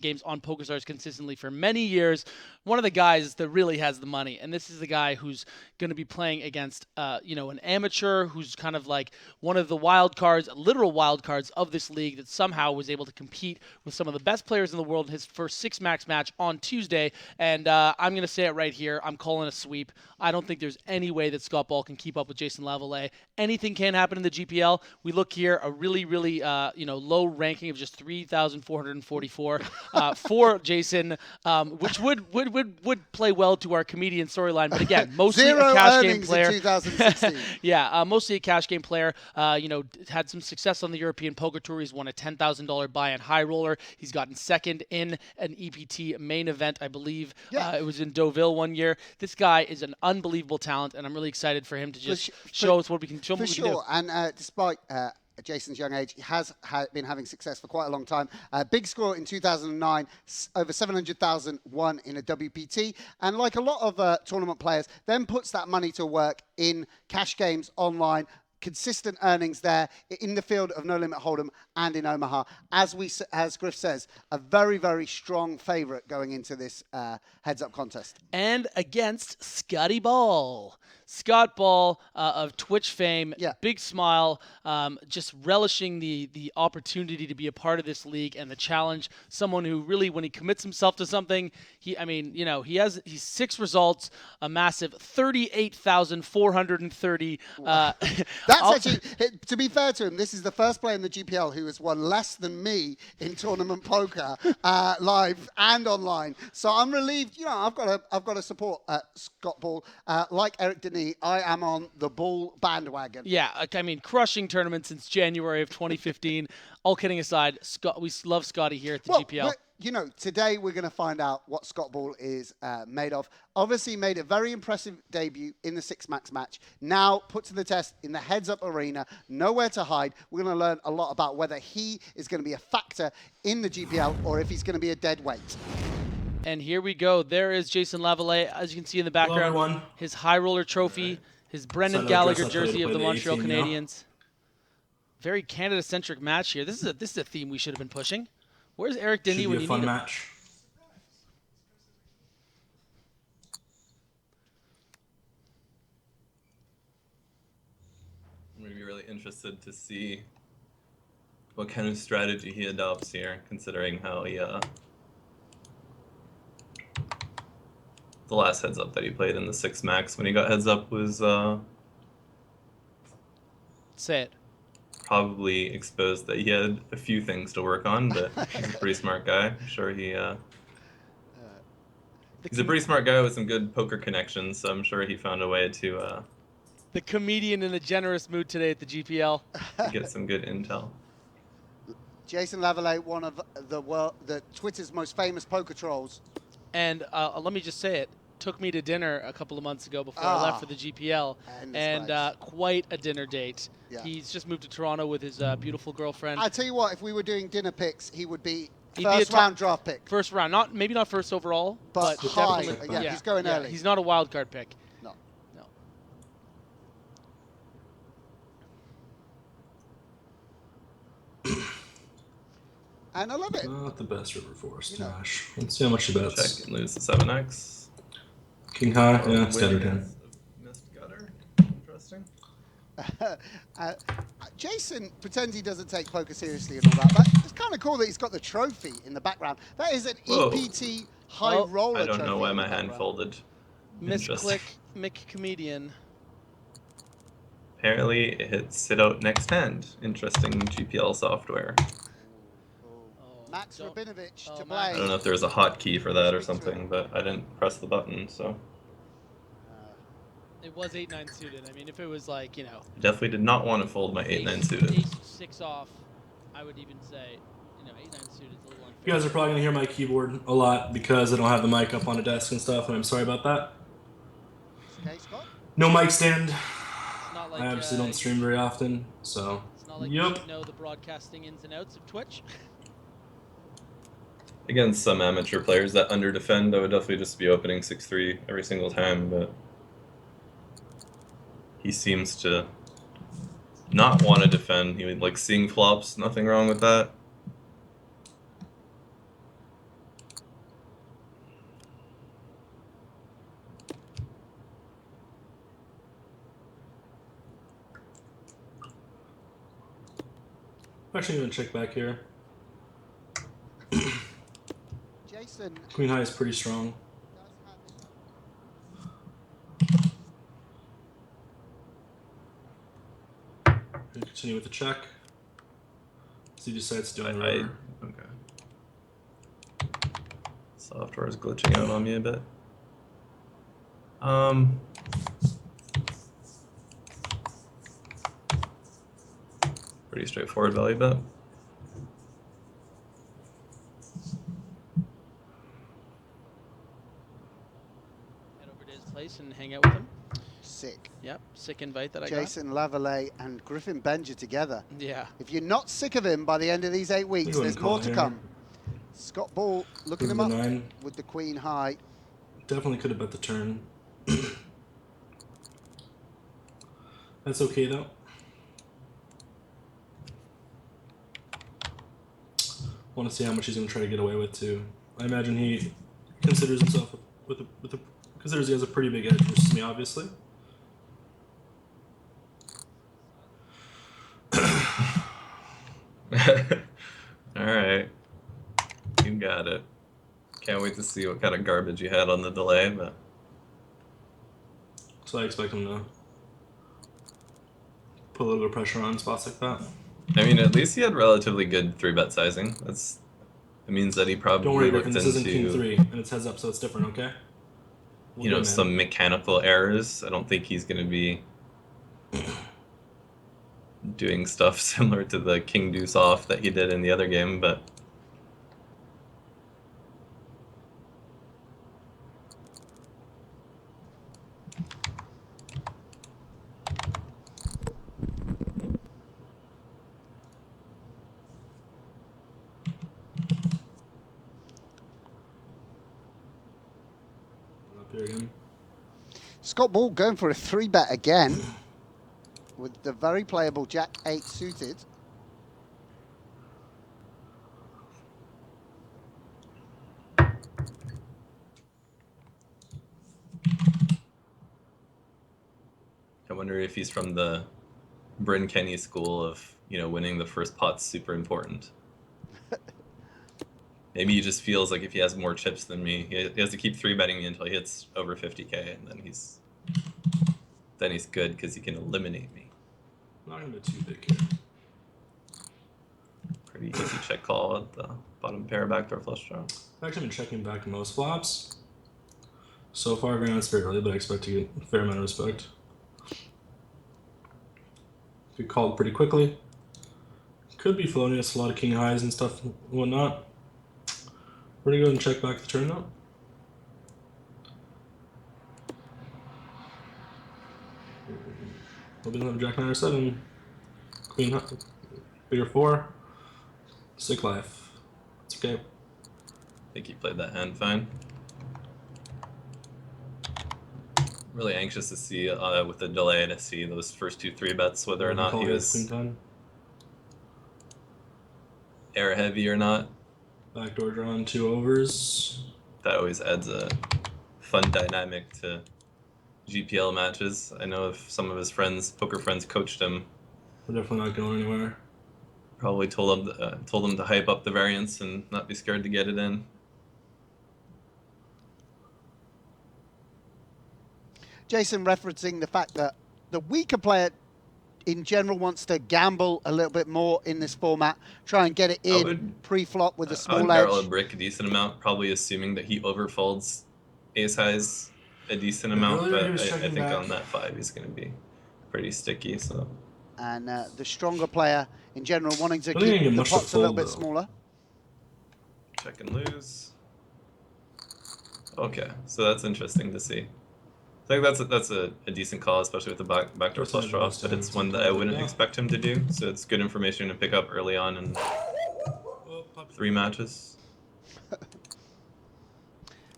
games on PokerStars consistently for many years. One of the guys that really has the money, and this is the guy who's going to be playing against, an amateur who's kind of like one of the wild cards, literal wild cards of this league that somehow was able to compete with some of the best players in the world in his first six max match on Tuesday. And I'm going to say it right here. I'm calling a sweep. I don't think there's any way that Scott Ball can keep up with Jason Lavallee. Anything can happen in the GPL. We look here, a really, really, low ranking of just 3,444 for Jason, which would play well to our comedian storyline. But again, mostly Zero a cash game earnings player. in 2016. Yeah, mostly a cash game player. Had some success on the European Poker Tour. He's won a $10,000 buy-in high roller. He's gotten second in an EPT main event, I believe. Yeah. It was in Deauville one year. This guy is an unbelievable talent, and I'm really excited for him to just show us what we can show. For sure, and despite Jason's young age, he has been having success for quite a long time. Big score in 2009, over 700,000 won in a WPT. And like a lot of tournament players, then puts that money to work in cash games online. Consistent earnings there in the field of No Limit Hold'em and in Omaha. As Griff says, a very, very strong favorite going into this heads-up contest. And against Scotty Ball. Scott Ball of Twitch fame, big smile, just relishing the opportunity to be a part of this league and the challenge. Someone who really, when he commits himself to something, he's 6 results, a massive 38,430. That's actually, to be fair to him, this is the first player in the GPL who has won less than me in tournament poker, live and online. So I'm relieved. I've got to support Scott Ball. Like Eric Denis, I am on the Ball bandwagon. Yeah, crushing tournaments since January of 2015. All kidding aside, we love Scotty here at the GPL. Today we're going to find out what Scott Ball is made of. Obviously made a very impressive debut in the 6-max match. Now put to the test in the heads-up arena, nowhere to hide. We're going to learn a lot about whether he is going to be a factor in the GPL or if he's going to be a dead weight. And here we go. There is Jason Lavallee, as you can see in the background. His high roller trophy, his Brendan Gallagher jersey of the Montreal Canadiens. Very Canada-centric match here. This is a theme we should have been pushing. Where's Eric Denis when you need him? Should be a fun match. I'm going to be really interested to see what kind of strategy he adopts here, considering how he the last heads up that he played in the 6 max when he got heads up was say it. Probably exposed that he had a few things to work on, but he's a pretty smart guy. I'm sure he's a pretty smart guy with some good poker connections, so I'm sure he found a way to the comedian in a generous mood today at the GPL. Get some good intel. Jason Lavallee, one of the Twitter's most famous poker trolls. And let me just say it. Took me to dinner a couple of months ago before I left for the GPL, and quite a dinner date. Yeah. He's just moved to Toronto with his beautiful girlfriend. I tell you what, if we were doing dinner picks, he would be first round draft pick. First round, maybe not first overall, but high. Definitely, yeah, he's going early. He's not a wild card pick. No. And I love it. Not the best river forest, Josh. Let's see how much he bets. Check and lose the 7x. King high, yeah, it's gutter 10. Missed gutter. Interesting. Jason pretends he doesn't take poker seriously and all that, but it's kind of cool that he's got the trophy in the background. That is an EPT high roller trophy. I don't know why my hand folded. Misclick McComedian. Apparently it hit sit out next hand. Interesting GPL software. Max Rabinovich to play. I don't know if there's a hotkey for that or something, but I didn't press the button, so. It was 8-9 suited. I mean, if it was like, I definitely did not want to fold my 8-9 suited. Ace-6 off, I would even say, 8-9 suited is a little unfair. You guys are probably going to hear my keyboard a lot because I don't have the mic up on a desk and stuff, and I'm sorry about that. Okay, Scott? No mic stand. Like, I obviously don't stream very often, so. It's not like you know the broadcasting ins and outs of Twitch. Against some amateur players that under-defend, I would definitely just be opening 6-3 every single time, but he seems to not want to defend. He would like seeing flops, nothing wrong with that. Actually, going to check back here. Jason Queen high is pretty strong. does have his Gonna continue with the check. So he decides to do the I river. okay. Software is glitching out on me a bit. Pretty straightforward value bet. Head over to his place and hang out with him. sick. Yep, sick invite that I Jason Lavallee and Griffin Benja together. got. Yeah. If you're not sick of him by the end of these 8 weeks, Go ahead there's and call more to here. come. Scott Ball looking Move him the up 9. with the queen high. Definitely could have bet the turn. That's okay though. Want to see how much he's going to try to get away with too. I imagine he considers himself considers he has a pretty big edge versus me, obviously. All right, you got it. Can't wait to see what kind of garbage you had on the delay, but So I expect him to put a little bit of pressure on spots like that. I mean, at least he had relatively good 3-bet sizing. It means that he probably Don't worry, looked Griffin, this isn't King into 3, and it's heads up, so it's different, okay? We'll you know, go, man. some mechanical errors. I don't think he's going to be doing stuff similar to the King Deuce off that he did in the other game, but Up here again. Scott Ball going for a 3-bet again with the very playable Jack 8 suited. I wonder if he's from the Bryn Kenny school of, you know, winning the first pot's super important. Maybe he just feels like if he has more chips than me, he has to keep 3-betting me until he hits over 50k, and then he's good because he can eliminate me. I'm not going to be too big here. Pretty easy check call at the bottom pair backdoor flush draw. I've actually been checking back most flops. So far, granted it's very early, but I expect to get a fair amount of respect. Get called pretty quickly. Could be floating us a lot of king highs and stuff and whatnot. We're gonna go and check back the turn now. We'll be have Jack 9 or 7. Queen high. Bigger 4. Sick life. It's okay. I think he played that hand fine. Really anxious to see with the delay to see those first 2 3-bets whether or not he was Queen 10. air heavy or not. Backdoor draw on 2 overs. That always adds a fun dynamic to GPL matches. I know if some of his friends, poker friends, coached him, We're definitely not going anywhere. probably told him to hype up the variance and not be scared to get it in. Jason referencing the fact that the weaker player in general wants to gamble a little bit more in this format, try and get it in would- pre-flop with a I would small barrel a edge. brick a decent amount, probably assuming that he overfolds ace highs a decent amount, Earlier he but was I checking think back. on that 5 he's going to be pretty sticky. So And the stronger player in general wanting to I don't think keep you the much to pots a little fold, bit though. smaller. check and lose. Okay, so that's interesting to see. I think that's a decent call, especially with the backdoor That's flush not draw, the but it's best one that I time. wouldn't Yeah. expect him to do. So it's good information to pick up early on in 3 matches.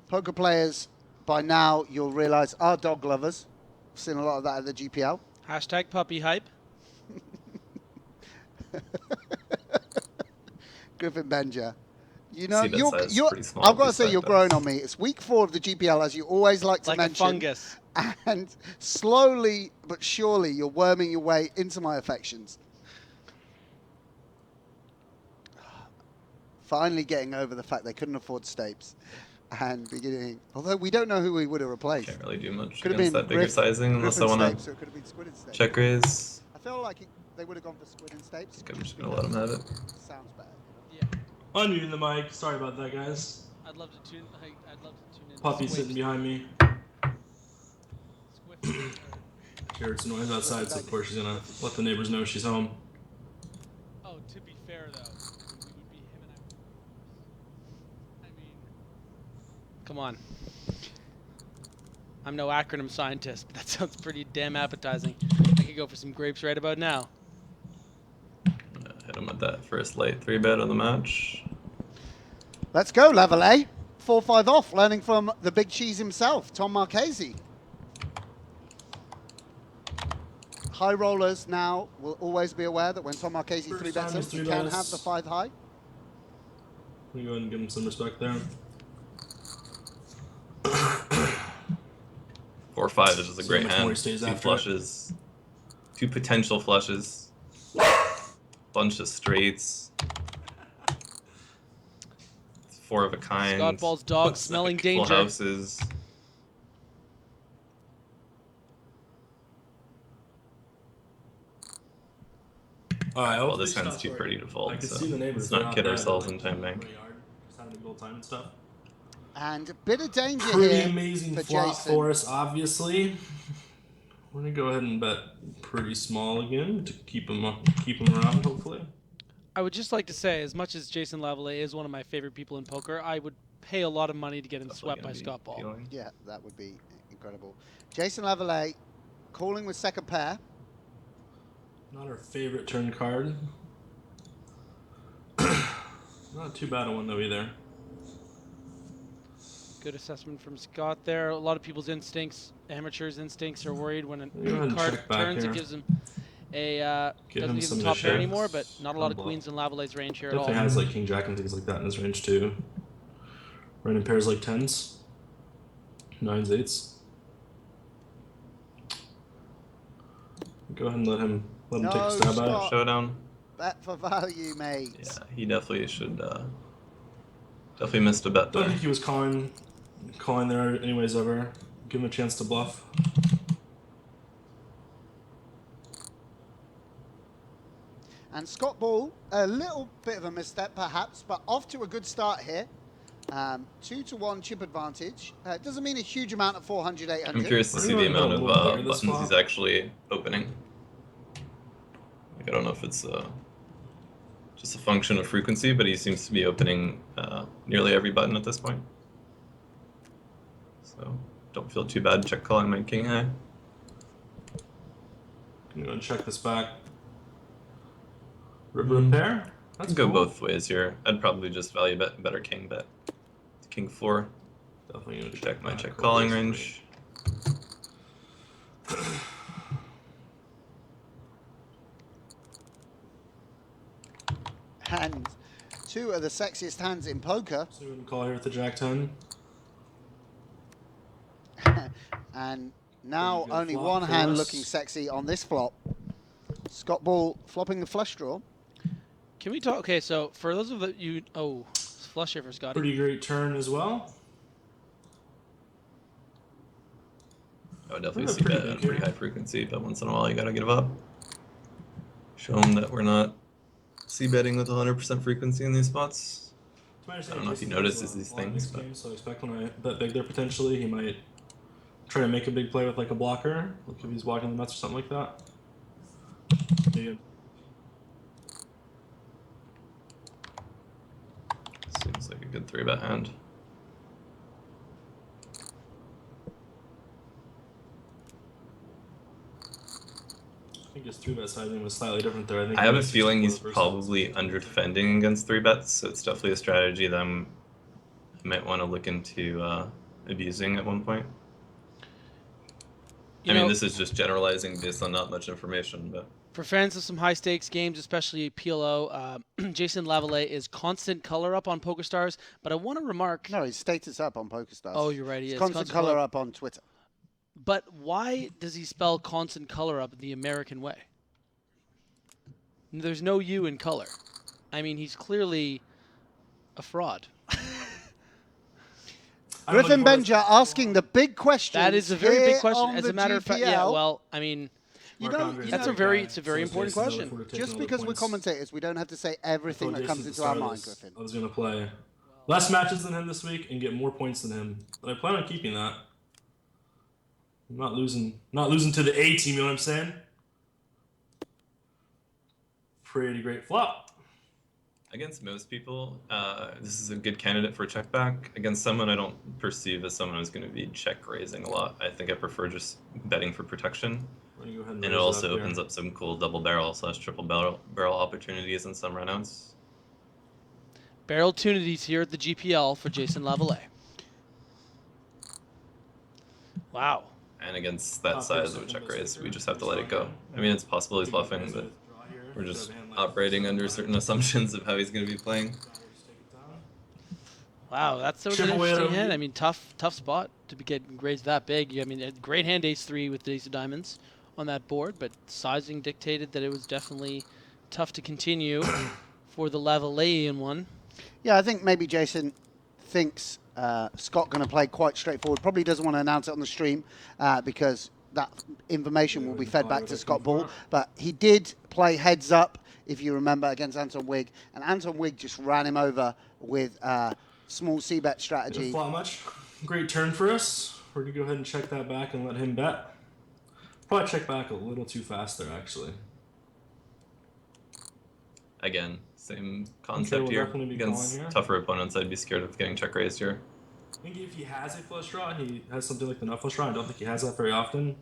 Poker players, by now, you'll realize, are dog lovers. I've seen a lot of that at the GPL. Hashtag puppy hype. Griffin Benja. You know, C-bet size is pretty small I've got to with say, these you're back growing bets. on me. It's week 4 of the GPL, as you always like to Like a mention. fungus. And slowly but surely, you're worming your way into my affections. finally getting over the fact they couldn't afford Stapes and beginning. Although we don't know who we would have replaced. Can't really do much Could have against been that bigger sizing unless I Griffin want Stapes, to or it could have been Squid and Stapes. check raise. I feel like they would have gone for Squid and Stapes. I think I'm just because gonna let him have it. Sounds better. Yeah. Unmuting the mic. Sorry about that, guys. I'd love to tune. I'd love to tune in. Puppy sitting behind me. Squiff. She heard some noise outside, so of course she's gonna let the neighbors know she's home. Oh, to be fair though, we would be him and I mean, come on. I'm no acronym scientist, but that sounds pretty damn appetizing. I could go for some grapes right about now. Hit him with that first late 3-bet of the match. Let's go, Lavallee. 4-5 off, learning from the big cheese himself, Tom Marchese. High rollers now will always be aware that when Tom Marchese First 3-bets time him, he's he can have the 5 high. Let me go ahead and give him some respect there. 4-5 is just a See great how much more he hand. stays 2 after it. flushes, 2 potential flushes, bunch of straights, 4 of a kind. Scott Ball's dog smelling Full danger. houses. All right. Well, this hand's too pretty to I fold, can so see the neighbors. let's They're not kid bad, ourselves like, in time bank. pretty hard, just having a good old time and stuff. And a bit of danger Pretty here amazing for flop Jason. for us, obviously. We're gonna go ahead and bet pretty small again to keep him around, hopefully. I would just like to say, as much as Jason Lavallee is one of my favorite people in poker, I would pay a lot of money to get him swept by Scott Ball. Feeling. Yeah, that would be incredible. Jason Lavallee calling with second pair. Not our favorite turn card. Not too bad a one though either. Good assessment from Scott there. A lot of people's instincts, amateurs' instincts, are worried when a Go ahead and card check back turns. here. It gives them a Give doesn't him give some them top pair issues. anymore, but not a lot of Unblock. queens in Lavallee's range here at all. Definitely has like king jack and things like that in his range too. Running pairs like 10s, 9s, 8s. Go ahead and let him take a No, stab at it. Scott. Showdown. Bet for value, mate. Yeah, he definitely should. Definitely missed a bet Don't there. think he was calling there anyways ever. Give him a chance to bluff. And Scott Ball, a little bit of a misstep perhaps, but off to a good start here. 2-1 chip advantage. Doesn't mean a huge amount at 400, 800. I'm curious to see the amount of buttons he's actually opening. Like, I don't know if it's just a function of frequency, but he seems to be opening nearly every button at this point. So don't feel too bad check calling my king high. I'm gonna check this back. River and pair. I can go both ways here. I'd probably just value bet better king bet. King 4. Definitely gonna Check my back check over calling this range. And 2 of the sexiest hands in poker. So we're gonna call here with the jack 10. And now Pretty good only flop one for hand us. looking sexy on this flop. Scott Ball flopping the flush draw. Can we talk? Okay, so for those of you, flush here for Scotty. Pretty great turn as well. I would definitely We're see pretty bet at a big pretty here. high frequency, but once in a while you gotta give up. Show them that we're not c-betting with 100% frequency in these spots. I don't know if he notices these things, but so I expect when I bet big there potentially, he might try to make a big play with like a blocker, like if he's walking the nuts or something like that. Yeah. Seems like a good 3-bet hand. I think his 3-bet sizing was slightly different there. I think I he have a was feeling he's 64%. probably under-defending against 3-bets, so it's definitely a strategy that I might want to look into abusing at one point. I mean, this is just generalizing based on not much information, but For fans of some high-stakes games, especially PLO, Jason Lavallee is constant color up on PokerStars, but I want to remark... No, his status up on PokerStars. Oh, you're right, he It's is. constant color up on Twitter. But why does he spell constant color up the American way? There's no U in color. I mean, he's clearly a fraud? Griffin Benja asking the big question. That is a very big question. On As the a matter of fact, GPL. yeah. Well, I mean, You Mark don't. Andre's You that's know, a very, it's a very important Jason question. Miller for taking just all the because we're points. commentators, we don't have to say everything I that told comes Jason into our at the start mind, of this, Griffin. I was going to play less matches than him this week and get more points than him. But I plan on keeping that. I'm not losing to the A team, you know what I'm saying? Pretty great flop. Against most people, this is a good candidate for check back. Against someone I don't perceive as someone who's going to be check raising a lot. I think I prefer just betting for protection. Go ahead And it also opens up some cool double barrel / triple barrel opportunities in some runouts. Barrel opportunities here at the GPL for Jason Lavallee. Wow. And against that size of a check raise, we just have to let it go. I mean, it's possible he's bluffing, but we're just operating under certain assumptions of how he's going to be playing. Wow, that's an interesting hand. I mean, tough spot to be getting raised that big. I mean, a great hand ace-3 with the ace of diamonds on that board, but sizing dictated that it was definitely tough to continue for the Lavalleean one. Yeah, I think maybe Jason thinks Scott going to play quite straightforward. Probably doesn't want to announce it on the stream because that information will be fed back to Scott Ball. But he did play heads up, if you remember, against Anton Wigg, and Anton Wigg just ran him over with small c-bet strategy. Flop much. Great turn for us. We're going to go ahead and check that back and let him bet. Probably check back a little too fast there, actually. Again, same concept here. Against tougher opponents, I'd be scared of getting check raised here. I think if he has a flush draw and he has something like the nut flush draw, I don't think he has that very often.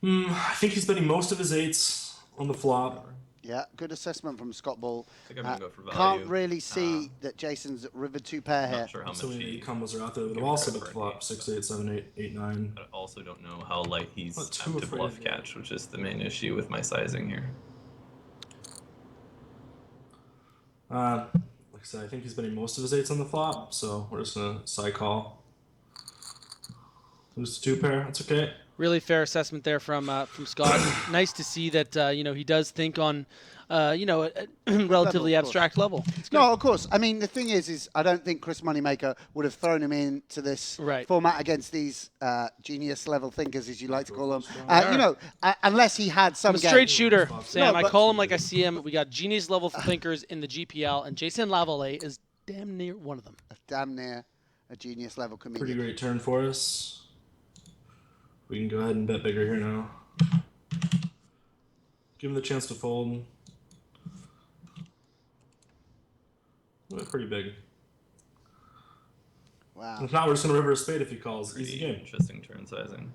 I think he's betting most of his eights on the flop. Yeah, good assessment from Scott Ball. I think I'm going to go for value. Can't really see that Jason's river 2 pair here. Not sure how much So many he combos are out there that have also bet the flop 6, 8, 7, 8, 8, 9. I also don't know how light he's Not too to bluff afraid. catch, which is the main issue with my sizing here. Like I said, I think he's betting most of his eights on the flop, so we're just gonna side call. Lose the 2 pair. That's okay. Really fair assessment there from Scott. Nice to see that he does think on a relatively abstract level. No, of course. I mean, the thing is I don't think Chris Moneymaker would have thrown him into this format against these genius level thinkers, as you like to call them. Unless he had some. I'm a straight shooter, Sam. No, I call him like I see him. We got genius level thinkers in the GPL, and Jason Lavallee is damn near one of them. Damn near a genius level comedian. Pretty great turn for us. We can go ahead and bet bigger here now. Give him the chance to fold. Pretty big. Wow. If not, we're just going to river a spade if he calls. Pretty Easy game. interesting turn sizing.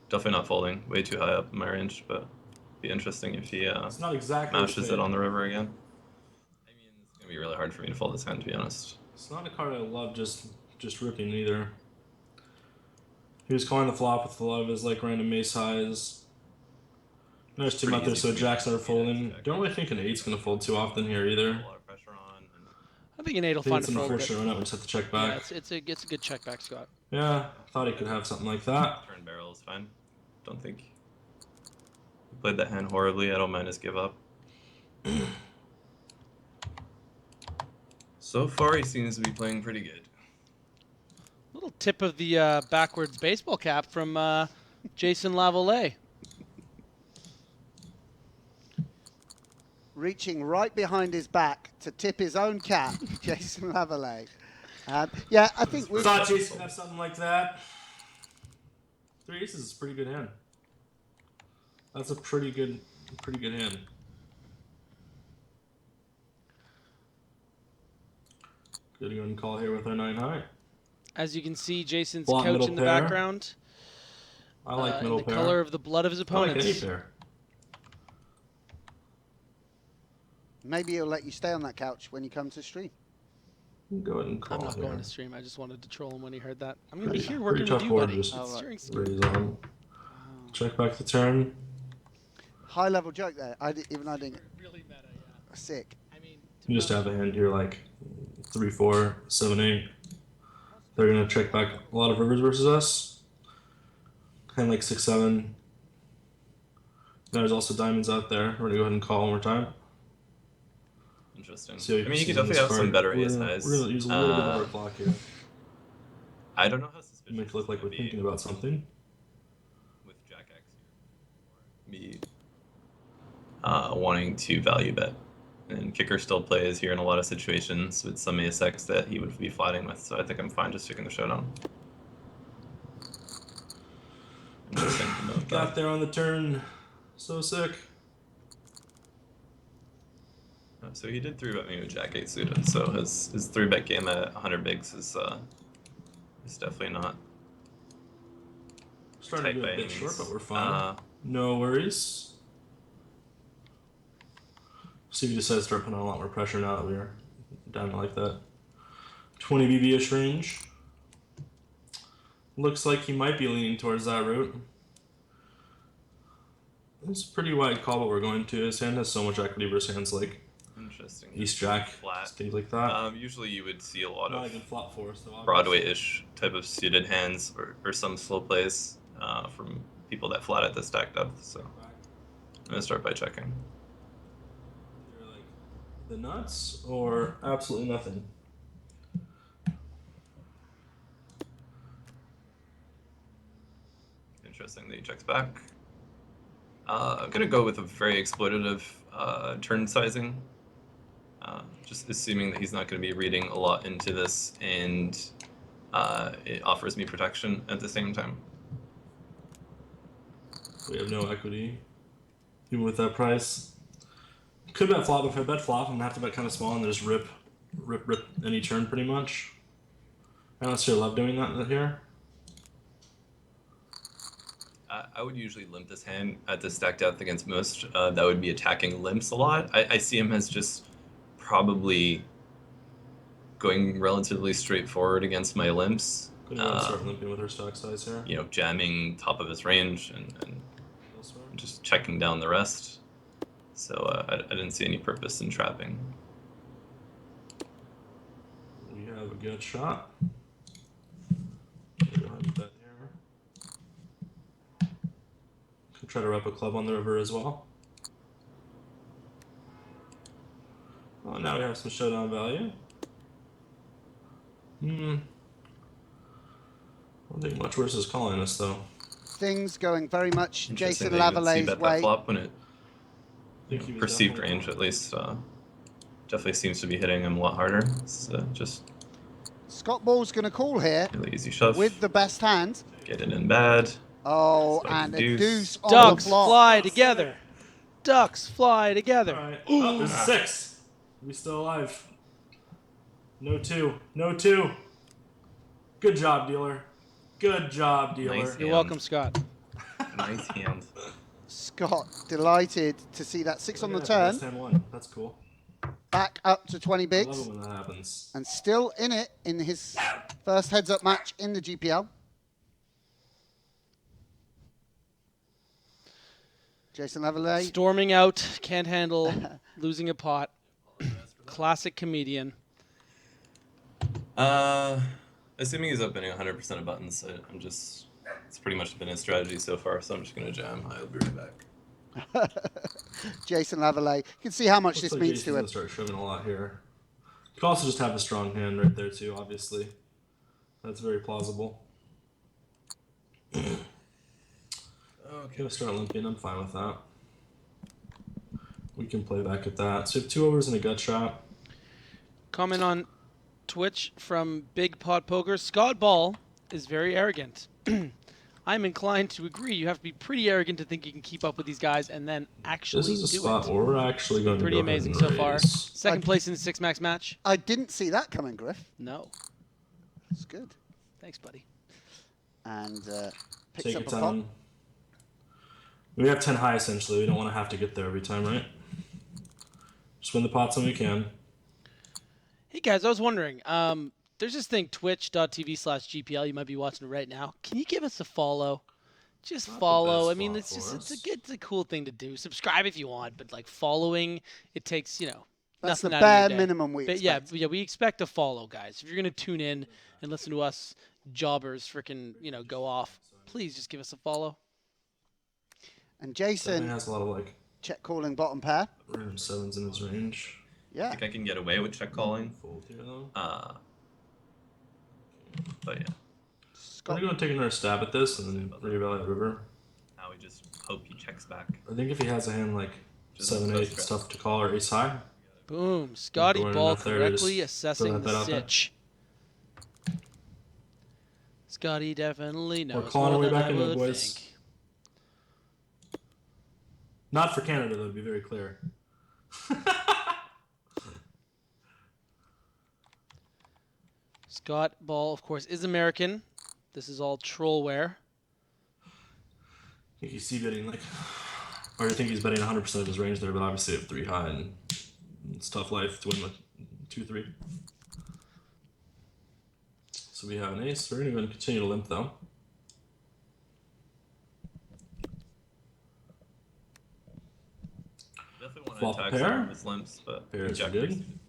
Definitely not folding. Way too high up in my range, but be interesting if he It's not exactly mashes it on the river again. I mean, it's going to be really hard for me to fold this hand, to be honest. It's not a card I love just ripping either. He was calling the flop with a lot of his random ace highs. There's 2 out there, so Jack's never folding. Don't really think an 8's going to fold too often here either. A lot of pressure on. I think an 8 will find a fold. First showing up, we just have to check back. Yeah, it's a good check back, Scott. Yeah, thought he could have something like that. Turn barrel is fine. Don't think he played that hand horribly. I don't mind his give up. So far, he seems to be playing pretty good. Little tip of the backwards baseball cap from Jason Lavallee. Reaching right behind his back to tip his own cap, Jason Lavallee. Yeah, I think we thought Jason would have something like that. 3 aces is a pretty good hand. That's a pretty good hand. Good to go and call here with our 9 high. As you can see, Jason's Block couch middle in the pair. background. I like middle in the pair. color of the blood of his I like opponents. any pair. maybe he'll let you stay on that couch when you come to stream. Go ahead and call. I'm not here. going to stream. I just wanted to troll him when he heard that. I'm going to be here Pretty working tough with you, board, buddy. just It's during stream. raise on. Check back the turn. High level joke there. I didn't. Really meta, yeah. Sick. I mean, You just have a hand here like 3, 4, 7, 8. They're gonna check back a lot of rivers versus us. Hand like 6, 7. There's also diamonds out there. We're gonna go ahead and call one more time. Interesting. See how I mean, he could sees in definitely this have some card. better We're ace gonna, highs. we're gonna use a little bit of our clock here. I don't know how suspicious. Make it look like we're thinking about something. With Jack X here. Me wanting to value bet. And kicker still plays here in a lot of situations with some ace X that he would be flatting with, so I think I'm fine just taking the showdown. Interesting to note Got that. there on the turn. So sick. So he did 3-bet me with Jack 8 suited, so his 3-bet game at 100 bigs is definitely not Starting tight to by get a any bit means. short, but we're fine. No worries. See if he decides to start putting on a lot more pressure now that we're down to like that 20 BB-ish range. Looks like he might be leaning towards that route. It's a pretty wide call, but we're going to. His hand has so much equity versus hands like Interesting. Ace Jack, Flat. things like that. Usually you would see a lot Not of even flop for us, though, obviously. Broadway-ish type of suited hands or some slow plays from people that flat at the stack depth. So I'm gonna start by checking. Either like the nuts or absolutely nothing. Interesting that he checks back. I'm gonna go with a very exploitative turn sizing. Just assuming that he's not going to be reading a lot into this, and it offers me protection at the same time. We have no equity, even with that price. Could bet flop. If I bet flop, I'm gonna have to bet kind of small and just rip any turn pretty much. I don't necessarily love doing that here. I would usually limp this hand at the stack depth against most. That would be attacking limps a lot. I see him as just probably going relatively straightforward against my limps. Gonna start limping with her stack size here. You know, jamming top of his range and just checking down the rest. So I didn't see any purpose in trapping. We have a good shot. Go ahead and bet here. Could try to rep a club on the river as well. Oh, now we have some showdown value. I don't think much worse is calling us though. Things going very much Jason That you would see Lavallee's bet that way. flop when it Think he was perceived definitely range at least definitely seems to be hitting him a lot harder. It's just Scott Ball's going to call here really easy shove. with the best hand. Get it in bad. Oh, Spike and a deuce. deuce on Ducks the flop. fly together. Ducks fly together. Alright. Oh, there's a 6. We still alive. No 2. No 2. Good job, dealer. Good job, dealer. Nice. You're And- welcome, Scott. Nice hand. Scott delighted to see that 6 on the Yeah, turn. best hand won. That's cool. Back up to 20 I love bigs. it when that happens. And still in it in his first heads-up match in the GPL. Jason Lavallee. Storming out, can't handle losing a pot. Classic comedian. Assuming he's opening 100% of buttons, it's pretty much been his strategy so far, so I'm just going to jam. I'll be right back. Jason Lavallee. You can see how much Looks this like means Jason's to him. gonna start shoving a lot here. You could also just have a strong hand right there too, obviously. That's very plausible. Okay, we'll start limping. I'm fine with that. We can play back at that. So we have 2 overs and a gut shot. Comment on Twitch from Big Pot Poker. Scott Ball is very arrogant. I'm inclined to agree. You have to be pretty arrogant to think you can keep up with these guys and then actually This is a do spot it. where we're actually going Pretty to go amazing ahead so and far. raise. Second place in the 6-max match. I didn't see that coming, Griff. No. It's good. Thanks, buddy. And picks Take up your a pot. time. We have 10 high essentially. We don't want to have to get there every time, right? Just win the pots when we can. Hey, guys, I was wondering. There's this thing, twitch.tv/GPL. You might be watching it right now. Can you give us a follow? Just Not the follow. best I mean, follow it's just for it's us. it's a cool thing to do. Subscribe if you want, but like following, it takes That's the nothing out bare of your day. minimum we But expect. yeah, we expect a follow, guys. If you're gonna tune in and listen to us jobbers freaking go off, please just give us a follow. And Definitely Jason has a lot of like check calling bottom pair. random 7s in his range. I Yeah. think I can get away with check calling. Fold here though. But yeah, I'm Scott. gonna go take another stab at this and then reevaluate river. now we just hope he checks back. I think if he has a hand like Just 7-8, no it's stress. tough to call, or ace high. Boom. Scotty Going Ball enough there to correctly just assessing throw the that out there. sitch. Scotty definitely knows clawing our more way than back I into it, would boys. think. Not for Canada though, to be very clear. Scott Ball, of course, is American. This is all trollware. I think he's c-betting like, or I think he's betting 100% of his range there, but obviously at 3 high, and it's tough life to win with 2-3. So we have an ace. We're going to continue to limp though. Definitely want to Flop a attack pair. some of his limps, but Pairs are jack good. suited.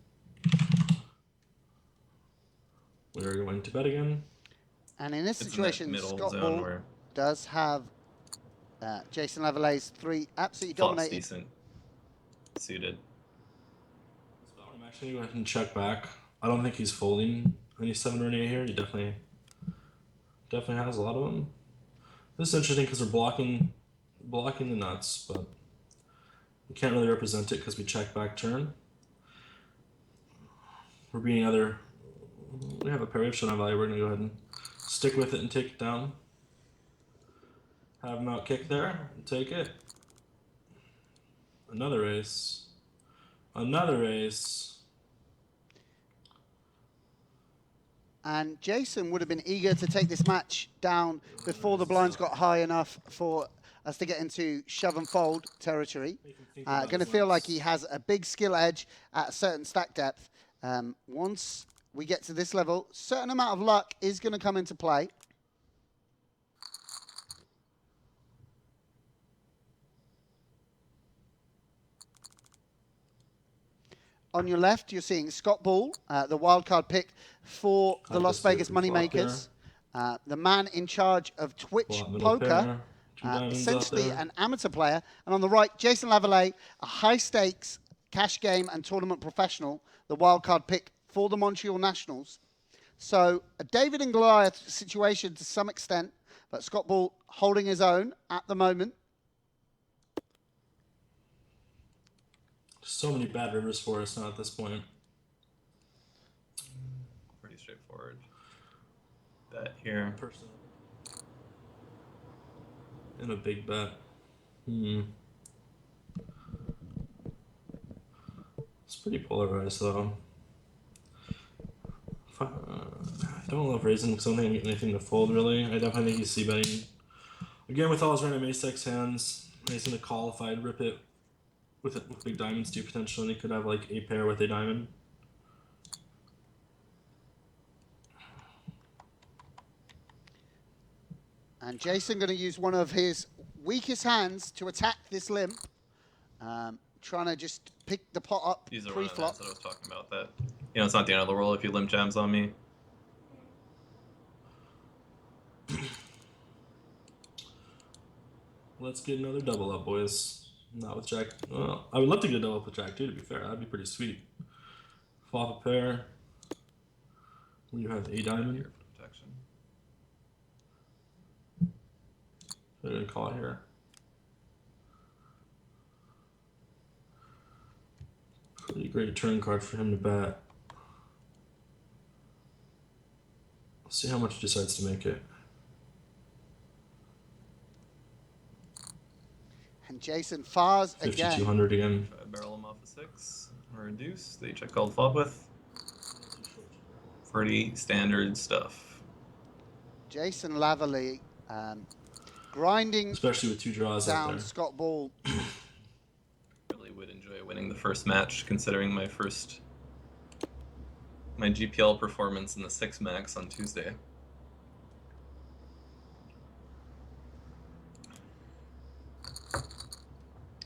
We're going to bet again. And in this It's in that situation, middle Scott zone Ball where does have Jason Lavallee's 3 absolutely flop's dominated. decent suited. So I'm actually going to go ahead and check back. I don't think he's folding any 7 or an 8 here. He definitely has a lot of them. This is interesting because we're blocking the nuts, but we can't really represent it because we check back turn. We're being other. We have a pair of showdown value. We're gonna go ahead and stick with it and take it down. Have him out kick there and take it. Another ace. Another ace. And Jason would have been eager to take this match down before the blinds got high enough for us to get into shove and fold territory. Going to feel like he has a big skill edge at a certain stack depth. Once we get to this level, certain amount of luck is going to come into play. On your left, you're seeing Scott Ball, the wildcard pick for the Las Vegas Moneymakers. The man in charge of Twitch Poker, essentially an amateur player. And on the right, Jason Lavallee, a high-stakes cash game and tournament professional, the wildcard pick for the Montreal Nationals. So a David and Goliath situation to some extent, but Scott Ball holding his own at the moment. So many bad rivers for us now at this point. Pretty straightforward. Bet here. Person. And a big bet. It's pretty polarized though. I don't love raising because I don't think I'm getting anything to fold really. I definitely think he's c-betting. Again, with all his random ace-x hands, he's going to call if I'd rip it with big diamonds too, potentially. And he could have like a pair with a diamond. And Jason going to use one of his weakest hands to attack this limp. Trying to just pick the pot up These are one of the pre-flop. hands that I was talking about. That it's not the end of the world if you limp jams on me. Let's get another double up, boys. Not with Jack. Well, I would love to get a double up with Jack too, to be fair. That'd be pretty sweet. Flop a pair. You have a diamond. Here for protection. They're gonna call it here. Pretty great turn card for him to bet. Let's see how much he decides to make it. And Jason fires again. 5,200 again. Try to barrel him off a 6 or a deuce that you check called flop with. Pretty standard stuff. Jason Lavallee grinding Especially with 2 draws out down there. Scott Ball. Really would enjoy winning the first match, considering my GPL performance in the 6 max on Tuesday.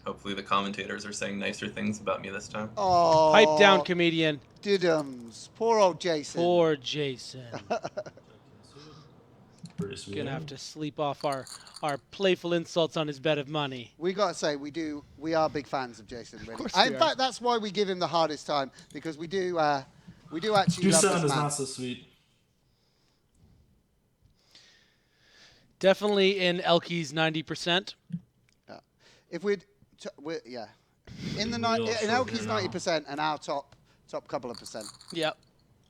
Hopefully the commentators are saying nicer things about me this time. Oh, Pipe down, comedian. Diddums. Poor old Jason. Poor Jason. Pretty sweet. Gonna have to sleep off our playful insults on his bet of money. We got to say, we are big fans of Jason. Really. course In we are. fact, that's why we give him the hardest time, because we do actually Two love this sound is man. not so sweet. Definitely in Elke's 90%. If we'd, in the Real short Elke's here now. 90% and our top couple of percent. Yep.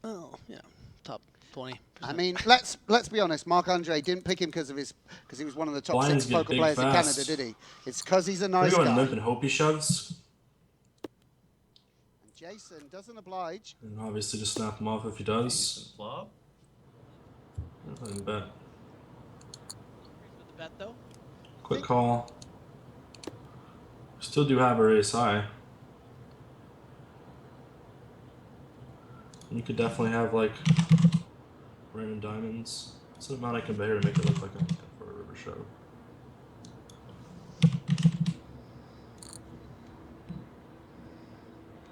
Oh, yeah. Top 20. I mean, let's be honest. Marc-Andre didn't pick him because he was one of the top Blinds 6 get poker big players in fast. Canada, did he? It's because he's a We're nice going guy. limp and hope he shoves. And Jason doesn't oblige. And obviously just snap him off if he does. Decent flop. And bet. With the bet, though. Quick call. Still do have a raise high. You could definitely have like random diamonds. It's an amount I can bet here to make it look like I'm looking for a river shove.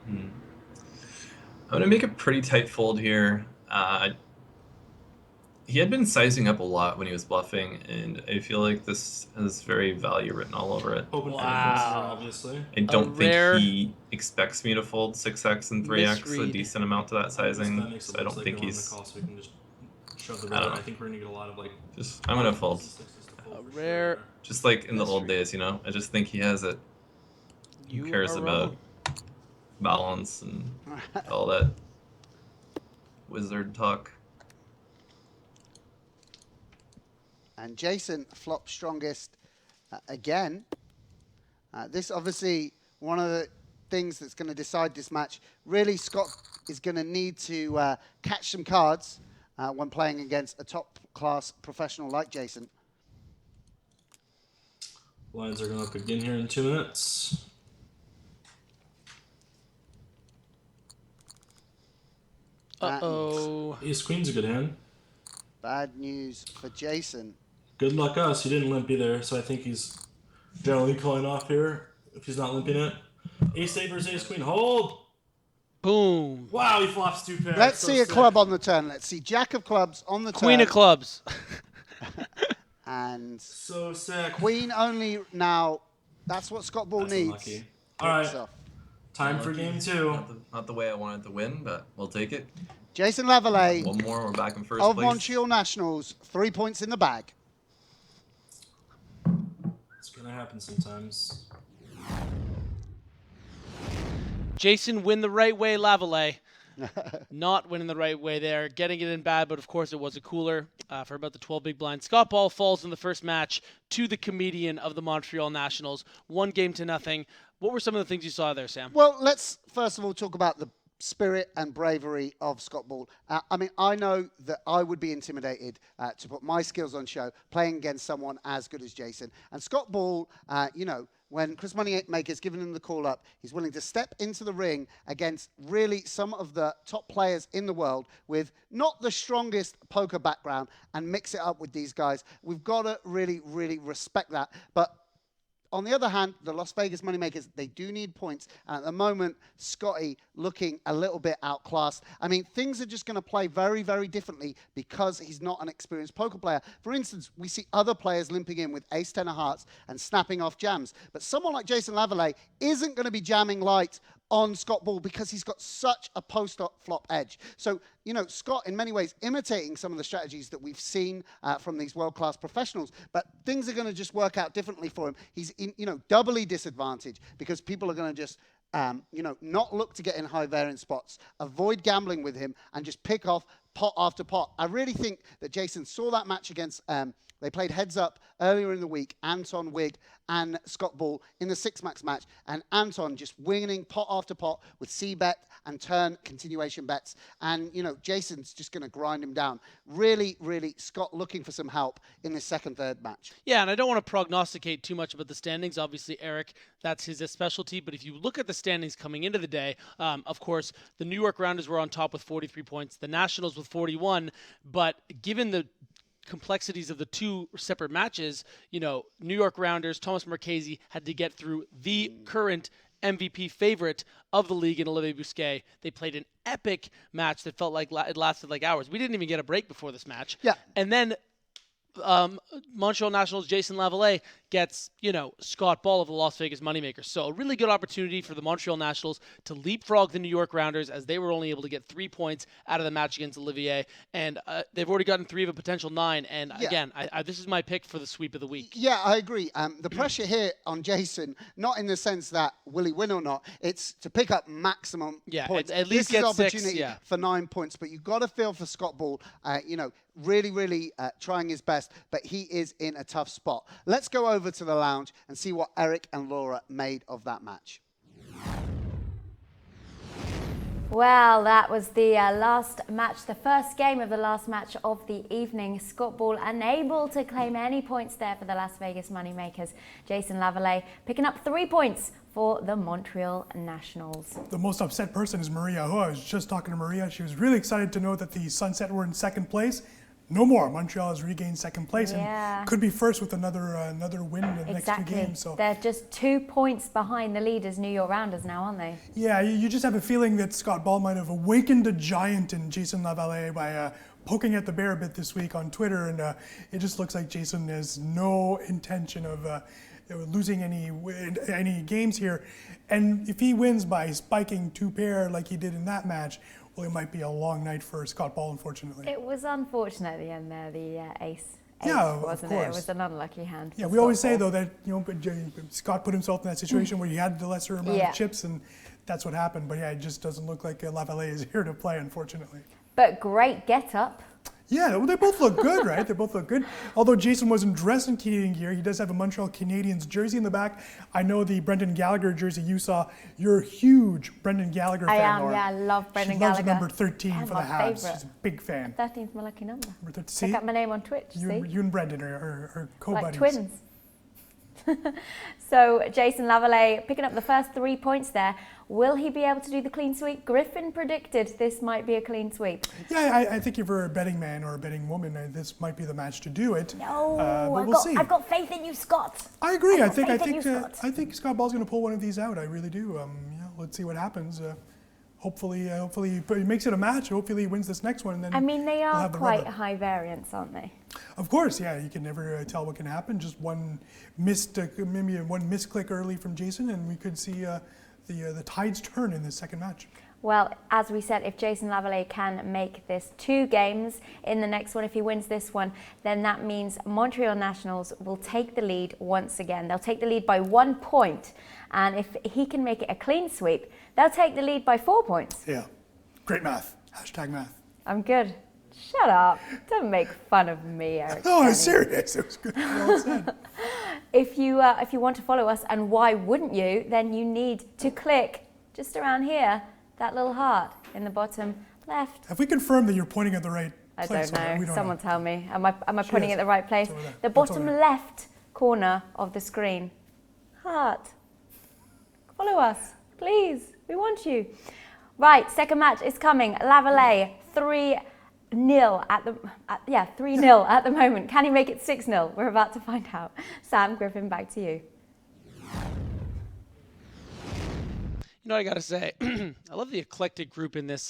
I'm gonna make a pretty tight fold here. He had been sizing up a lot when he was bluffing, and I feel like this has very value written all over it. Open for the Wow. fencer, obviously. I don't think rare he expects me to fold 6x and 3x, a misread. decent amount to that sizing. That makes it So I look don't like think they want the he's call, so we can just shove the I don't river. know. I think we're gonna get a lot of like. I'm gonna fold. A rare. Just like in the old Misread. days, you know. I just think he has it. Who You cares are about wrong. balance and all that wizard talk? And Jason flopped strongest again. This obviously one of the things that's going to decide this match. Really, Scott is going to need to catch some cards when playing against a top-class professional like Jason. Lines are going to begin here in 2 minutes. Uh-oh. Ace Queen's a good hand. Bad news for Jason. Good luck us. He didn't limp either, so I think he's generally calling off here if he's not limping it. Ace 8 versus Ace Queen. Hold! Boom. Wow, he flops 2 pairs. Let's So see a sick. club on the turn. Let's see Jack of clubs on the Queen turn. of clubs. And So sick. Queen only now. That's what Scott Ball That's needs. unlucky. All right, So, time for game 2. Not the way I wanted to win, but we'll take it. Jason Lavallee One more, we're back in first of place. Montreal Nationals, 3 points in the bag. It's going to happen sometimes. Jason win the right way, Lavallee. Not winning the right way there. Getting it in bad, but of course it was a cooler for about the 12 big blind. Scott Ball falls in the first match to the comedian of the Montreal Nationals. 1-0. What were some of the things you saw there, Sam? Well, let's first of all talk about the spirit and bravery of Scott Ball. I mean, I know that I would be intimidated to put my skills on show playing against someone as good as Jason. And Scott Ball, when Chris Moneymakers given him the call up, he's willing to step into the ring against really some of the top players in the world with not the strongest poker background and mix it up with these guys. We've got to really, really respect that. But on the other hand, the Las Vegas Moneymakers, they do need points. And at the moment, Scotty looking a little bit outclassed. I mean, things are just going to play very, very differently because he's not an experienced poker player. For instance, we see other players limping in with ace-10 of hearts and snapping off jams. But someone like Jason Lavallee isn't going to be jamming light on Scott Ball because he's got such a post-flop edge. So, Scott, in many ways, imitating some of the strategies that we've seen from these world-class professionals, but things are going to just work out differently for him. He's in, doubly disadvantaged because people are going to just, not look to get in high variance spots, avoid gambling with him, and just pick off pot after pot. I really think that Jason saw that match against, they played heads up earlier in the week, Anton Wigg and Scott Ball in the 6-max match, and Anton just winning pot after pot with C-bet and turn continuation bets. And, Jason's just going to grind him down. Really, really, Scott looking for some help in this second, third match. Yeah, and I don't want to prognosticate too much about the standings. Obviously, Eric, that's his specialty. But if you look at the standings coming into the day, of course, the New York Rounders were on top with 43 points, the Nationals with 41. But given the complexities of the two separate matches, New York Rounders, Thomas Marchese had to get through the current MVP favorite of the league in Olivier Bousquet. They played an epic match that felt like it lasted like hours. We didn't even get a break before this match. Yeah. And then Montreal Nationals' Jason Lavallee gets, Scott Ball of the Las Vegas Moneymakers. So a really good opportunity for the Montreal Nationals to leapfrog the New York Rounders, as they were only able to get 3 points out of the match against Olivier. And they've already gotten 3 of a potential 9. And again, this is my pick for the sweep of the week. Yeah, I agree. The pressure here on Jason, not in the sense that will he win or not, it's to pick up maximum points. At least this get is opportunity 6, for 9 points, but you've got to feel for Scott Ball, really, really trying his best, but he is in a tough spot. Let's go over to the lounge and see what Eric and Laura made of that match. Well, that was the last match, the first game of the last match of the evening. Scott Ball unable to claim any points there for the Las Vegas Moneymakers. Jason Lavallee picking up 3 points for the Montreal Nationals. The most upset person is Maria Ho. I was just talking to Maria. She was really excited to know that the Sunset were in second place. No more. Montreal has regained second place and could be first with another win in the next 2 games. So they're just 2 points behind the leaders, New York Rounders now, aren't they? Yeah, you just have a feeling that Scott Ball might have awakened a giant in Jason Lavallee by poking at the bear a bit this week on Twitter, and it just looks like Jason has no intention of losing any games here. And if he wins by spiking 2 pair like he did in that match, well, it might be a long night for Scott Ball, unfortunately. It was unfortunate at the end there, the ace. Yeah, wasn't of it? course. It was an unlucky hand. Yeah, we always say though that Scott put himself in that situation where he had the lesser amount of chips, and that's what happened. But yeah, it just doesn't look like Lavallee is here to play, unfortunately. But great get up. Yeah, well, they both look good, right? They both look good. Although Jason wasn't dressed in Canadian gear, he does have a Montreal Canadiens jersey in the back. I know the Brendan Gallagher jersey you saw. You're a huge Brendan Gallagher fan, I am, Laura. yeah, I love Brendan she Gallagher. She loves number 13 yeah, for the my Habs. favourite. She's a big fan. 13's my lucky number. See? Check out my name on Twitch, you and Brendan are co-buddies. Like twins. So Jason Lavallee picking up the first 3 points there. Will he be able to do the clean sweep? Griffin predicted this might be a clean sweep. Yeah, I think if you're a betting man or a betting woman, this might be the match to do it. No, but we'll see. I've got faith in you, Scott. I agree. I think Scott Ball's going to pull one of these out. I really do. Let's see what happens. Hopefully he makes it a match. Hopefully he wins this next one. And then I mean, they we'll are quite high variance, aren't they? Of course, yeah. You can never tell what can happen. Just one maybe one misclick early from Jason, and we could see the tides turn in this second match. Well, as we said, if Jason Lavallee can make this 2 games in the next one, if he wins this one, then that means Montreal Nationals will take the lead once again. They'll take the lead by 1 point. And if he can make it a clean sweep, they'll take the lead by 4 points. Yeah. Great math. Hashtag math. I'm good. Shut up. Don't make fun of me, Eric. No, I'm serious. It was good. Well said. If you want to follow us, and why wouldn't you, then you need to click just around here, that little heart in the bottom left. Have we confirmed that you're pointing at the right place? I don't know. Someone tell me. Am I pointing at the right place? The That's bottom left corner of the screen. Heart. Follow us, please. We want you. Right, second match is coming. Lavallee 3-0 at the moment. Can he make it 6-0? We're about to find out. Sam Griffin, back to you. You know what I gotta say? I love the eclectic group in this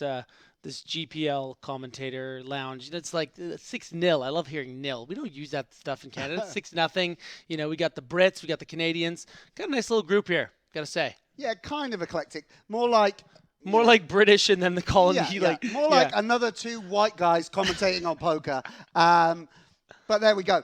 this GPL commentator lounge. It's like 6-0. I love hearing nil. We don't use that stuff in Canada. 6-0. You know, we got the Brits, we got the Canadians. Got a nice little group here, gotta say. Yeah, kind of eclectic. More like British and then the colony. More like another 2 white guys commentating on poker. But there we go.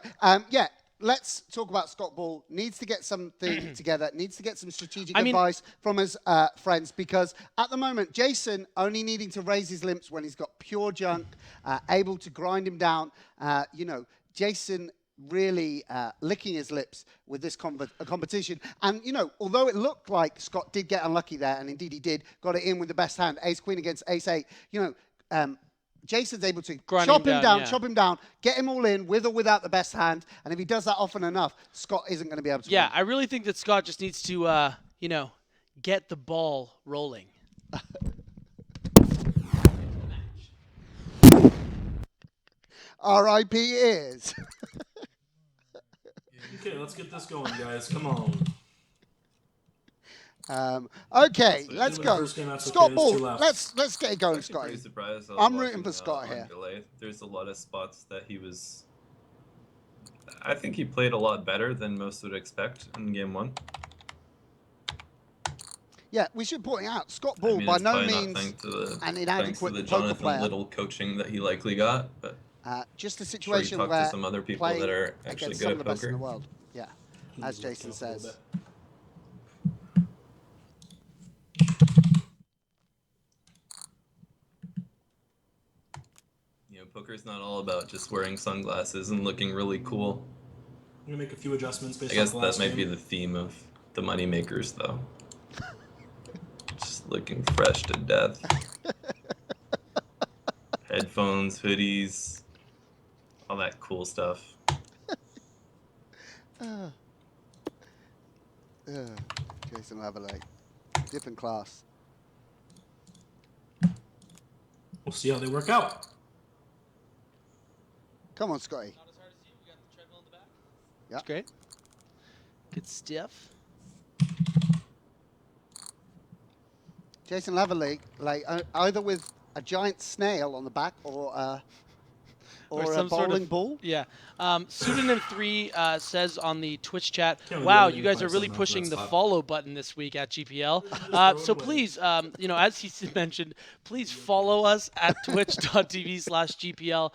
Let's talk about Scott Ball. Needs to get something together. Needs to get some strategic advice from his friends, because at the moment, Jason only needing to raise his limps when he's got pure junk, able to grind him down. Jason really licking his lips with this competition. And, although it looked like Scott did get unlucky there, and indeed he did, got it in with the best hand, ace-queen against ace-8, Jason's able to chop him down, get him all in with or without the best hand. And if he does that often enough, Scott isn't going to be able to win. I really think that Scott just needs to, get the ball rolling. R.I.P. is. Okay, let's get this going, guys. Come on. Okay, let's go. Scott Ball, let's get it going, Scotty. I'm rooting for Scott here. There's a lot of spots that he was I think he played a lot better than most would expect in game 1. Yeah, we should point out Scott I Ball mean, by it's no probably not means thanks to the an thanks to the inadequate poker Jonathan player. Little coaching that he likely got, but Just a I'm sure he situation talked where to some other people playing that are actually against good some at of the best in poker. the world. Yeah, as He's worked Jason out a little says. bit. You know, poker's not all about just wearing sunglasses and looking really cool. I'm gonna make a few adjustments based I guess off the that last might be game. the theme of the Moneymakers, though. Just looking fresh to death. Headphones, hoodies, all that cool stuff. Jason Lavallee, different class. We'll see how they work out. Come on, Scotty. Not as hard as you. We got the treadmill in the back. Yeah. That's great. Good stuff. Jason Lavallee, like either with a giant snail on the back or a some sort bowling of ball. Yeah. Pseudonym3 says on the Twitch chat, Can't wow, really you guys are find really something else pushing that's the hot. follow button this week at GPL. throw it So away. please, as he mentioned, please follow us at twitch.tv/GPL.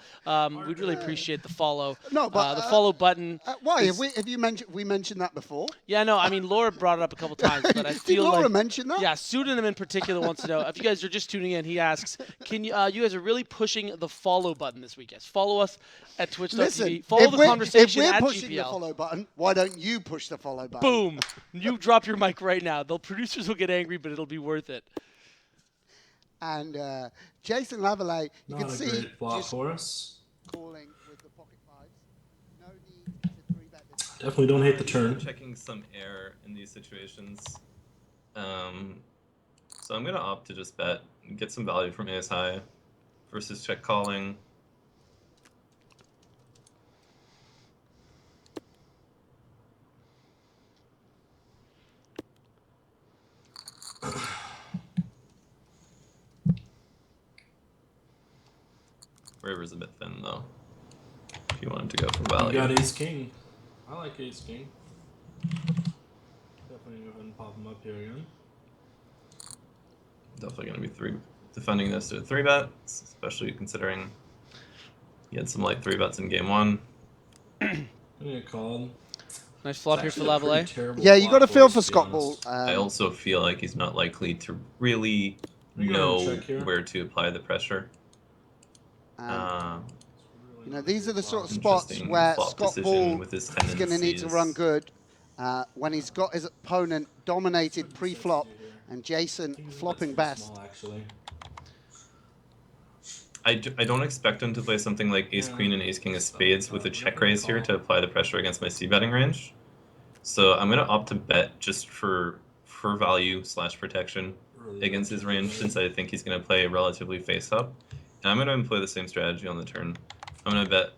We'd really appreciate the follow. No, but, the follow button. Why is- have you mentioned that before? Yeah, no, I mean, Laura brought it up a couple times, but I Did feel Laura like... mention that? Yeah, Pseudonym in particular wants to know, if you guys are just tuning in, he asks, can you guys are really pushing the follow button this week. Yes, follow us at twitch.tv. Listen, Follow the if conversation we're at pushing GPL. the follow button, why don't you push the follow button? Boom! You drop your mic right now. The producers will get angry, but it'll be worth it. And Jason Lavallee, you Not can a see great flop just for us. calling with the pocket fives. No need to three-bet this. Definitely don't hate the I'm turn. checking some air in these situations. So I'm gonna opt to just bet, get some value from ace high versus check calling. River's a bit thin though. If you wanted to go for You value. got ace king. I like ace king. Definitely go ahead and pop him up here again. Definitely gonna be defending this to a 3-bet, especially considering he had some light 3-bets in game 1. I'm gonna call. Nice flop here for Lavallee. Yeah, you got to feel for Scott Ball. I also feel like he's not likely to really You go ahead and know check here. where to apply the pressure. You know, these are the sort of spots Interesting where flop Scott decision Ball with his is going to need to tendencies. run good when he's got his opponent dominated pre-flop and Jason flopping best. Small, actually. I don't expect him to play something like ace queen and ace king of spades with a check raise here to apply the pressure against my c-betting range. So I'm going to opt to bet just for value / protection against his range, since I think he's going to play relatively face up. And I'm going to employ the same strategy on the turn. I'm going to bet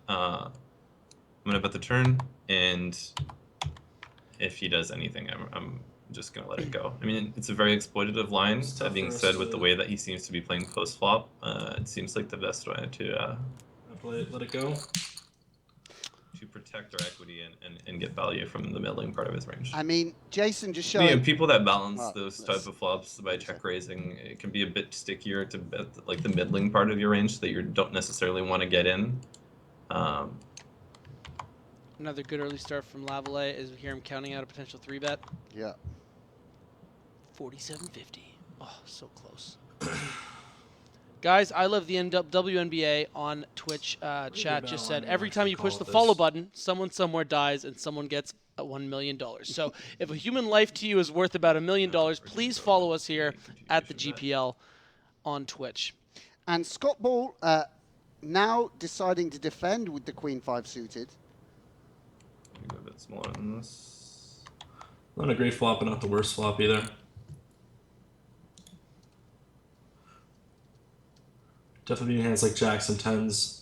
the turn, and if he does anything, I'm just going to let it go. I mean, it's a very exploitative line. That being said, with the way that he seems to be playing post flop, it seems like the best way to Let it go. protect our equity and get value from the middling part of his range. I mean, Jason just Yeah, showed. people that balance Well, those let's- type of flops by check raising, it can be a bit stickier to bet like the middling part of your range that you don't necessarily want to get in. Another good early start from Lavallee as we hear him counting out a potential 3-bet. Yeah. 47.50. Oh, so close. Guys, I love the WNBA on Twitch chat just said, every time you push the follow button, someone somewhere dies and someone gets $1 million. So if a human life to you is worth about $1 million, please follow us here at the GPL on Twitch. And Scott Ball now deciding to defend with the Queen 5 suited. Go a bit smaller than this. Not a great flop, but not the worst flop either. Definitely being hands like jacks and 10s,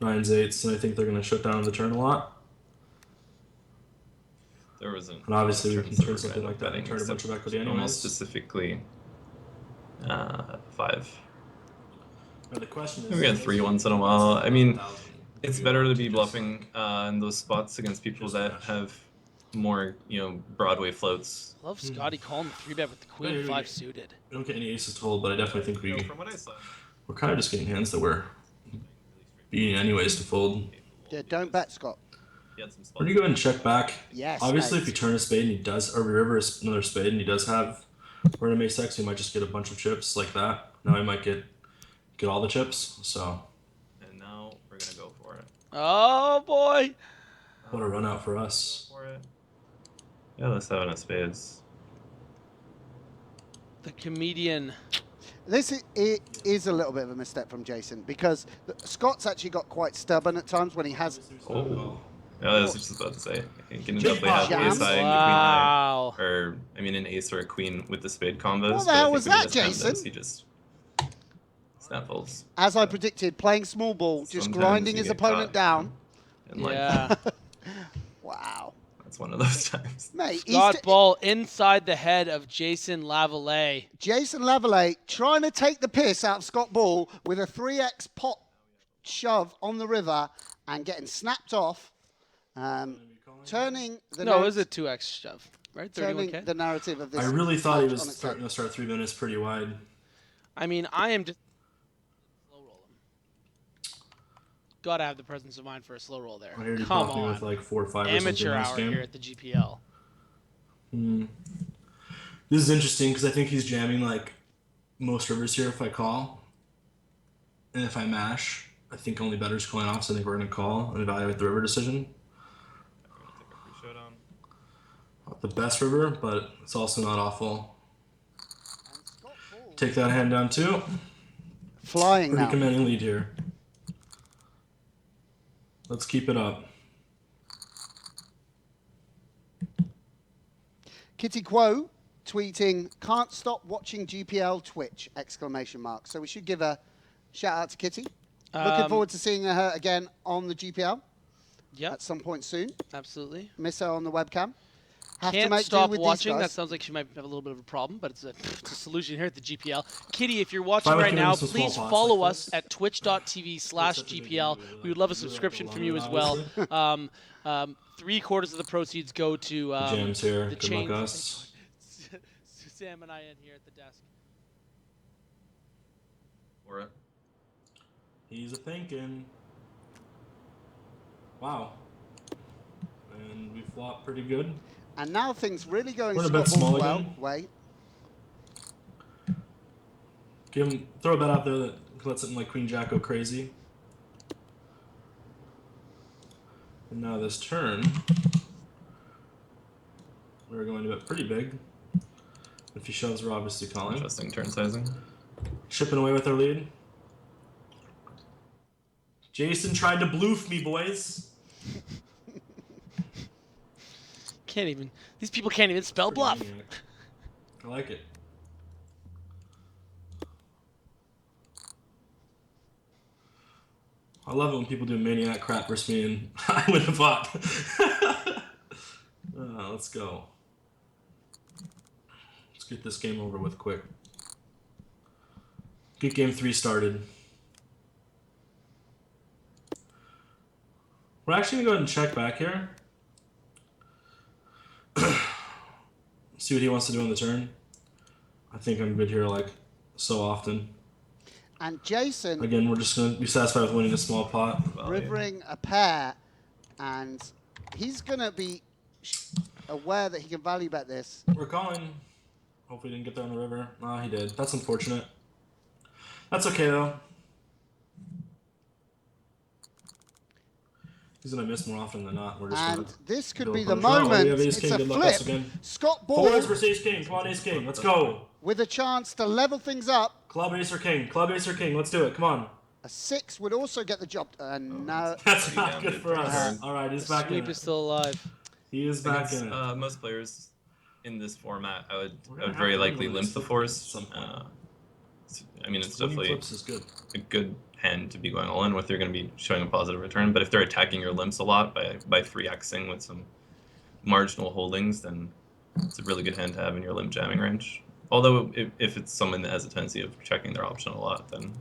9s, 8s, and I think they're going to shut down the turn a lot. There wasn't. And obviously we turns can that turn were something like that and betting, turn a bunch of except equity anyways. almost specifically 5. Now the question is, We got 3 once in a while. I mean, It's better to be bluffing in those spots against people that have more, Broadway floats. I love Scotty calling the 3-bet with the queen Yeah, 5 suited. We don't get any aces to hold, but I definitely think From what I saw, we're kind of just getting hands that we're beating anyways to fold. Yeah, don't bet, Scott. he had some spots. We're gonna go ahead and check back. Yes. Obviously, mate. if you turn a spade and he does, or river is another spade and he does have random ace X, we might just get a bunch of chips like that. Now we might get all the chips. So And now we're gonna go for it. Oh boy! what a run out for us. For it. Yeah, let's have it in spades. The comedian. It is a little bit of a misstep from Jason because Scott's actually got quite stubborn at times when he has. Oh. Yeah, I was just about to say. He can definitely Jam. have ace high and Wow. queen high. Or, an ace or a queen with the spade combos. What the but I hell think was when he that, doesn't have Jason? those, he just snap folds. As I predicted, playing small ball, just Sometimes grinding you his get opponent caught. down. And Yeah. Wow. that's one of those times. Mate, Scott Ball inside the head of Jason Lavallee. Jason Lavallee trying to take the piss out of Scott Ball with a 3x pot shove on the river and getting snapped off. Turning the No, it was a 2x shove, right? turning 31K? the narrative of this. I really thought he match was on its starting head. to start 3 minutes pretty wide. I mean, I am just slow roll him. Gotta have the presence of mind for a slow roll there. I heard he Come popped me on. with like 4 or 5 or Amateur something last hour game. here at the GPL. This is interesting because I think he's jamming like most rivers here if I call. And if I mash, I think only better's coin off, so I think we're going to call and evaluate the river decision. Showdown. Not the best river, but it's also not awful. And Scott Ball Take that hand down too. flying Pretty now. commanding lead here. Let's keep it up. Kitty Quo tweeting, "Can't stop watching GPL Twitch!" exclamation mark. So we should give a shout out to Kitty. Looking forward to seeing her again on the GPL Yep, at some point soon. absolutely. Miss her on the webcam. Have to Can't make stop do with watching. these That guys. sounds like she might have a little bit of a problem, but it's a solution here at the GPL. Kitty, if you're watching would right give him now, some small please pots follow like us this. at twitch.tv/GPL. We would love a subscription from you as well. 3/4 of the proceeds go to Jams here. the Good chain. luck us. Sam and I in here at the desk. For it. He's a thinking. Wow. And we flop pretty good. And now things really going We're a Scott bit small Ball's well. again. Way. Throw a bet out there that lets something like Queen Jack go crazy. And now this turn, we're going to bet pretty big. If he shoves, we're obviously calling. Interesting turn sizing. Chipping away with our lead. Jason tried to bloof me, boys. Can't even. These people can't even spell bluff. Maniac. I like it. I love it when people do maniac crap versus me and I win the pot. Let's go. Let's get this game over with quick. Get game 3 started. We're actually going to go ahead and check back here. See what he wants to do on the turn. I think I'm good here like so often. And Jason Again, we're just going to be satisfied with winning a small pot. rivering a pair, and he's going to be aware that he can value bet this. We're calling. Hopefully he didn't get there on the river. No, he did. That's unfortunate. That's okay, though. He's going to miss more often than not. We're just And going to... this could Go be the punch. Oh, we moment. have ace It's king. a Good luck us flip. again. Scott Ball Fours versus ace king. Come on, ace king. Let's go. with a chance to level things up. Club ace or king. Club ace or king. Let's do it. Come on. A 6 would also get the job. No. That's not down, good dude, for for us. turn. All right, he's back in Sweep it. is still alive. He is back Against, in it. most players in this format, I would gonna very have to likely win limp this the at force. some point. It's Winning definitely flips is good. a good hand to be going all in with. They're going to be showing a positive return. But if they're attacking your limps a lot by 3xing with some marginal holdings, then it's a really good hand to have in your limp jamming range. Although if it's someone that has a tendency of checking their option a lot, then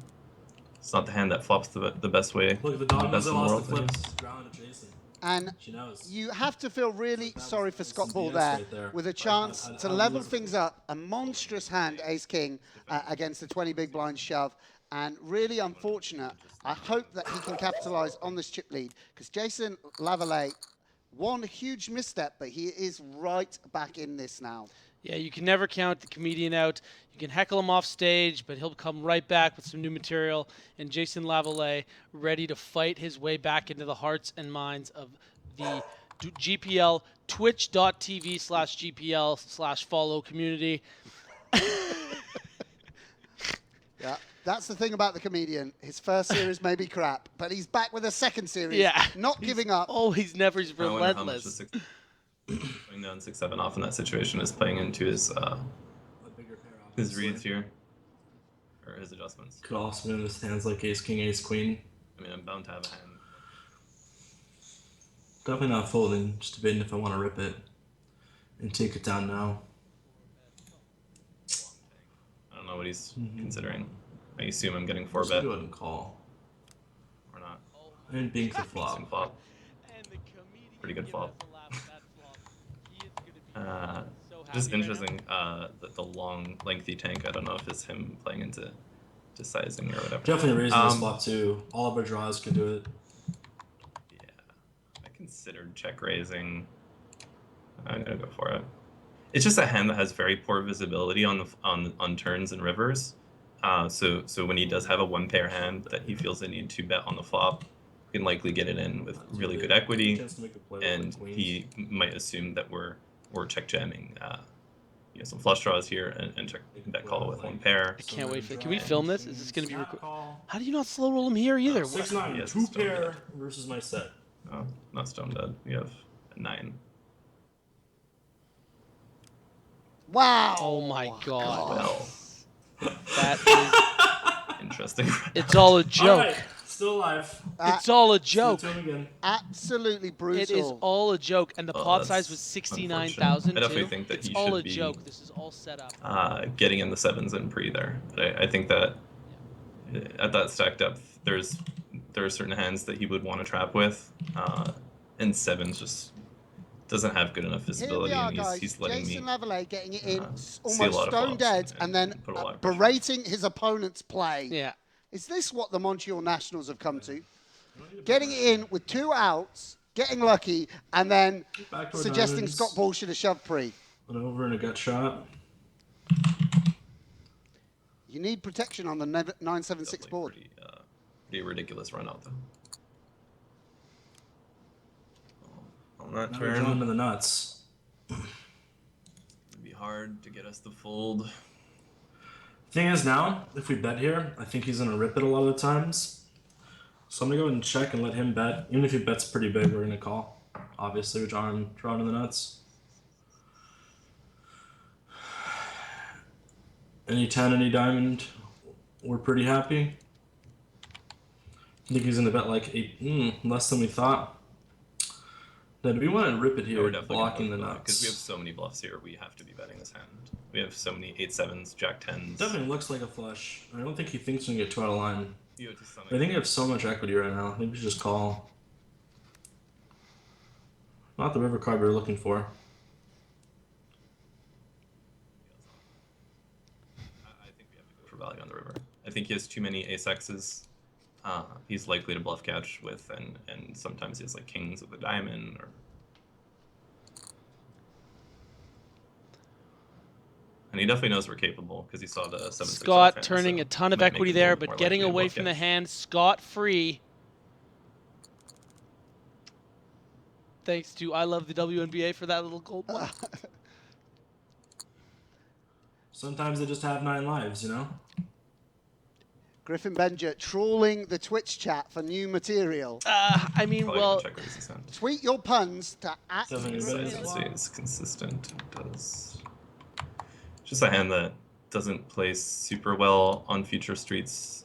It's not the hand that flops the best way. Look, the dog best knows I in the lost world. the flips. Ground to Jason. And She knows. you have to feel really sorry for Scott Ball BS there, right there. with a chance to I'd level lose. things up. A monstrous hand, Ace-King, against the 20 big blind shove. And really unfortunate. I hope that he can capitalize on this chip lead, because Jason Lavallee, one huge misstep, but he is right back in this now. Yeah, you can never count the comedian out. You can heckle him off stage, but he'll come right back with some new material. And Jason Lavallee ready to fight his way back into the hearts and minds of the GPL, twitch.tv/GPL/follow community. Yeah, that's the thing about the comedian. His first series may be crap, but he's back with a second series, Yeah. not giving up. Oh, he's never I wonder how much relentless. going down 6-7 off in that situation is playing into his reads here, or his adjustments. Could also be in his hands like ace king, ace queen. I mean, I'm bound to have a hand. Definitely not folding, just debating if I want to rip it and take it down now. I don't know what he's considering. I assume I'm getting 4 Just bet go ahead and call. or not. And bink the Decent flop. flop. Pretty good flop. Just interesting. The long, lengthy tank. I don't know if it's him playing into sizing or whatever. Definitely raising this flop too. All of our draws can do it. Yeah, I considered check raising. I'm gonna go for it. It's just a hand that has very poor visibility on turns and rivers. So when he does have a 1-pair hand that he feels the need to bet on the flop, he can likely get it in with really good equity, and he might assume that we're check jamming. Some flush draws here and check bet call with 1 pair. I can't wait for it. Can we film this? Is this going to be Snap recorded? call. How do you not slow roll him here either? 6-9, Yes, 2-pair versus my set. Oh, not stone dead. We have a 9. Wow. Oh my god. Well, That is, interesting. it's all a joke. All right, still alive. It's all a joke. Still to him again. Absolutely brutal. It is all a joke, and the Oh, pot that's size was 69,000. unfortunate. I definitely too. think that it's he all should a be, joke. This is all set up. Getting in the 7s and pre there. But I think that at that stack depth, there are certain hands that he would want to trap with, and 7s just doesn't have good enough Here visibility, we are, and guys. he's letting Jason me Lavallee getting it in, see a almost lot of stone flops dead, and and then put a lot of pressure. berating his opponent's play. Yeah. Is this what the Montreal Nationals have come to? Getting it in with 2 outs, getting lucky, and then Backdoor suggesting diamonds. Scott Ball should have shoved pre. An over and a gut shot. You need protection on the 976 Definitely board. pretty ridiculous run out though. On that Now we're drawn turn, to the nuts. it'd be hard to get us to fold. Thing is now, if we bet here, I think he's gonna rip it a lot of the times. So I'm gonna go ahead and check and let him bet. Even if he bets pretty big, we're gonna call. Obviously, we're drawn to the nuts. Any 10, any diamond, we're pretty happy. I think he's gonna bet like 8, less than we thought. Then we want to rip it Yeah, here, we're definitely blocking the because we have nuts. so many bluffs here. We have to be betting this hand. We have so many 8-7s, Jack 10s. Definitely looks like a flush. I don't think he thinks we can get 2 out of line. You have to summon- I think we have so much equity right now. I think we should just call. Not the river card we were looking for. I think we have to go for value on the river. I think he has too many ace-X's. He's likely to bluff catch with, and sometimes he has like kings with a diamond or. And he definitely knows we're capable because he saw the 7-6 Scott offhand, turning so a ton of might make equity it there, more but likely getting to away bluff from the catch. hand scot free. Thanks to I Love the WNBA for that little gold one. Sometimes they just have 9 lives, you know? Griffin Benjer trawling the Twitch chat for new material. I mean, Probably well, gonna check raise this hand. Tweet your puns to Doesn't @. anybody- Let's see, it's consistent. It does. Just a hand that doesn't play super well on future streets.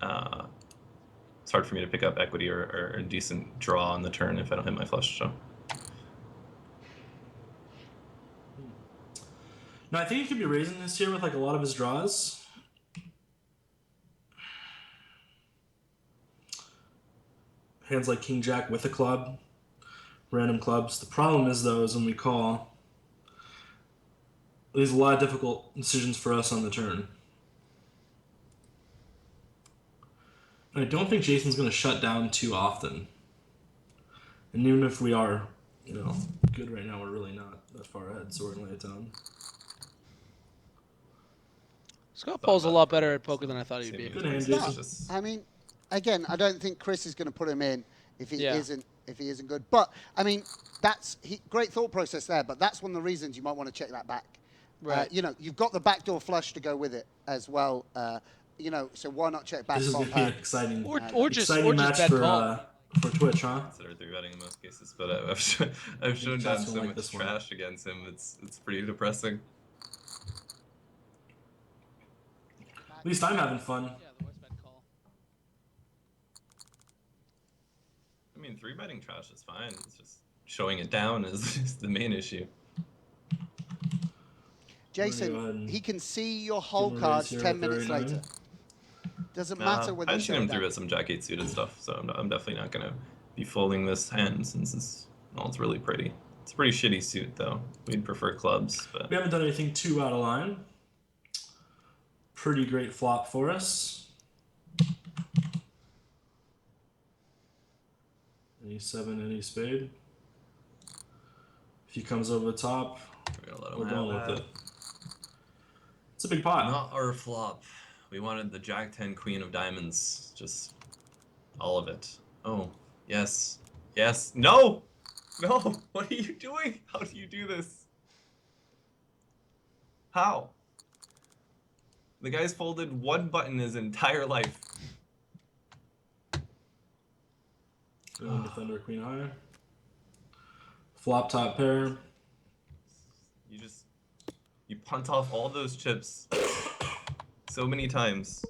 It's hard for me to pick up equity or a decent draw on the turn if I don't hit my flush. So No, I think he could be raising this here with like a lot of his draws. hands like King Jack with a club, random clubs. The problem is though is when we call, there's a lot of difficult decisions for us on the turn. And I don't think Jason's going to shut down too often. And even if we are, good right now, we're really not that far ahead, so we're going to lay it down. Scott Paul's a lot better at poker than I thought he'd be. Good hand, No, Jason. I mean, again, I don't think Chris is going to put him in if he Yeah. isn't good. But I mean, great thought process there. But that's one of the reasons you might want to check that back. Right. You've got the backdoor flush to go with it as well. So why not check back? This is going to be an exciting, exciting match bet for Twitch, huh? Consider 3-betting in most cases, but I've shown down so like much this one. trash against him. It's pretty depressing. At least I'm having fun. Yeah, the worst bet call. I mean, 3-betting trash is fine. It's just showing it down is the main issue. Jason, he can see your whole Give him a cards raise here 10 at minutes 39. later. Doesn't matter whether you I've seen show him it down. 3-bet some Jack 8 suited stuff, so I'm definitely not gonna be folding this hand since it's really pretty. It's a pretty shitty suit though. We'd prefer clubs, but We haven't done anything too out of line. Pretty great flop for us. Any 7, any spade. If he comes over the top, we're gonna let we're him going have with that. it. It's a big pot. Not our flop. We wanted the Jack 10 Queen of Diamonds, just all of it. Oh, yes, yes, no, no. What are you doing? How do you do this? How? The guy's folded one button his entire life. Going defender, queen high. Flop top pair. You punt off all those chips so many times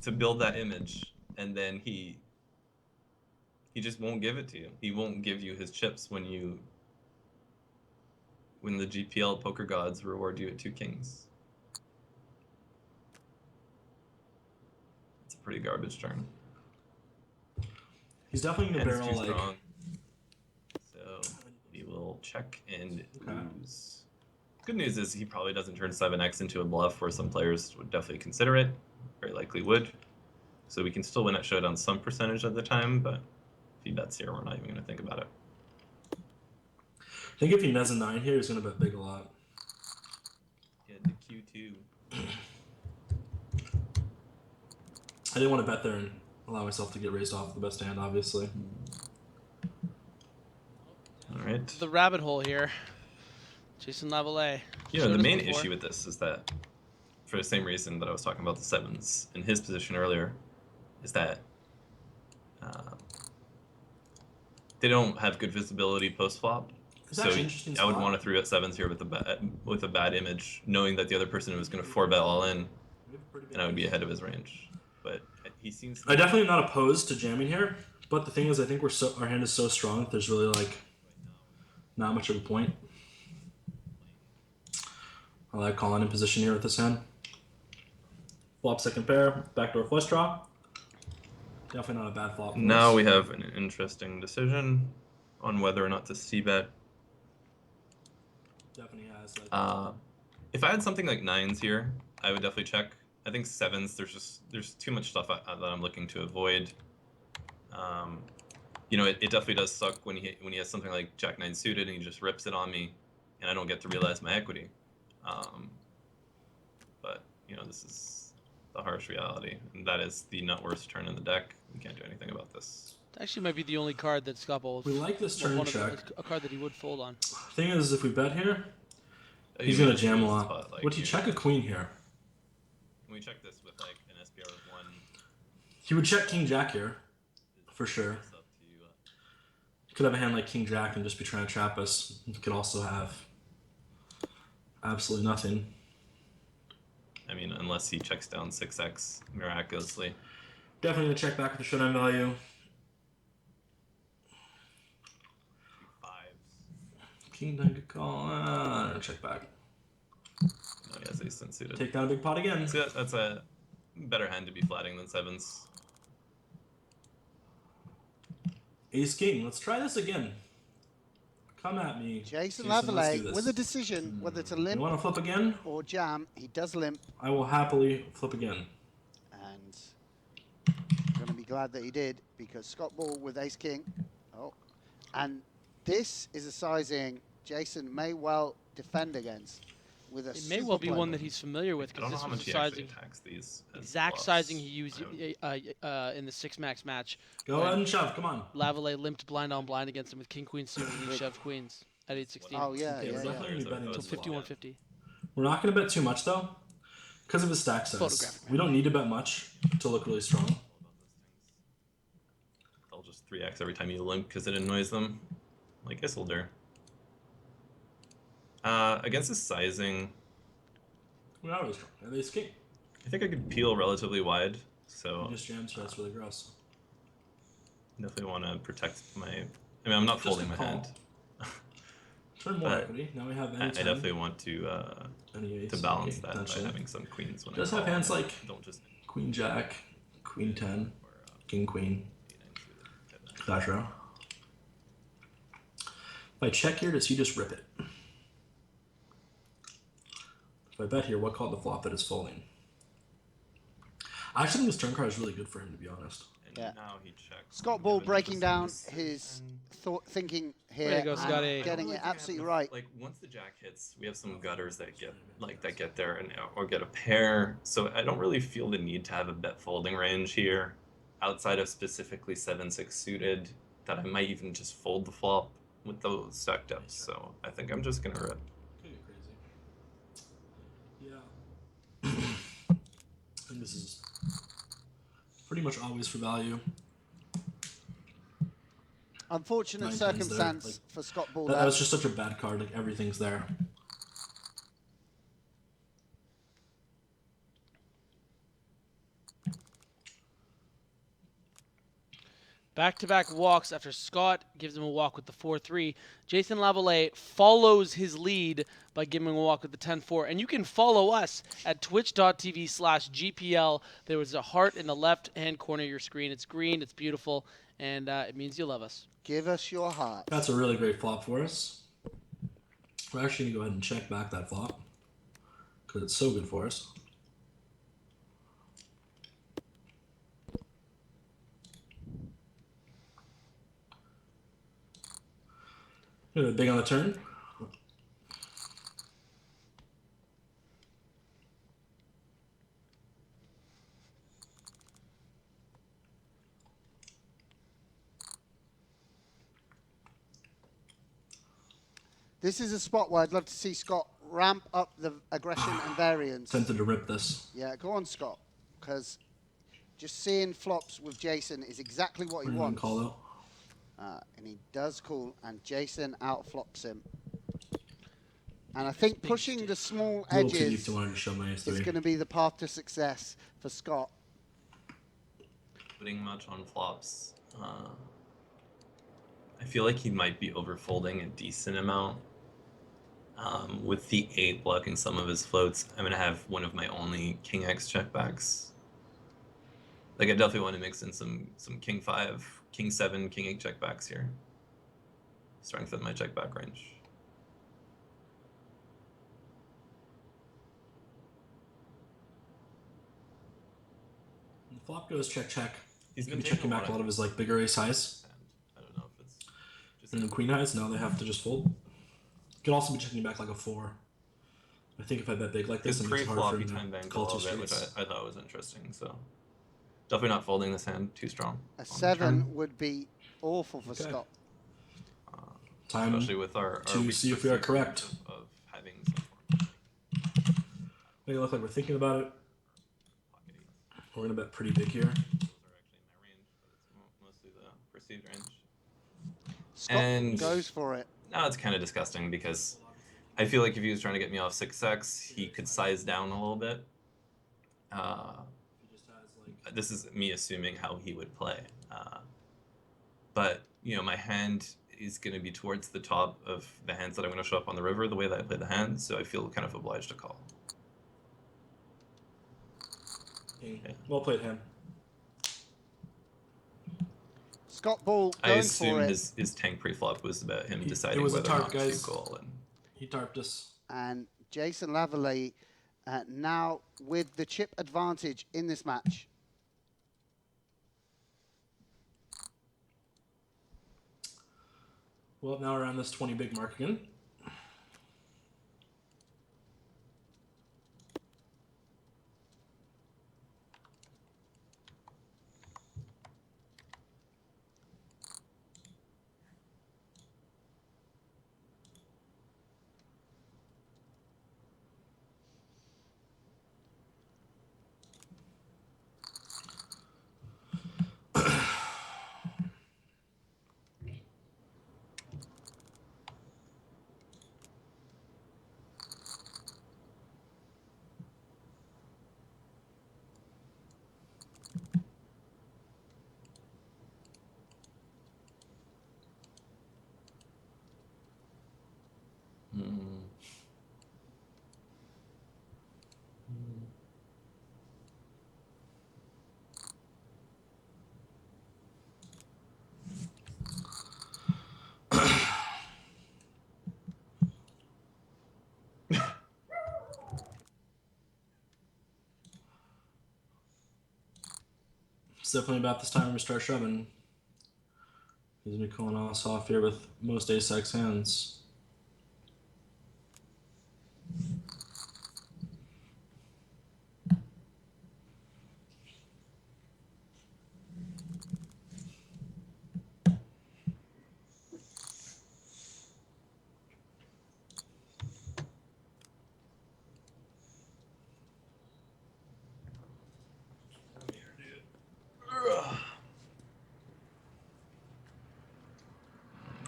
to build that image, and then he just won't give it to you. He won't give you his chips when the GPL poker gods reward you at 2 kings. It's a pretty garbage turn. He's definitely going to Hand's barrel too like. strong. So we will check and lose. Good news is he probably doesn't turn 7x into a bluff where some players would definitely consider it. Very likely would. So we can still win at showdown some percentage of the time, but if he bets here, we're not even going to think about it. I think if he nets a 9 here, he's going to bet big a lot. Get the Q2. I didn't want to bet there and allow myself to get raised off the best hand, obviously. All right. The rabbit hole here. Jason Lavallee. You know, Showed the us main before. issue with this is that, for the same reason that I was talking about the 7s in his position earlier, is that they don't have good visibility post flop. It's So actually an interesting I would spot. want to 3-bet 7s here with a bad image, knowing that the other person was going to 4-bet all in, and I would be ahead of his range. But he seems. I definitely am not opposed to jamming here, but the thing is, I think our hand is so strong that there's really like not much of a point. I like calling in position here with this hand. Flop second pair, backdoor flush draw. Definitely not a bad flop. For Now us. we have an interesting decision on whether or not to c-bet. Definitely has. Like, If I had something like 9s here, I would definitely check. I think 7s, there's too much stuff that I'm looking to avoid. It definitely does suck when he has something like Jack 9 suited and he just rips it on me, and I don't get to realize my equity. But this is the harsh reality, and that is the nut worst turn in the deck. We can't do anything about this. It actually might be the only card that Scott Ball we like this turn check. a card that he would fold on. Thing is, if we bet here, he's Even gonna if jam a it's lot. spot, like, Would he check a queen here? Can we check this with like an SPR of 1? He would check king jack here, for sure. It's up to you. He could have a hand like king jack and just be trying to trap us. He could also have absolutely nothing. I mean, unless he checks down 6x miraculously. Definitely gonna check back with the showdown value. 5s. King nine good call. Check back. No, he has ace 10 suited. Take down a big pot again. So that's a better hand to be flatting than 7s. Ace king. Let's try this again. Come at me. Jason let's do Lavallee this. with a decision whether to You limp want to flip again? or jam. He does limp, I will happily flip again. and going to be glad that he did, because Scott Ball with ace king. Oh, and this is a sizing Jason may well defend against with a It may super well be play. one that he's familiar with, I don't because know this how was much the he actually sizing, attacks these. as exact bluffs. sizing he used I don't- in the 6-max match. Go ahead and shove. Come on. Lavallee limped blind on blind against him with king queen suited, and he shoved queens at 8-16. Oh yeah, Okay, yeah, we're yeah. definitely gonna be betting Until this flop. 5150. We're not going to bet too much though, because of his stack size. Photographic We don't need to bet much to look really strong. They'll just 3x every time you limp because it annoys them, like Isildur. Against his sizing, We're not really strong. And ace king. I think I could peel relatively wide, He so just jams, so that's really gross. definitely want to protect my. I mean, I'm not Just folding a my call. hand. Turn more But equity. Now we have I any time. definitely want to Any ace, balance okay, that by potentially. having some queens when Does I have call, hands and like don't just Queen Jack, Queen 10, King Queen, flash row. If I check here, does he just rip it? If I bet here, what called the flop that is folding? I actually think this turn card is really good for him, to be honest. And Yeah. now he checks. Scott Ball breaking down his thinking here, Way to go, and Scotty. getting it absolutely right. Like once the jack hits, we have some gutters that get there and or get a pair. So I don't really feel the need to have a bet folding range here, outside of specifically 7-6 suited. That I might even just fold the flop with those stacked ups. So I think I'm just gonna rip. Could get crazy. Yeah. I think this is pretty much always for value. Unfortunate 9-10's there, circumstance like, for Scott Ball. That there. was just such a bad card. Like everything's there. Back-to-back walks after Scott gives him a walk with the 4-3. Jason Lavallee follows his lead by giving him a walk with the 10-4. And you can follow us at twitch.tv/GPL. There was a heart in the left-hand corner of your screen. It's green, it's beautiful, and it means you love us. Give us your heart. That's a really great flop for us. We're actually gonna go ahead and check back that flop because it's so good for us. Big on the turn. This is a spot where I'd love to see Scott ramp up the aggression and variance. Tempted to rip this. Yeah, go on, Scott, because just seeing flops with Jason is exactly what he We're gonna wants. call though. And he does call, and Jason outflops him. And I think pushing the small A little too deep edges to want to show my is ace-3. going to be the path to success for Scott. Putting much on flops. I feel like he might be overfolding a decent amount. With the 8 blocking some of his floats, I'm gonna have one of my only King X checkbacks. Like I definitely want to mix in some King 5, King 7, King 8 checkbacks here. Strengthen my checkback range. The flop goes check check. He's He's gonna be been taking checking a back lot a lot of of his like bigger ace highs. I don't know if it's just And then queen highs, now they have to just fold. Could also be checking back like a 4. I think if I bet big like this, his it makes it hard pre-floppy for him time to bank a call two little bit, which streets. I thought was interesting. So definitely not folding this hand too strong. A on the 7 turn. would be awful for Okay. Scott. Time Especially with our to see if we are weakness correct. of having some Make it look like we're thinking about it. pocket eights. We're gonna bet pretty big here. Those are actually in my range, but it's mostly the perceived range. Scott And- goes for it. Now it's kind of disgusting because I feel like if he was trying to get me off 6x, he could size down a little bit. This is me assuming how he would play. But, you know, my hand is going to be towards the top of the hands that I'm going to show up on the river, the way that I play the hand, so I feel kind of obliged to call. Well played, him. Scott Ball I going assume for it. his tank pre-flop was about him deciding it was a whether or tarp, not guys. to call. And He tarped us. And Jason Lavallee now with the chip advantage in this match. Well, now we're on this 20 big mark again. It's definitely about this time we start shoving. He's gonna be calling us off here with most ace-X hands.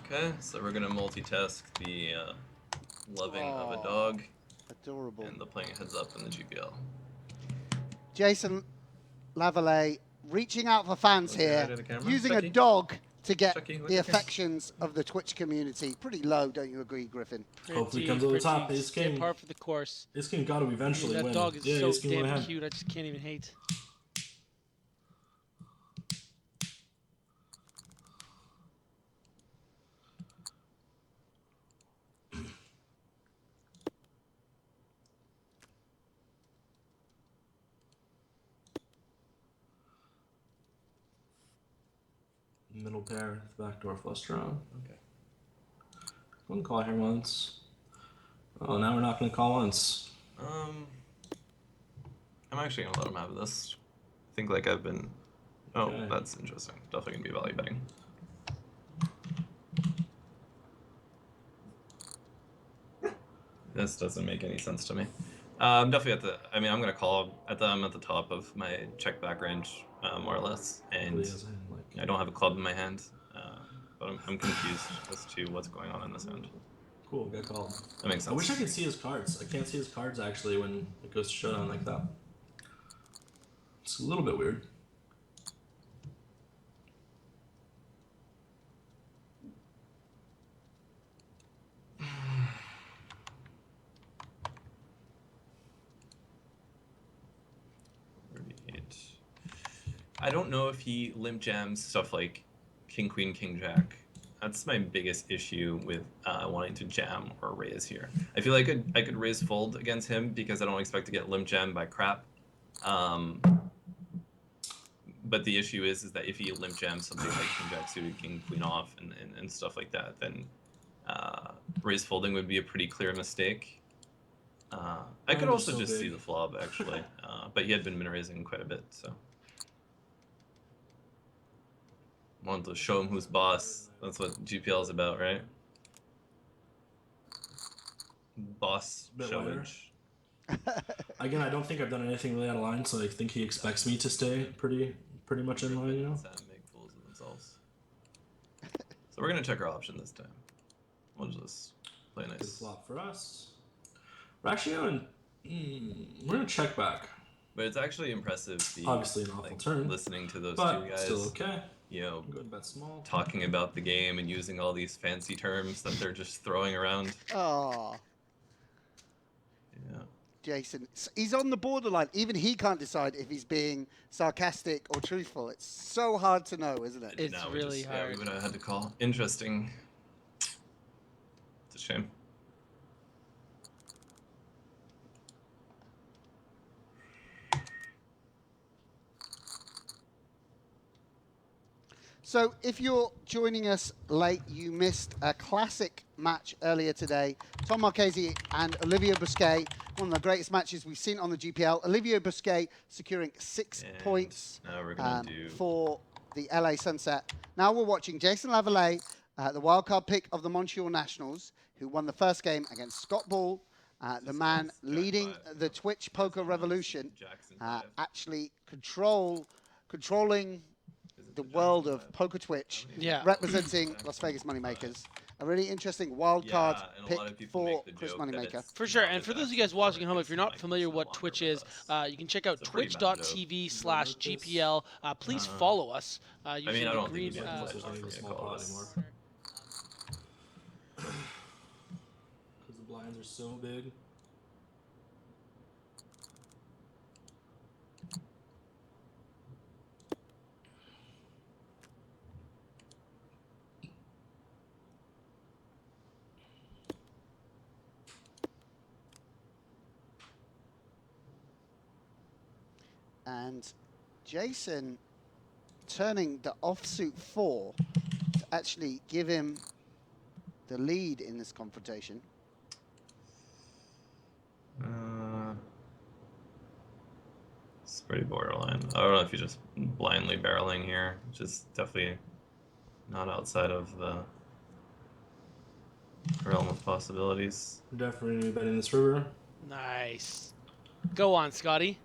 okay, so we're gonna multitask the loving of a dog Adorable. and the playing heads up in the GPL. Jason Lavallee reaching out for fans Okay, here, right at the camera. using Chucky. a dog to get Chucky, look the at this. affections of the Twitch community. Pretty low, don't you agree, Griffin? Hopefully comes over the top. Pretty Ace king. par for the course. Ace king got to eventually that win. dog is yeah, so ace king went damn ahead. cute. I just can't even hate. Middle pair, backdoor flush draw. Okay. One call here once. Oh, now we're not going to call once. I'm actually gonna let him have this. I think like I've been. Oh, Okay. that's interesting. Definitely gonna be value betting. This doesn't make any sense to me. I'm definitely at the. I mean, I'm gonna call at the. I'm at the top of my check back range, more or less, and He has a hand like- I don't have a club in my hand, but I'm confused as to what's going on in this hand. Cool, got called. That makes I sense. wish I could see his cards. I can't see his cards actually when it goes to showdown like that. It's a little bit weird. I don't know if he limp jams stuff like king, queen, king, jack. That's my biggest issue with wanting to jam or raise here. I feel like I could raise fold against him because I don't expect to get limp jammed by crap. But the issue is that if he limp jams something like king, jack suited, king, queen off, and stuff like that, then raise folding would be a pretty clear mistake. I could Mine is also so just see big. the flop actually, but he had been min-raising quite a bit, so. Want to show him who's boss. That's what GPL is about, right? Boss Bit wider. showage. Again, I don't think I've done anything really out of line, so I think he expects me to stay pretty much in line, you know? Sam make fools of themselves. So we're gonna check our option this time. We'll just play Good nice. flop for us. We're actually going. We're gonna check back. But it's actually impressive. Obviously an awful turn, listening to those but two guys. still okay. You know, Go bet small. talking about the game and using all these fancy terms that they're just throwing around. Oh, Yeah. Jason. He's on the borderline. Even he can't decide if he's being sarcastic or truthful. It's so hard to know, isn't it? It's really Yeah, hard. we would have had to call. Interesting. It's a shame. So if you're joining us late, you missed a classic match earlier today. Tom Marchese and Olivier Busquet, one of the greatest matches we've seen on the GPL. Olivier Busquet securing 6 points now we're gonna do for the LA Sunset. Now we're watching Jason Lavallee, the wildcard pick of the Montreal Nationals, who won the first game against Scott Ball, the man leading the Twitch poker revolution, actually controlling the world of poker Twitch, Yeah. representing Las Vegas Moneymakers. A really interesting wild card and a lot of pick people for make the Chris joke that Moneymaker. it's For sure, not and for as those of you guys watching at home, if you're not like familiar it's what no Twitch longer is, with us. you can check out It's a pretty bad joke. twitch.tv/GPL. Please follow us. Using I mean, I the don't green, think you There's can not even a play small call pot us. anymore. Because the blinds are so big. And Jason turning the offsuit 4 to actually give him the lead in this confrontation. It's pretty borderline. I don't know if you're just blindly barreling here, which is definitely not outside of the realm of possibilities. Definitely betting this river. Nice. Go on, Scotty.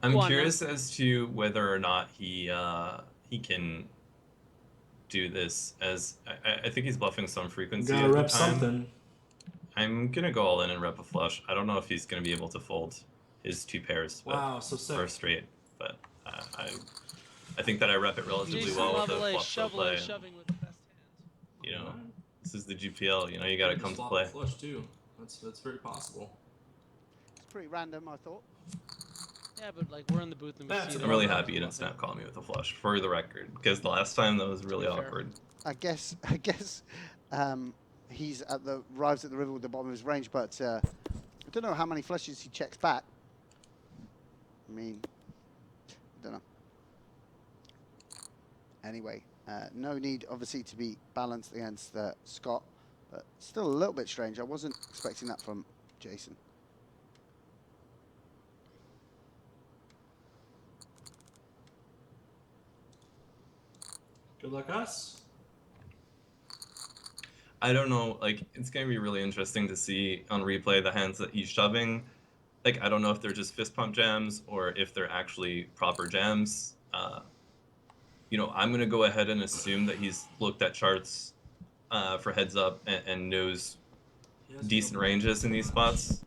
I'm Go on, curious as to whether or not he can do this, as I think he's bluffing some frequency Gotta at the rep time. something. I'm gonna go all in and rep a flush. I don't know if he's gonna be able to fold his 2 pairs, but Wow, so sick. first straight. But I think that I rep it relatively Jason well with the Lavallee flop to play. shoving with the best hands. You know, this is the GPL. You know, you gotta Just come to flop play. a flush too. That's very possible. It's pretty random, I thought. Yeah, but like we're in the booth and we That's see an I'm really that. happy you didn't snap call me with a flush, for the record, because the last time that was really fair. awkward. I guess he's arrives at the river with the bottom of his range, but I don't know how many flushes he checks back. I mean, I don't know. Anyway, no need obviously to be balanced against Scott, but still a little bit strange. I wasn't expecting that from Jason. Good luck us. I don't know, like, it's gonna be really interesting to see on replay the hands that he's shoving. Like, I don't know if they're just fist pump jams or if they're actually proper jams. You know, I'm gonna go ahead and assume that he's looked at charts for heads up and knows He has decent no- ranges in these spots.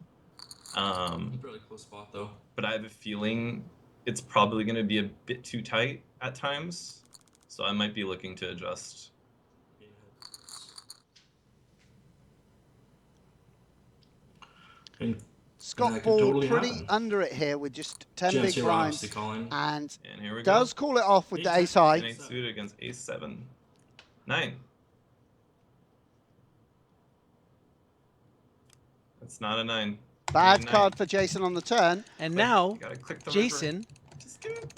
Really close spot though. But I have a feeling it's probably gonna be a bit too tight at times. So I might be looking to adjust. And Scott that could Ball totally pretty happen. under it here with just 10 Chance big here, blinds, obviously calling. and And here we does go. call it off with the ace high. An 8 suited against ace 7. 9. That's not a 9. Bad Need a card 9. for Jason on the turn. And But now you gotta click the Jason river. Just give it.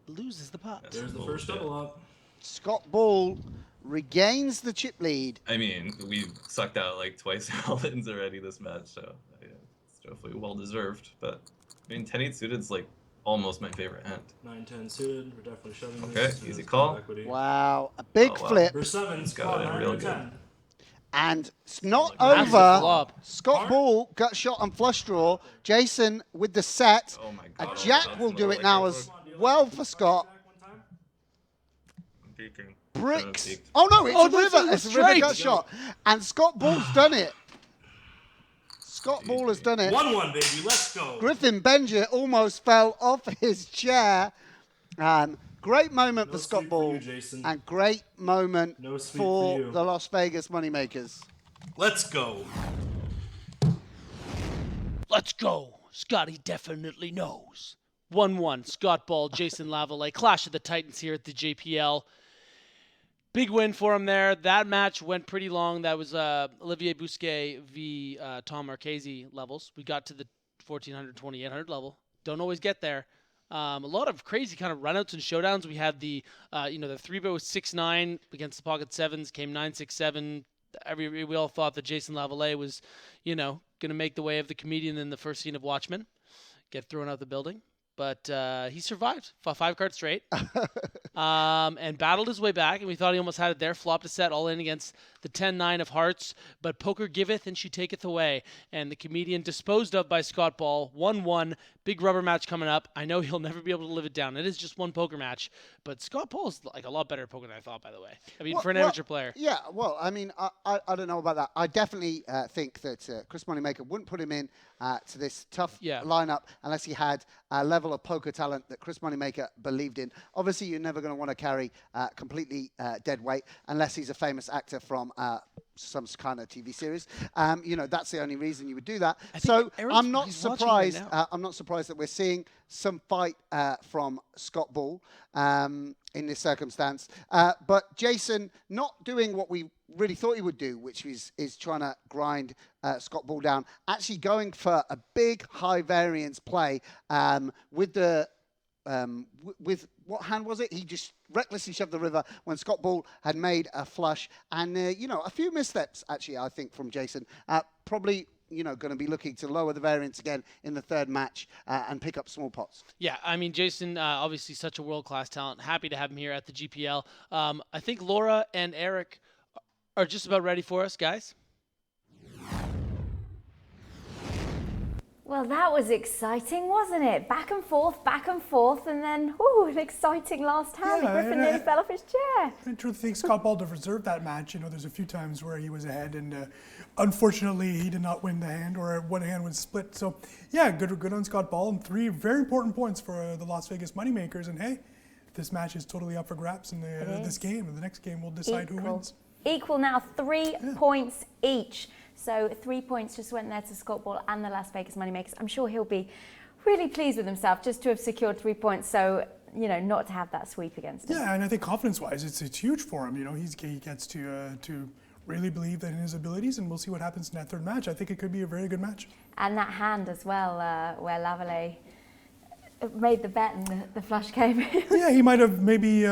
loses the pot. There's the first Bullshit. double up. Scott Ball regains the chip lead. I mean, we've sucked out like twice all-ins already this match, so yeah, it's definitely well deserved. But I mean, 10-8 suited is like almost my favorite hand. 9-10 suited. We're definitely shoving Okay, this. easy There's call. equity. Wow, a big Oh, wow. flip. Verse 7. Got it real good. 10. And it's not Massive over. flop. Scott Ball gut shot on flush draw. Jason with the set. Oh my A god. jack will do it now as well for Scott. I'm peeking. Bricks. Should've peeked. Oh no, it's Oh, a this river. is It's a river straight. gut shot. And Scott Ball's done it. Scott Ball has done it. 1-1, baby. Let's go. Griffin Benger almost fell off his chair. Great moment No for Scott sweep for Ball. you, Jason. And great moment No sweep for for you. the Las Vegas Moneymakers. Let's go. Let's go. Scotty definitely knows. 1-1. Scott Ball, Jason Lavallee. Clash of the Titans here at the JPL. Big win for him there. That match went pretty long. That was Olivier Bousquet v. Tom Marchese levels. We got to the 1400, 2800 level. Don't always get there. A lot of crazy kind of runouts and showdowns. We had the 3-bet was 6-9 against the pocket sevens, came 9-6-7. We all thought that Jason Lavallee was, going to make the way of the comedian in the first scene of Watchmen, get thrown out the building. But he survived, 5 cards straight, and battled his way back. And we thought he almost had it there. Flopped a set all in against the 10-9 of hearts. But poker giveth and she taketh away. And the comedian disposed of by Scott Ball. 1-1. Big rubber match coming up. I know he'll never be able to live it down. It is just one poker match. But Scott Ball is like a lot better at poker than I thought, by the way. I mean, for an amateur player. Yeah, well, I mean, I don't know about that. I definitely think that Chris Moneymaker wouldn't put him in to this tough lineup unless he had a level of poker talent that Chris Moneymaker believed in. Obviously, you're never going to want to carry completely dead weight unless he's a famous actor from some kind of TV series. That's the only reason you would do that. So I'm not surprised. I'm not surprised that we're seeing some fight from Scott Ball in this circumstance. But Jason not doing what we really thought he would do, which is trying to grind Scott Ball down, actually going for a big high variance play with the with what hand was it? He just recklessly shoved the river when Scott Ball had made a flush. And, a few missteps, actually, I think, from Jason. Probably, going to be looking to lower the variance again in the third match and pick up small pots. Yeah, I mean, Jason, obviously such a world-class talent. Happy to have him here at the GPL. I think Laura and Eric are just about ready for us, guys. Well, that was exciting, wasn't it? Back and forth, and then, an exciting last hand. Griffin nearly fell off his chair. I truly think Scott Ball deserved that match. There's a few times where he was ahead, and unfortunately, he did not win the hand, or one hand was split. So, yeah, good on Scott Ball, and 3 very important points for the Las Vegas Moneymakers. And hey, this match is totally up for grabs in this game. And the next game will decide who wins. Equal now, 3 points each. So 3 points just went there to Scott Ball and the Las Vegas Moneymakers. I'm sure he'll be really pleased with himself just to have secured 3 points. So, not to have that sweep against him. Yeah, and I think confidence-wise, it's huge for him. He gets to really believe in his abilities, and we'll see what happens in that third match. I think it could be a very good match. And that hand as well, where Lavallee made the bet and the flush came. Yeah, he might have maybe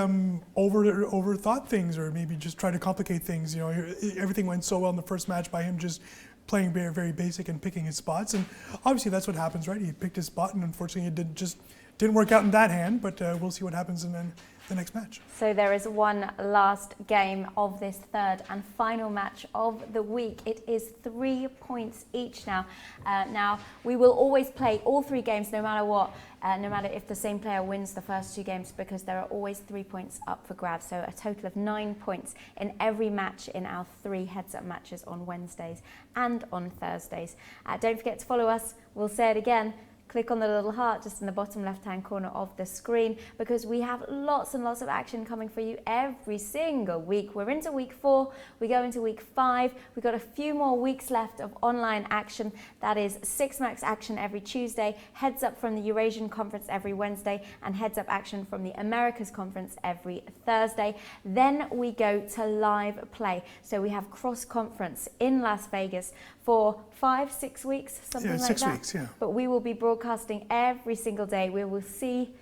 overthought things, or maybe just tried to complicate things. Everything went so well in the first match by him just playing very, very basic and picking his spots. And obviously that's what happens, right? He picked his spot, and unfortunately it didn't work out in that hand, but we'll see what happens in the next match. So there is one last game of this third and final match of the week. It is 3 points each now. Now, we will always play all 3 games no matter what, no matter if the same player wins the first 2 games, because there are always 3 points up for grabs. So a total of 9 points in every match in our 3 heads-up matches on Wednesdays and on Thursdays. Don't forget to follow us. We'll say it again. Click on the little heart just in the bottom left-hand corner of the screen, because we have lots and lots of action coming for you every single week. We're into week 4, we go into week 5. We've got a few more weeks left of online action. That is 6 max action every Tuesday, heads up from the Eurasian Conference every Wednesday, and heads up action from the Americas Conference every Thursday. Then we go to live play. So we have cross-conference in Las Vegas for 5-6 weeks, something like that. 6 weeks, yeah. But we will be broadcasting every single day. We will see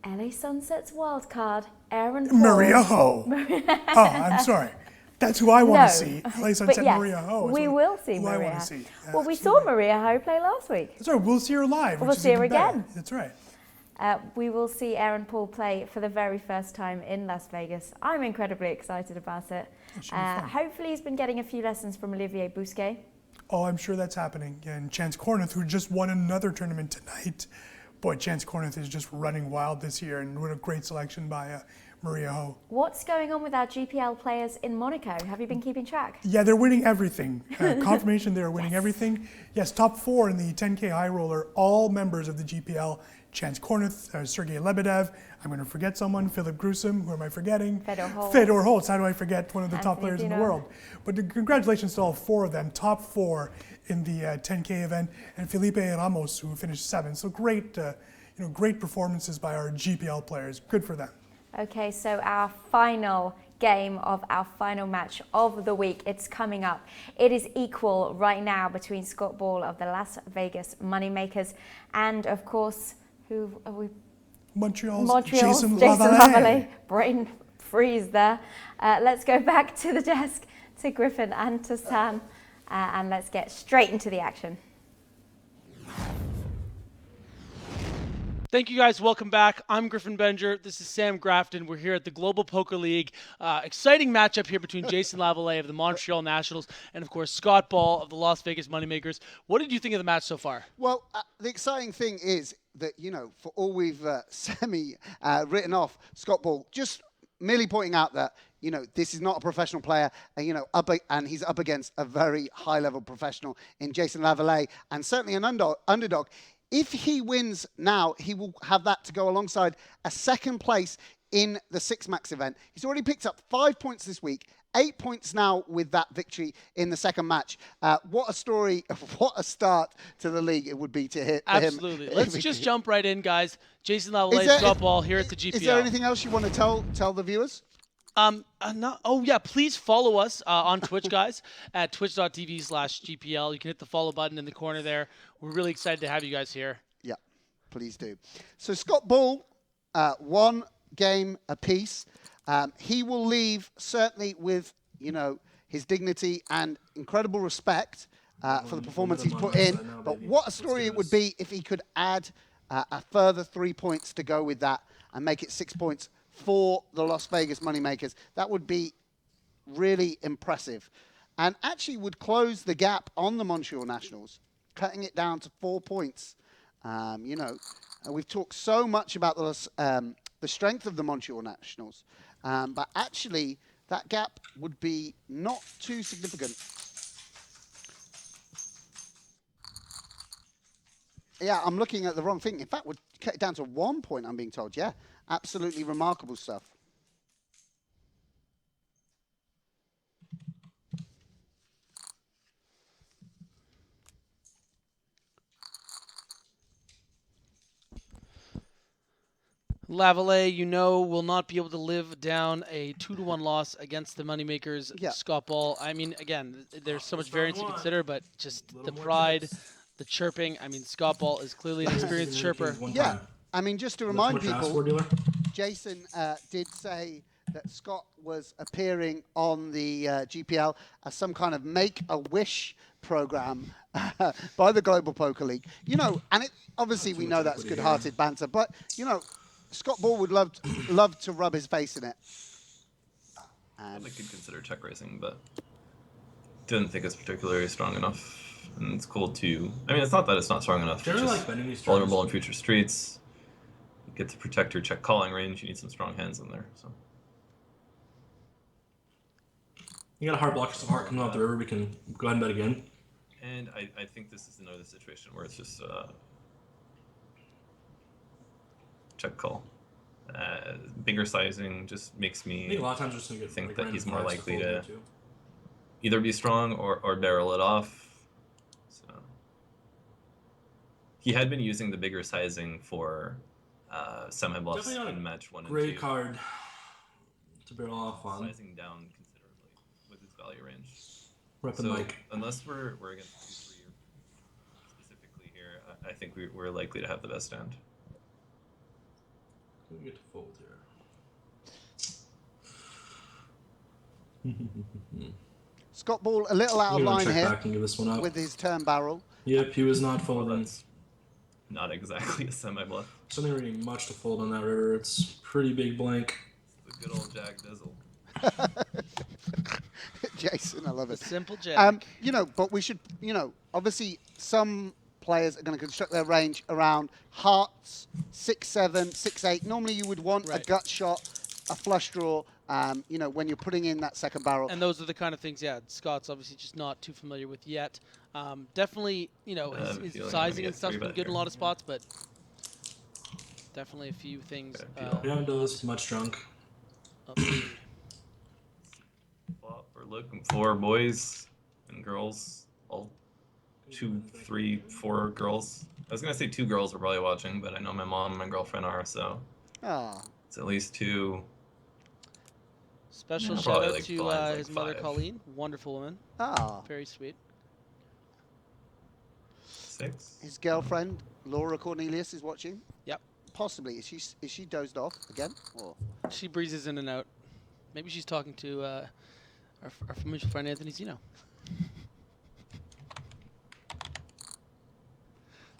LA Sunset's wildcard, Aaron Paul. Maria Ho. Oh, I'm sorry. That's who I want to see. LA Sunset, yes, Maria Ho. We will see who Maria I want Ho. to see. Well, we saw Maria Ho play last week. That's right. We'll see her live. We'll see her again. That's right. We will see Aaron Paul play for the very first time in Las Vegas. I'm incredibly excited about it. Hopefully he's been getting a few lessons from Olivier Bousquet. Oh, I'm sure that's happening. And Chance Corneth, who just won another tournament tonight. Boy, Chance Corneth is just running wild this year, and what a great selection by Maria Ho. What's going on with our GPL players in Monaco? Have you been keeping track? Yeah, they're winning everything. Confirmation they're winning everything. Yes, top 4 in the 10K high roller, all members of the GPL. Chance Kornuth, Sergei Lebedev, I'm going to forget someone, Philip Grusom, who am I forgetting? Fedor Holtz. Fedor Holtz, how do I forget one of the top Anthony players in the Pino. world? But congratulations to all 4 of them, top 4 in the 10K event, and Felipe Ramos, who finished 7th. So great, great performances by our GPL players. Good for them. Okay, so our final game of our final match of the week, it's coming up. It is equal right now between Scott Ball of the Las Vegas Moneymakers and, of course, who are we? Montreal's Jason Lavallee. Lavallee. Brain freeze there. Let's go back to the desk to Griffin and to Sam, and let's get straight into the action. Thank you guys. Welcome back. I'm Griffin Benger. This is Sam Grafton. We're here at the Global Poker League. Exciting matchup here between Jason Lavallee of the Montreal Nationals and, of course, Scott Ball of the Las Vegas Moneymakers. What did you think of the match so far? Well, the exciting thing is that, for all we've written off Scott Ball, just merely pointing out that, this is not a professional player, and, and he's up against a very high-level professional in Jason Lavallee, and certainly an underdog. If he wins now, he will have that to go alongside a second place in the Six Max event. He's already picked up 5 points this week, 8 points now with that victory in the second match. What a story, what a start to the league it would be to hit for him. Absolutely. Let's just jump right in, guys. Jason Lavallee, Scott Ball here at the GPL. Is there anything else you want to tell the viewers? Please follow us on Twitch, guys, at twitch.tv/GPL. You can hit the follow button in the corner there. We're really excited to have you guys here. Yeah, please do. So Scott Ball, 1 game apiece. He will leave certainly with, his dignity and incredible respect for the performance he's put in. But what a story it would be if he could add a further 3 points to go with that and make it 6 points for the Las Vegas Moneymakers. That would be really impressive and actually would close the gap on the Montreal Nationals, cutting it down to 4 points. We've talked so much about the strength of the Montreal Nationals, but actually that gap would be not too significant. Yeah, I'm looking at the wrong thing. In fact, would cut it down to 1 point, I'm being told. Yeah, absolutely remarkable stuff. Lavallee, will not be able to live down a 2-1 loss against the Moneymakers. Yeah. Scott Ball. I mean, again, there's so much variance to consider, but just the pride, the chirping. I mean, Scott Ball is clearly an experienced chirper. Yeah, I mean, just to remind people, Jason did say that Scott was appearing on the GPL as some kind of make-a-wish program by the Global Poker League. And obviously we know that's good-hearted banter, but, Scott Ball would love to rub his face in it. I could consider check raising, but didn't think it's particularly strong enough. And it's cool too. I mean, it's not that it's not strong enough. It's just vulnerable in future streets. You get to protect your check calling range. You need some strong hands in there. So you got a hard block, some heart coming out the river. We can go ahead and bet again. And I think this is another situation where it's just check call. Bigger sizing just makes me I think a lot of times we're just think that he's more likely to either be strong or barrel it off. So he had been using the bigger sizing for semi-bluffs in match 1 and 2. Great card to barrel off on. Sizing down considerably with his value range. So unless we're against 2-3 specifically here, I think we're likely to have the best hand. We get to fold here. Scott Ball a little out of line here back and give this one up. with his turn barrel. Yep, he was not folding. That's not exactly a semi-bluff. Something really much to fold on that river. It's pretty big blank. The good old Jack Dizzle. Jason, I love it. Simple Jack. But we should, obviously some players are going to construct their range around hearts, 6-7, 6-8. Normally you would want a gut shot a flush draw, when you're putting in that second barrel. And those are the kind of things, Scott's obviously just not too familiar with yet. Definitely, his sizing and stuff's been good in a lot of spots, but definitely a few things. We haven't done this much drunk. What we're looking for, boys and girls, all 2, 3, 4 girls. I was gonna say 2 girls are probably watching, but I know my mom and my girlfriend are, so it's at least 2. Special shout probably out like to blinds, his like mother, 5. Colleen. Wonderful woman. Very sweet. 6. His girlfriend, Laura Cornelius, is watching. Yep. Possibly. Is she dozed off again? Or? She breezes in and out. Maybe she's talking to our mutual friend Anthony Zeno.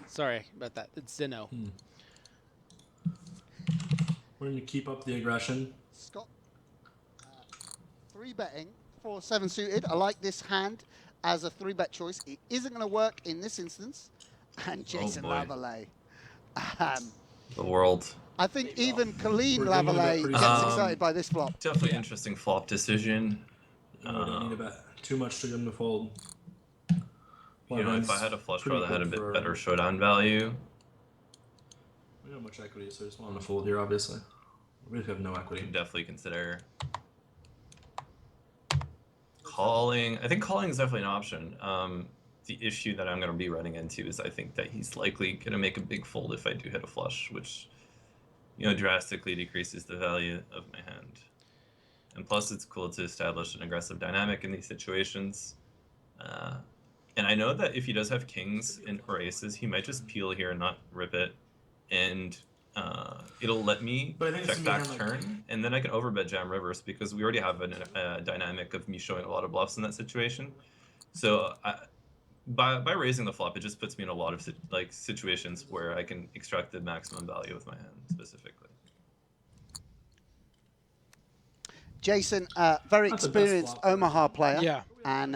Sorry about that. It's Zeno. We're going to keep up the aggression. Scott, 3-betting for 7 suited. I like this hand as a 3-bet choice. It isn't going to work in this instance. And Jason Lavallee. The world. I think even Colleen Lavallee gets excited by this flop. Definitely interesting flop decision. We don't need to bet too much to get him to fold. If I had a flush draw that had a bit better showdown value. We don't have much equity, so I just want him to fold here, obviously. We just have no equity. Definitely consider calling. I think calling is definitely an option. The issue that I'm going to be running into is I think that he's likely going to make a big fold if I do hit a flush, which drastically decreases the value of my hand. And plus, it's cool to establish an aggressive dynamic in these situations. And I know that if he does have kings or aces, he might just peel here and not rip it. And it'll let me check back turn, and then I can overbet jam reverse because we already have a dynamic of me showing a lot of bluffs in that situation. So by raising the flop, it just puts me in a lot of situations where I can extract the maximum value with my hand specifically. Jason, very experienced Omaha player. Yeah. And,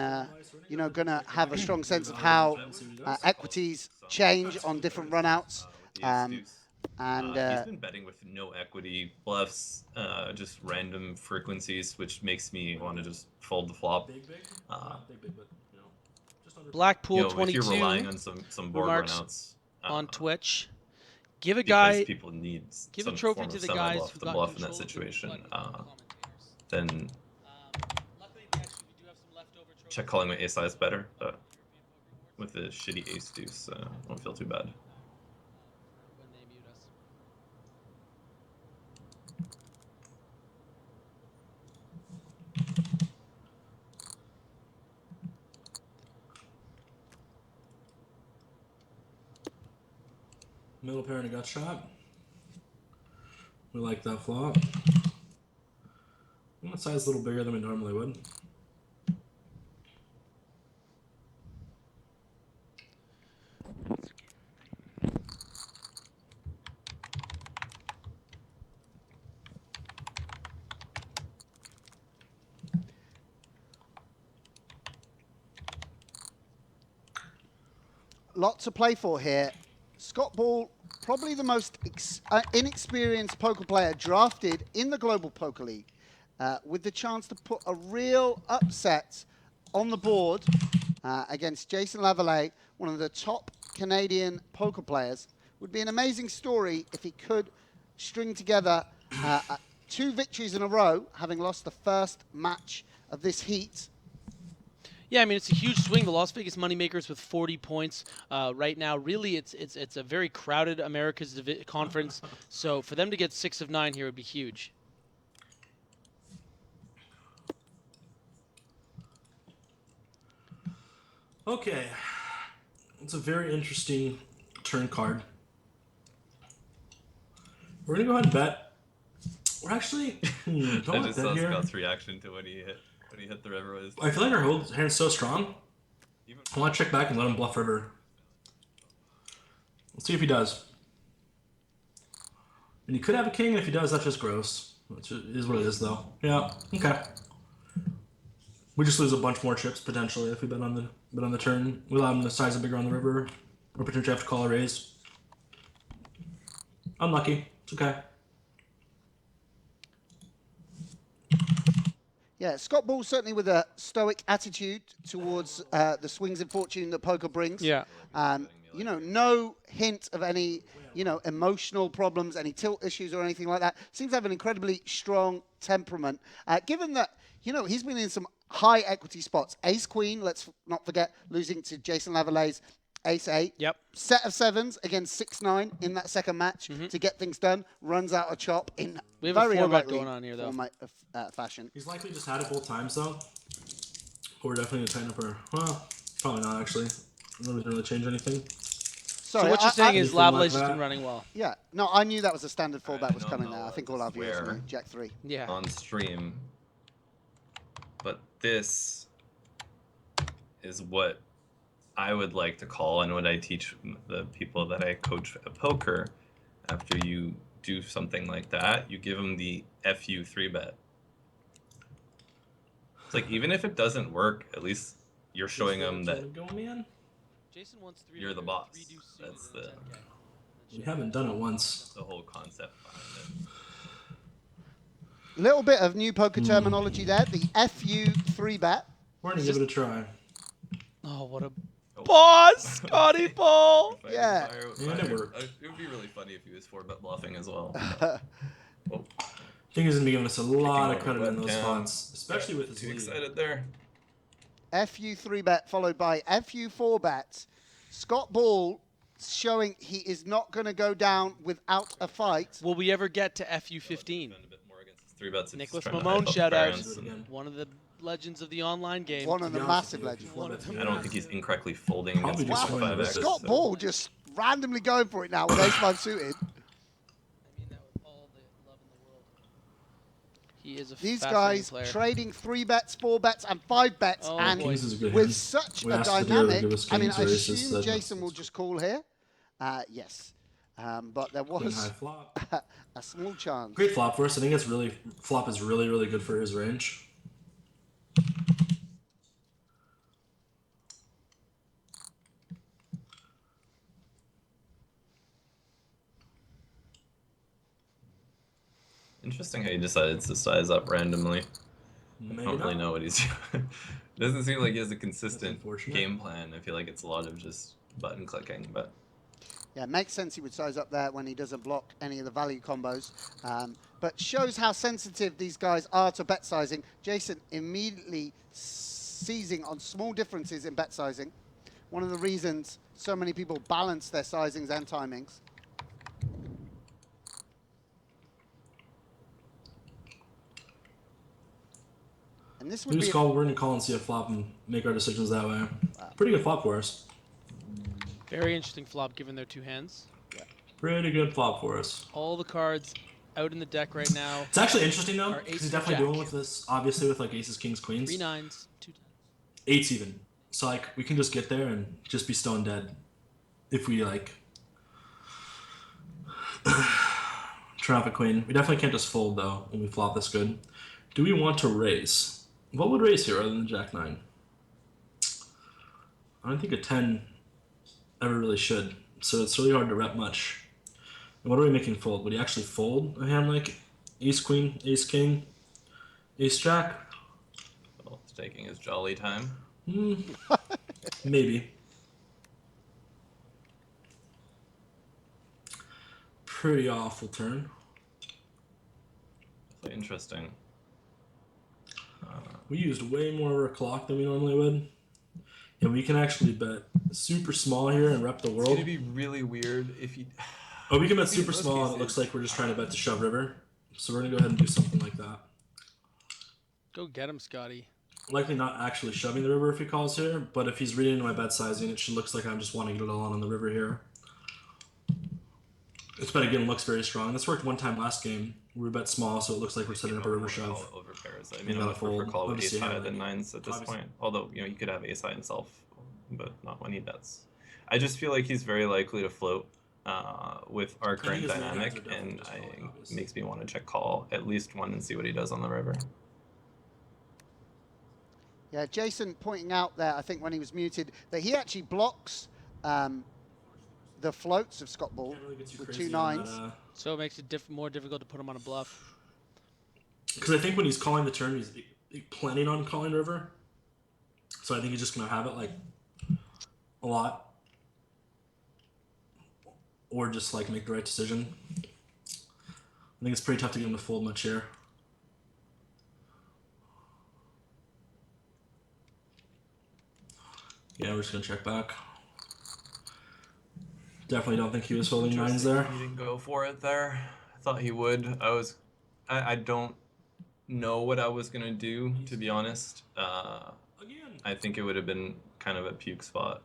going to have a strong sense of how equities change on different runouts. He's been betting with no equity bluffs, just random frequencies, which makes me want to just fold the flop. Blackpool 22 if you're relying on some board runouts on Twitch. Give a because guy. people need Give some a trophy form to of the guys semi-bluff who to got bluff in control that of the situation. button Then luckily, we do have some leftover trophies. check calling my ace size better, but with the shitty ace deuce, I don't feel too bad. When they mute us. Middle pair and a gut shot. We like that flop. That size a little bigger than we normally would. Lot to play for here. Scott Ball, probably the most inexperienced poker player drafted in the Global Poker League, with the chance to put a real upset on the board against Jason Lavallee, one of the top Canadian poker players. Would be an amazing story if he could string together 2 victories in a row, having lost the first match of this heat. Yeah, I mean, it's a huge swing. The Las Vegas Moneymakers with 40 points right now. Really, it's a very crowded America's conference. So for them to get 6 of 9 here would be huge. Okay. It's a very interesting turn card. We're going to go ahead and bet. We're actually... don't I want just to saw bet here. Scott's reaction to when he hit the river. I feel like our hand's so strong. I want to check back and let him bluff river. Let's see if he does. And he could have a king, and if he does, that's just gross. Which is what it is, though. Yeah, okay. We just lose a bunch more chips, potentially, if we bet on the turn. We allow him to size it bigger on the river, or potentially have to call a raise. Unlucky. It's okay. Yeah, Scott Ball certainly with a stoic attitude towards the swings in fortune that poker brings. Yeah. You know, no hint of any, you know, emotional problems, any tilt issues or anything like that. Seems to have an incredibly strong temperament. Given that, you know, he's been in some high equity spots. Ace Queen, let's not forget, losing to Jason Lavallee's Ace 8. Yep. Set of sevens against 6-9 in that second match to get things done. Runs out a chop in We have a very 4-bet unlikely going on here, though. fashion. He's likely just had it both times, though. But we're definitely going to tighten up our... Well, probably not, actually. I don't really change anything. Sorry, So what you're saying is Anything like Lavallee's just that. been running well. Yeah, no, I knew that was a standard 4-bet was don't coming know there. I what think to all our viewers swear. knew. Jack 3. Yeah. on stream, but this is what I would like to call and what I teach the people that I coach at poker. After you do something like that, you give them the FU 3-bet. It's like, even if it doesn't work, at least you're showing them that Go, man. Jason wants you're the boss. That's We haven't done it once. the whole concept behind it. Little bit of new poker terminology there. The FU 3-bet. We're going to give it a try. Oh, what a boss, Scotty Ball. Yeah. And it worked. It would be really funny if he was 4-bet bluffing as well. Oh, I think he's going to be giving us a lot of over credit in those webcam. spots, especially with his too lead. excited there. FU 3-bet followed by FU 4-bet. Scott Ball showing he is not going to go down without a fight. Will we ever get to FU15? Defend a bit more against his 3-bets if he's Nicholas trying to Mamone hype up shout out. variance and- One of the legends of the online game. One of the To be honest massive with you, legends. One of them. I don't think he's incorrectly folding Probably against just Wow, going with 5x. this. Scott Ball just randomly going for it now with ace-5 suited. I mean that with all the love in the world. He is a These fascinating guys player. trading 3-bets, 4-bets, and 5-bets, Oh, and boy. This is a good with hand. such We a asked the dealer to dynamic. give us I mean, kings I or aces, assume so Jason will just call here. Yes, but there Queen high was flop. a small chance. Great flop for us. I think it's really flop is really, really good for his range. Interesting how he decides to size up randomly. Maybe I don't really not. know what he's doing. It doesn't seem like he has a consistent unfortunate. game plan. I feel like it's a lot of just button clicking, but Yeah, makes sense he would size up there when he doesn't block any of the value combos. But shows how sensitive these guys are to bet sizing. Jason immediately seizing on small differences in bet sizing. One of the reasons so many people balance their sizings and timings. And this would We be just call. We're gonna call and see a flop and make our decisions that way. Pretty good flop for us. Very interesting flop given their two hands. Pretty good flop for us. All the cards out in the deck right now. It's actually interesting though, Our because ace he's and definitely jack. doing with this. Obviously, with like aces, kings, queens, 3 9s, 2 eights even. So like we can just get there and just be stone dead if we like turn off a queen. We definitely can't just fold though when we flop this good. Do we want to raise? What would raise here other than Jack 9? I don't think a 10 ever really should. So it's really hard to rep much. And what are we making fold? Would he actually fold a hand like ace queen, ace king, ace jack? well, it's taking his jolly time. Maybe. Pretty awful turn. Interesting. We used way more of our clock than we normally would. And we can actually bet super small here and rep the It's world. gonna be really weird if you. Oh, we can bet See, in super most small and it cases- looks like we're just trying to bet to shove river. So we're gonna go ahead and do something like that. Go get him, Scotty. Likely not actually shoving the river if he calls here, but if he's reading into my bet sizing, it should looks like I'm just wanting to get it all on the river here. This bet again looks very strong. This worked one time last game. We bet small, so it looks like we're setting up a river shove. Over pairs. I We mean, I gotta would prefer fold. call with Obviously, ace high yeah, than like, 9s at this obviously. point. Although, you could have ace high himself, but not when he bets. I just feel like he's very likely to float with our current his hands dynamic, are definitely and just calling, it obviously. makes me want to check call at least one and see what he does on the river. Yeah, Jason pointing out there, I think when he was muted, that he actually blocks the floats of Scott Ball Can't really get too with crazy 2 on 9s. that, So it makes it more difficult to put him on a bluff. because I think when he's calling the turn, planning on calling river. So I think he's just going to have it like a lot. Or just like make the right decision. I think it's pretty tough to get him to fold much here. Yeah, we're just going to check back. Definitely don't think he was folding nines there. He didn't go for it there. I thought he would. I don't know what I was gonna do, to be honest. I think it would have been kind of a puke spot.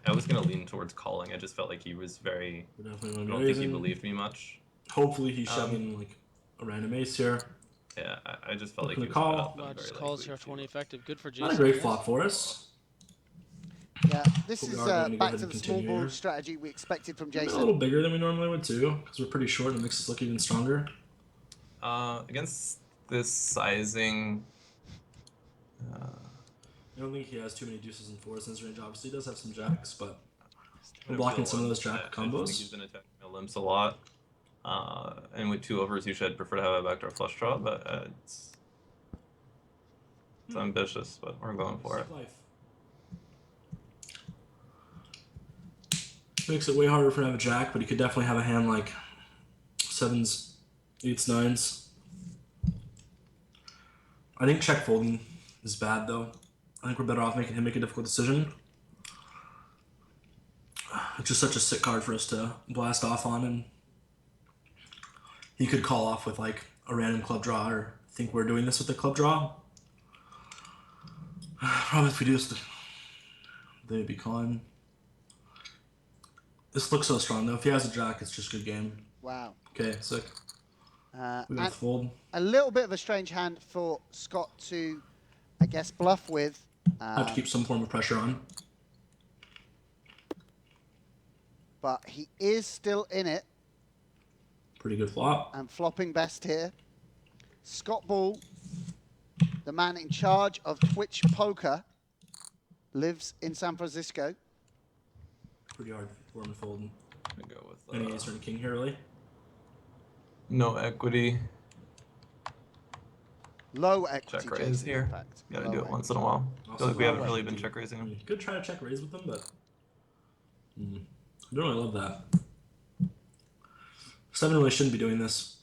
I was gonna lean towards calling. I just felt like he was very. I don't think he believed me much. Hopefully he's shoving like a random ace here. Yeah, I just felt like he was call. Just calls here for 20 effective. Good for Jason. Not a great flop for us. Yeah, this is back to the small board strategy we expected from Jason. A little bigger than we normally would too, because we're pretty short and it makes us look even stronger. Against this sizing, I don't think he has too many deuces and fours in his range. Obviously, he does have some jacks, but we're blocking some of those jack combos. I think he's been attacking the limps a lot. And with 2 overs, usually I'd prefer to have a backdoor flush draw, but it's ambitious, but we're going for it. Makes it way harder for him to have a jack, but he could definitely have a hand like 7s, 8s, 9s. I think check folding is bad though. I think we're better off making him make a difficult decision. It's just such a sick card for us to blast off on, and he could call off with like a random club draw or think we're doing this with the club draw. Probably if we do this, they'd be calling. This looks so strong though. If he has a jack, it's just a good game. Wow. Okay, sick. We got fold. A little bit of a strange hand for Scott to, I guess, bluff with. Have to keep some form of pressure on. But he is still in it. Pretty good flop. And flopping best here. Scott Ball, the man in charge of Twitch Poker, lives in San Francisco. Pretty hard for him to fold. I'm gonna go with Any ace or king here, really? no equity. Low equity. Check raise Jason, here. in fact. Gotta Low do it once in a equity. while. I feel like we haven't really been equity. check raising him. You could try to check raise with them, but I don't really love that. 7 really shouldn't be doing this.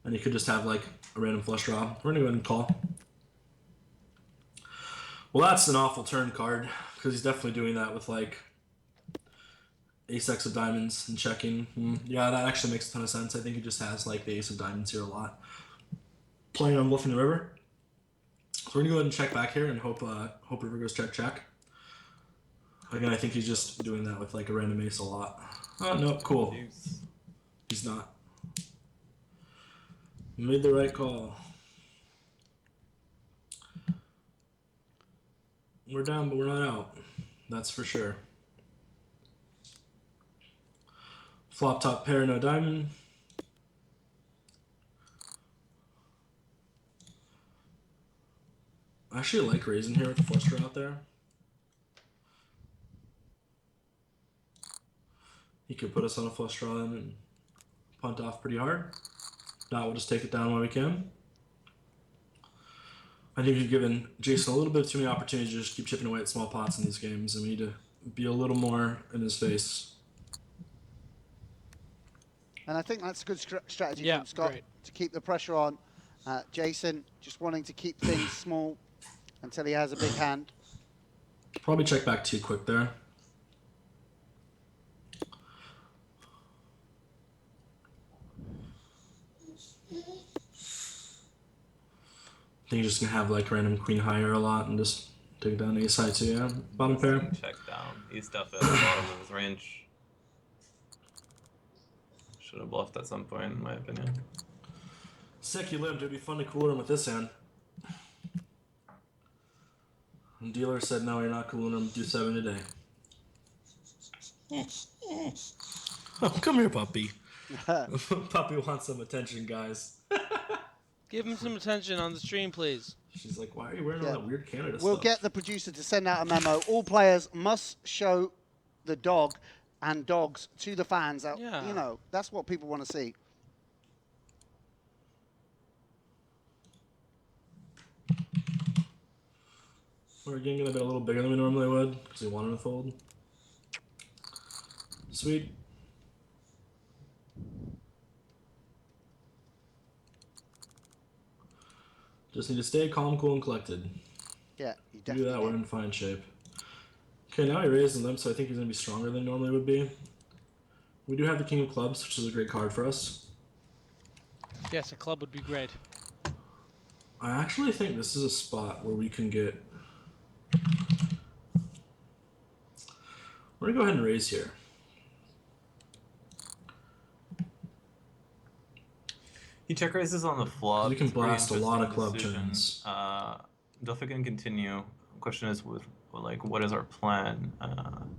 And he could just have like a random flush draw. We're gonna go ahead and call. Well, that's an awful turn card, because he's definitely doing that with like ace-x of diamonds and checking. Yeah, that actually makes a ton of sense. I think he just has like the ace of diamonds here a lot. Playing on bluffing the river. So we're gonna go ahead and check back here and hope river goes check check. Again, I think he's just doing that with like a random ace a lot. Oh no, cool. He's not. Made the right call. We're down, but we're not out. That's for sure. Flop top pair, no diamond. I actually like raising here with the flush draw out there. He could put us on a flush draw then and punt off pretty hard. Now we'll just take it down when we can. I think we've given Jason a little bit too many opportunities to just keep chipping away at small pots in these games, and we need to be a little more in his face. And I think that's a good strategy Yeah, from Scott great. to keep the pressure on. Jason just wanting to keep things small until he has a big hand. Probably check back too quick there. I think you're just gonna have like random queen higher a lot and just take it down ace high too, yeah. Bottom pair. Check down. He's definitely at the bottom of his range. Should have bluffed at some point, in my opinion. Sick, you lived. It'd be fun to cooler him with this hand. And dealer said, no, you're not cooling him. Do 7 today. Oh, come here, puppy. Puppy wants some attention, guys. Give him some attention on the stream, please. She's like, why are you wearing all that weird Canada We'll stuff? get the producer to send out a memo. All players must show the dog and dogs to the fans. Yeah. You know, that's what people want to see. We're again gonna bet a little bigger than we normally would because we wanted to fold. Sweet. Just need to stay calm, cool, and collected. Yeah, you Do definitely that, we're in fine shape. Okay, now he raises them, so I think he's gonna be stronger than he normally would be. We do have the King of Clubs, which is a great card for us. Yes, a club would be great. I actually think this is a spot where we can get... We're gonna go ahead and raise here. He check raises on the flop. You can It's a pretty blast a lot of interesting club decision. turns. Definitely gonna continue. Question is, with like, what is our plan? I'm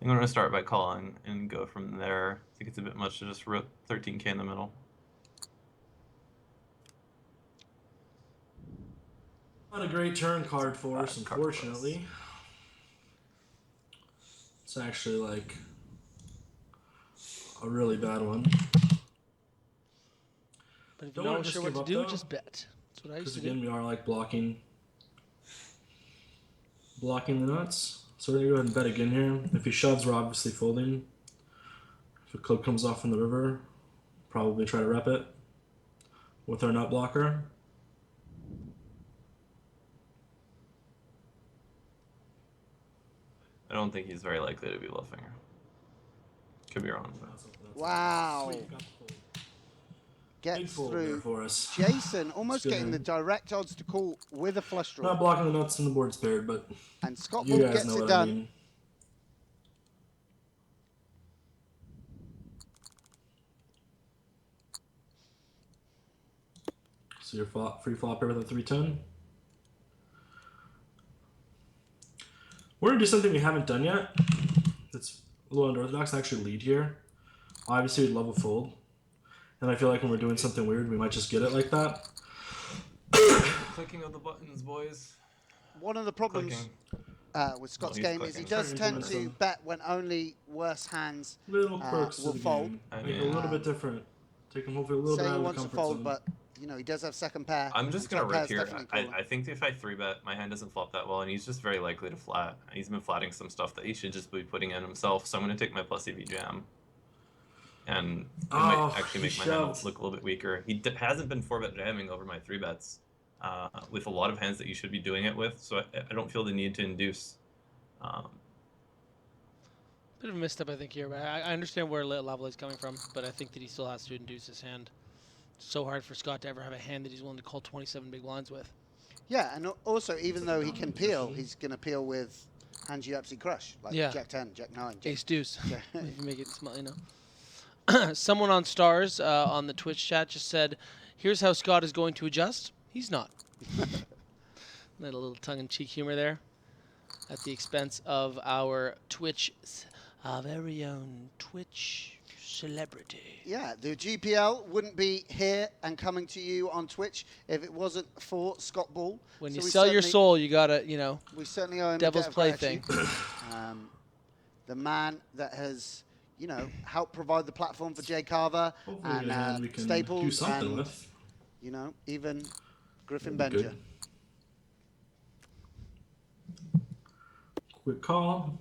gonna start by calling and go from there. I think it's a bit much to just root 13k in the middle. Not a great turn card for us, Bad card for us. unfortunately. It's actually like a really bad one. But if Don't you're wanna not just sure what give to up, do, though, just bet. That's what I used Because to again, do. we are like blocking the nuts. So we're gonna go ahead and bet again here. If he shoves, we're obviously folding. If a club comes off in the river, probably try to rep it with our nut blocker. I don't think he's very likely to be bluffing her. Could be wrong. Wow. Sweet, got the fold. Gets Big fold there through. for us. Jason almost good getting the hand. direct odds to call with a flush draw. Not blocking the nuts and the board's paired, but And Scott you Bull guys gets know it what done. I mean. So you're free flop here with a 310. We're gonna do something we haven't done yet. That's a little unorthodox. Actually, lead here. Obviously, we'd love a fold, and I feel like when we're doing something weird, we might just get it like that. Clicking of the buttons, boys. One of the problems Clicking. with Scott's he's game is he clicking. does Sorry, tend to implement bet when only worse hands Little quirks will of the fold. game. I Make it a mean, little bit different. Take him hopefully a little bit Say out he of the wants to comfort fold, zone. but you know he does have second pair. I'm just and gonna top rip pair's here. definitely calling. I think if I 3-bet, my hand doesn't flop that well, and he's just very likely to flat. He's been flatting some stuff that he should just be putting in himself, so I'm gonna take my plus EV jam. And it might actually make my hand look a little bit weaker. He hasn't been 4-bet jamming over my 3-bets with a lot of hands that you should be doing it with, so I don't feel the need to induce. Bit of a misstep, I think, here. But I understand where Lavallee is coming from, but I think that he still has to induce his hand. It's so hard for Scott to ever have a hand that he's willing to call 27 big blinds with. Yeah, and also even though he can peel, he's going to peel with hands you absolutely crush, like Yeah. Jack 10, Jack 9. Ace deuce. Yeah. If you make it small, you know. Someone on Stars on the Twitch chat just said, "Here's how Scott is going to adjust." He's not. Little tongue-in-cheek humor there, at the expense of our Twitch, our very own Twitch celebrity. Yeah, the GPL wouldn't be here and coming to you on Twitch if it wasn't for Scott Bull. When So you we sell your certainly- soul, you gotta, you know, We certainly owe him Devil's a debt of plaything. gratitude. The man that has, you know, helped provide the platform for Jay Carver Hopefully we and can Staples do something and, with. you know, even Griffin That'd be Benja. good. Quick call.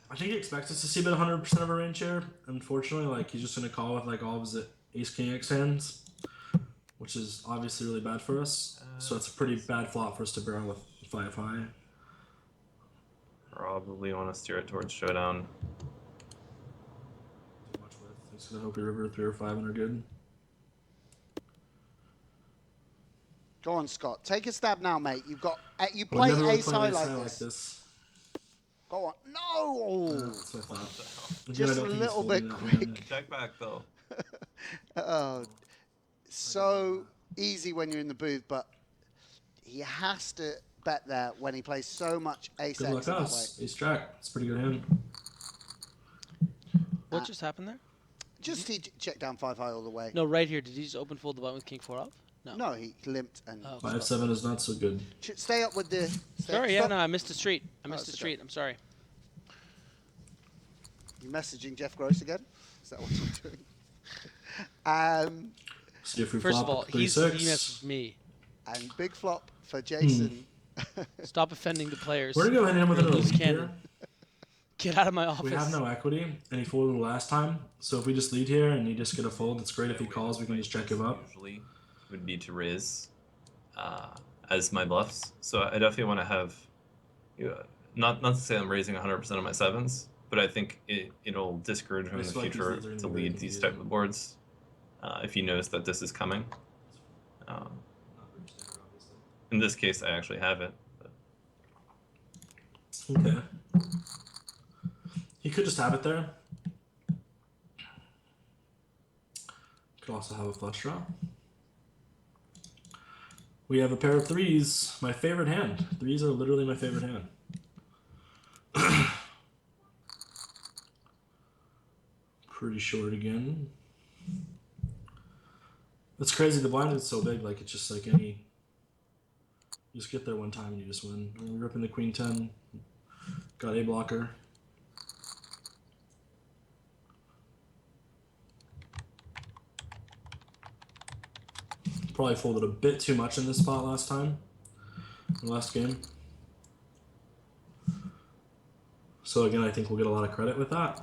I think he expects us to see about 100% of our range here. Unfortunately, like he's just gonna call with like all of his ace king x hands, which is obviously really bad for us. So it's a pretty bad flop for us to barrel with 5 high. Probably want to steer it towards showdown. Much with. He's gonna hope we river 3 or 5 and are good. Go on, Scott. Take a stab now, mate. You've got you We're play never really ace playing high ace like high this. Go on. No. That's what I thought. Again, I Just a don't think he's little bit folding that hand. quick. Check back though. Oh, so easy when you're in the booth, but he has to bet there when he plays so much ace Good x luck in that way. us. Ace jack. It's a pretty good hand. what just happened there? Just he checked down 5 high all the way. No, right here. Did he just open fold the button with king 4 off? No. No, he limped and. Oh. 5-7 is not so good. Stay up with the. Sorry, yeah, stop. no, I missed the street. I missed the it's street. I'm sorry. You messaging Jeff Gross again? Is that what you're doing? See if we First flop of all, at he 3-6. messaged me. And big flop for Jason. Stop offending the players. We're gonna go ahead and end with You're a another loose lead cannon. here. Get out of my office. We have no equity, and he folded last time. So if we just lead here and he just get a fold, it's great. If he calls, we can just check him up. Usually would be to raise as my bluffs. So I definitely want to have, not to say I'm raising 100% of my sevens, but I think it'll discourage him in the future to lead these type of boards if he knows that this is coming. In this case, I actually have it. But. Okay. He could just have it there. Could also have a flush draw. We have a pair of threes. My favorite hand. Threes are literally my favorite hand. Pretty short again. It's crazy. The blind is so big. Like it's just like any. You just get there one time and you just win. We're ripping the queen 10. Got a blocker. Probably folded a bit too much in this spot last time, last game. So again, I think we'll get a lot of credit with that.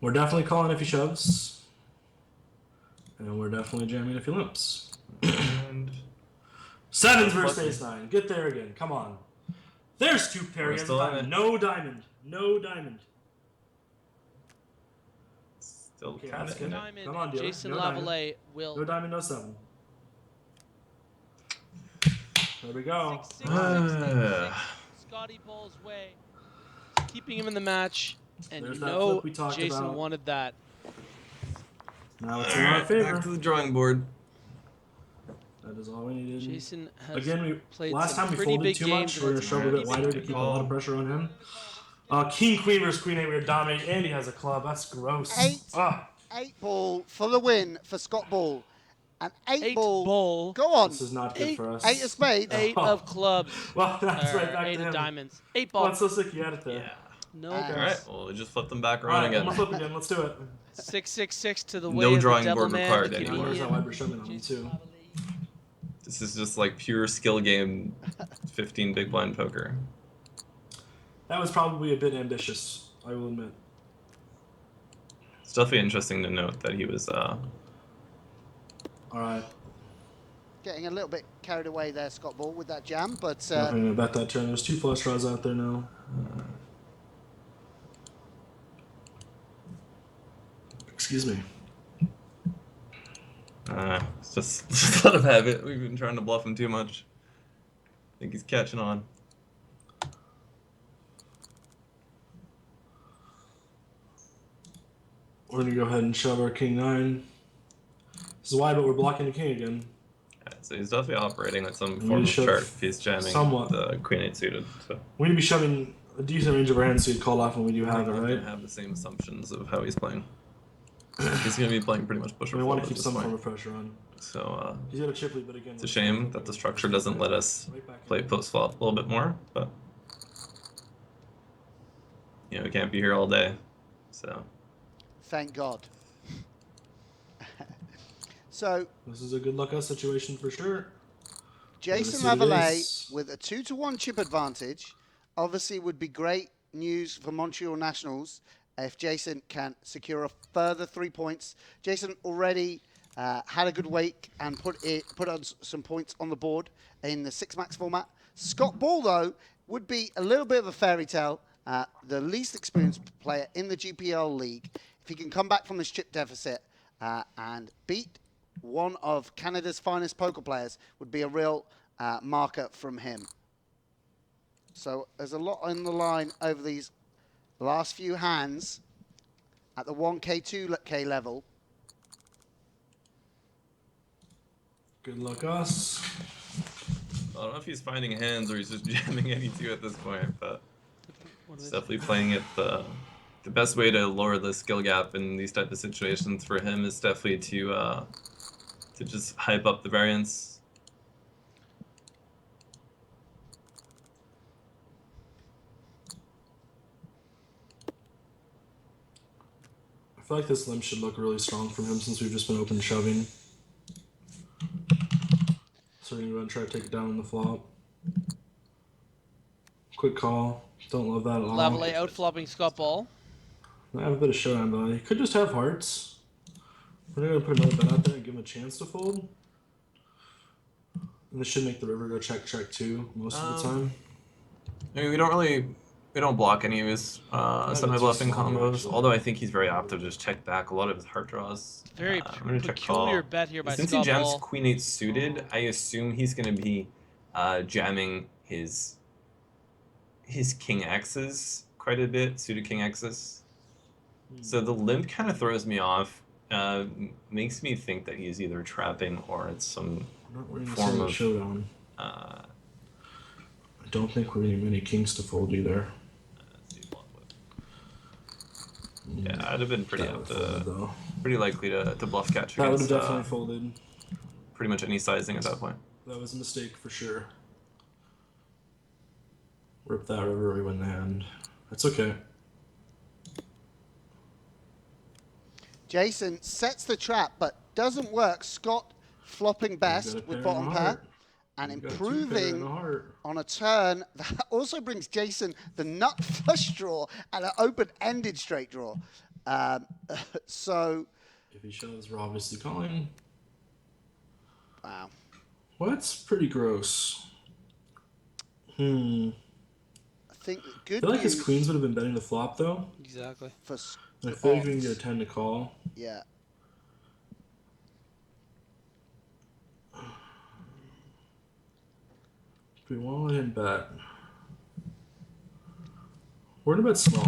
We're definitely calling if he shoves, and we're definitely jamming if he limps. And Sevens versus ace nine. Get there again. Come on. There's two pair. He has a diamond. No diamond. No diamond. Still Okay, kind that's of good. in it. Diamond, Come on, dealer. Jason No diamond. Lavallee will. No diamond, no seven. There we go. 6-6, Scotty Ball's way, keeping him in the match, and There's you that know flip we talked Jason about. wanted that. Now it's in our favor. Back to the drawing board. That is all we needed. Jason has Again, we played last some time we pretty folded big too games. much. We're gonna shove a bit wider to keep a lot of pressure on him. King queen versus queen eight. We're dominating. Andy has a club. That's gross. Eight. Ah, 8-ball for the win for Scott Ball. And 8-ball. ball. Go on. this is not good Eight- for us. 8 of spades. 8 of clubs. Well, that's or right back 8 to of him. diamonds. 8 Oh, ball. it's so sick you had it there. Yeah. No All All balls. right. Well, we just flip them back All around right, again. I'm gonna flip again. Let's do it. 6-6-6 to the No way of the drawing devil board man, required the anymore. Where's that Canadian. wide we're shoving on him Jason too? Lavallee. This is just like pure skill game, 15 big blind poker. That was probably a bit ambitious, I will admit. It's definitely interesting to note that he was. All right. Getting a little bit carried away there, Scott Ball, with that jam. But I'm gonna bet that turn. There's two flush draws out there now. Excuse me. It's just let him have it. We've been trying to bluff him too much. I think he's catching on. We're gonna go ahead and shove our king nine. This is wide, but we're blocking the king again. Yeah, so he's definitely operating at some We form of shove chart if he's jamming somewhat. the queen eight suited. So We need to be shoving a decent range of our hands so you call off when we do have it, I'm right? gonna have the same assumptions of how he's playing. He's gonna be playing pretty much push or We fold want at to keep this some form point. of pressure on. So He's got a chip lead, but again, it's a shame that the structure doesn't let us play post flop a little bit more, but you know we can't be here all day. So thank God. So this is a good luck us situation for sure. Jason see what it Lavallee is. with a 2-1 chip advantage obviously would be great news for Montreal Nationals if Jason can secure a further 3 points. Jason already had a good week and put on some points on the board in the 6-max format. Scott Ball, though, would be a little bit of a fairy tale, the least experienced player in the GPL league. If he can come back from this chip deficit and beat one of Canada's finest poker players, would be a real marker from him. So there's a lot on the line over these last few hands at the 1K, 2K level. Good luck us. I don't know if he's finding hands or he's just jamming any two at this point, but he's definitely playing it the best way to lower the skill gap in these type of situations for him is definitely to just hype up the variance. I feel like this limp should look really strong from him since we've just been open shoving. so we're gonna go and try to take it down on the flop. Quick call. Don't love that at all. Lavallee outflopping Scott Ball. I have a bit of showdown value. He could just have hearts. We're gonna put another bet out there and give him a chance to fold. And this should make the river go check too most of the time. I mean, we don't block any of his semi-bluffing combos. actually. Although I think he's very apt to just check back a lot of his heart draws. Very I'm gonna check peculiar call. bet here by Since he Scott jams Ball. Queen 8 suited, I assume he's gonna be jamming his King X's quite a bit, suited King X's. So the limp kind of throws me off. Makes me think that he's either trapping or it's some Not winning the form single of showdown. I don't think we're getting many kings to fold either. yeah, I'd have been pretty That would've folded, though. pretty likely to bluff catch That would have against definitely folded. pretty much any sizing at that point. That was a mistake for sure. Rip that river, we win the hand. That's okay. Jason sets the trap, but doesn't work. Scott flopping best with bottom pair and You've got a 2 pair and a improving heart. on a turn. That also brings Jason the nut flush draw and an open-ended straight draw. So, If he shoves, we're obviously calling. wow. Well, that's pretty gross. I I think good feel like his news queens would have been betting the flop though. Exactly. for And I feel like we can get a 10 to call. yeah. Do we want to let him bet? We're gonna bet small.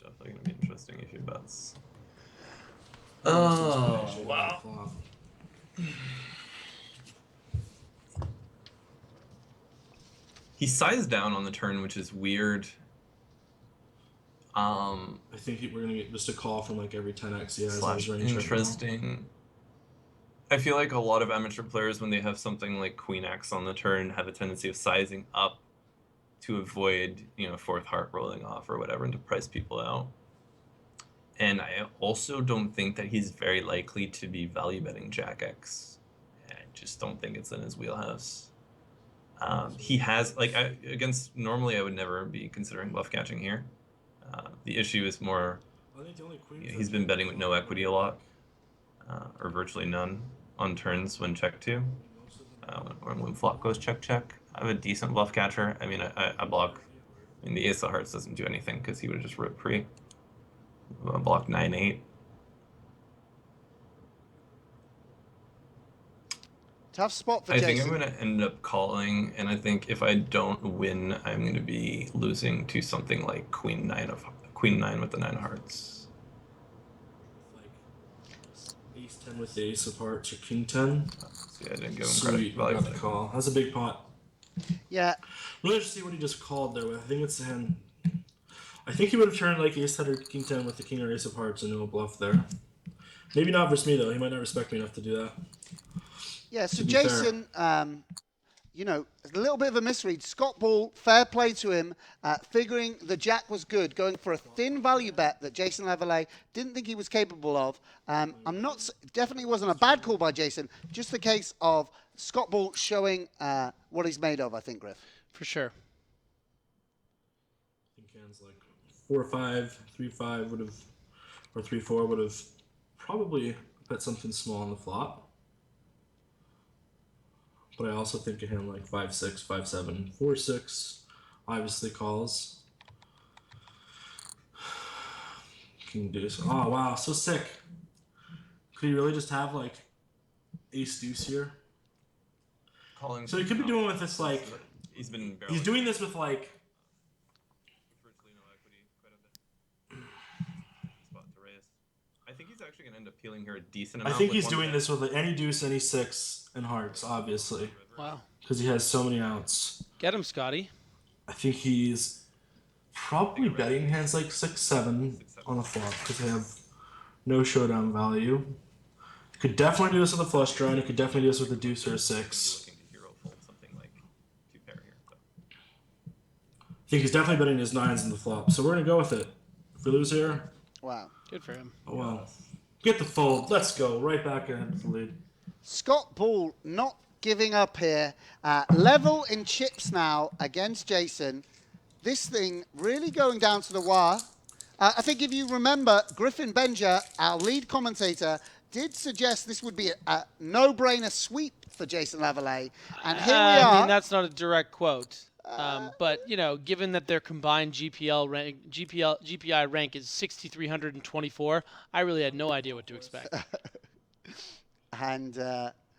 Definitely gonna be interesting if he bets. Oh, wow. He sized down on the turn, which is weird. I think we're gonna get just a call from like every 10x he has in Slash his range. interesting. I feel like a lot of amateur players, when they have something like Queen X on the turn, have a tendency of sizing up to avoid, fourth heart rolling off or whatever, and to price people out. And I also don't think that he's very likely to be value betting Jack X. I just don't think it's in his wheelhouse. He has normally I would never be considering bluff catching here. The issue is more I think the only queen he's been betting with no equity a lot, or virtually none on turns when check two, or when flop goes check. I have a decent bluff catcher. I mean, I block. I mean, the ace of hearts doesn't do anything because he would have just ripped pre. I block 9-8. Tough spot for I Jason. think I'm going to end up calling, and I think if I don't win, I'm going to be losing to something like Queen 9 with the 9 of hearts. like ace 10 with the ace of hearts or king 10. See, I didn't give him Sweet, credit. got the call. That's a big pot. Yeah, Really interested to see what he just called there with. I think it's the hand. I think he would have turned like ace 10 or king 10 with the king or ace of hearts and no bluff there. Maybe not versus me though. He might not respect me enough to do that. yeah. So To be fair. Jason, a little bit of a misread. Scott Ball, fair play to him, figuring the jack was good, going for a thin value bet that Jason Lavallee didn't think he was capable of. Definitely wasn't a bad call by Jason. Just the case of Scott Ball showing what he's made of. I think, Griff. For sure. I think hands like 4-5, 3-5 would have, or 3-4 would have probably bet something small on the flop. But I also think a hand like 5-6, 5-7, 4-6 obviously calls. King deuce. Oh wow, so sick. Could he really just have like ace deuce here? Calling. So he could be doing with this like He's been. Barely he's doing this with like virtually no equity, quite a bit. Spot to raise. I think he's actually gonna end up peeling here a decent I amount. think with he's one doing bet. this with any deuce, any six, and hearts, obviously, Wow. because he has so many outs. Get him, Scotty. I think he's probably betting hands like 6-7 on the flop because they have no showdown value. Could definitely do this with a flush draw, and he could definitely do this with a deuce or a six. Looking to hero fold something like 2 pair here. So. I think he's definitely betting his nines in the flop, so we're gonna go with it. If we lose here, Wow. Good for him. oh well. Get the fold. Let's go right back into the lead. Scott Ball not giving up here. Level in chips now against Jason. This thing really going down to the wire. I think if you remember, Griffin Benja, our lead commentator, did suggest this would be a no-brainer sweep for Jason Lavallee. And here we are. I mean, that's not a direct quote. But, you know, given that their combined GPI rank is 6,324, I really had no idea what to expect. And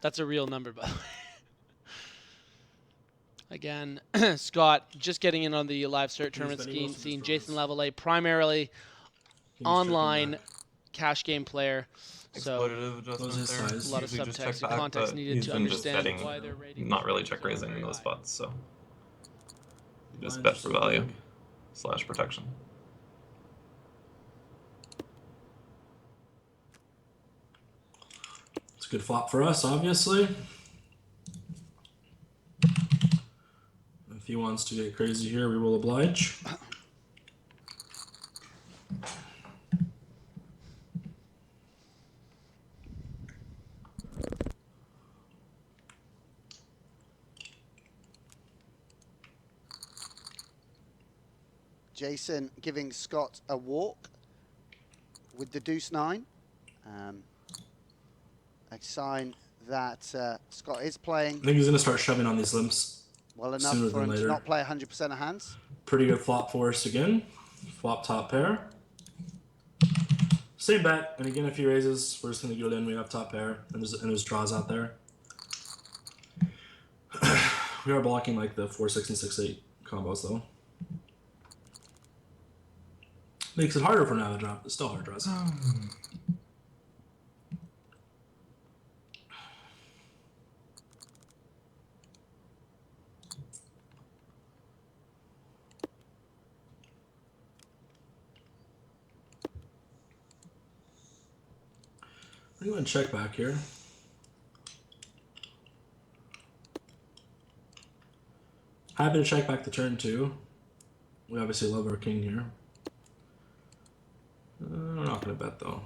that's a real number, by the way. Again, Scott just getting in on the live cert tournament scene. Jason Lavallee, primarily online cash game player. So Exploitative a lot of Usually just subtext check and back, context but needed he's to been just understand betting, why they're rating. not really check raising in those spots, so just bet for value / protection. It's a good flop for us, obviously. If he wants to get crazy here, we will oblige. Jason giving Scott a walk with the deuce 9. A sign that Scott is playing I think he's going to start shoving on these limps well enough sooner for than him later. to not play 100% of hands. Pretty good flop for us again. Flop top pair. Same bet, and again, if he raises, we're just going to get it in. We have top pair, and there's draws out there. We are blocking like the 4-6 and 6-8 combos though. Makes it harder for now to drop. It's still hard draws. I'm going to check back here. Happy to check back the turn too. We obviously love our king here. We're not going to bet though.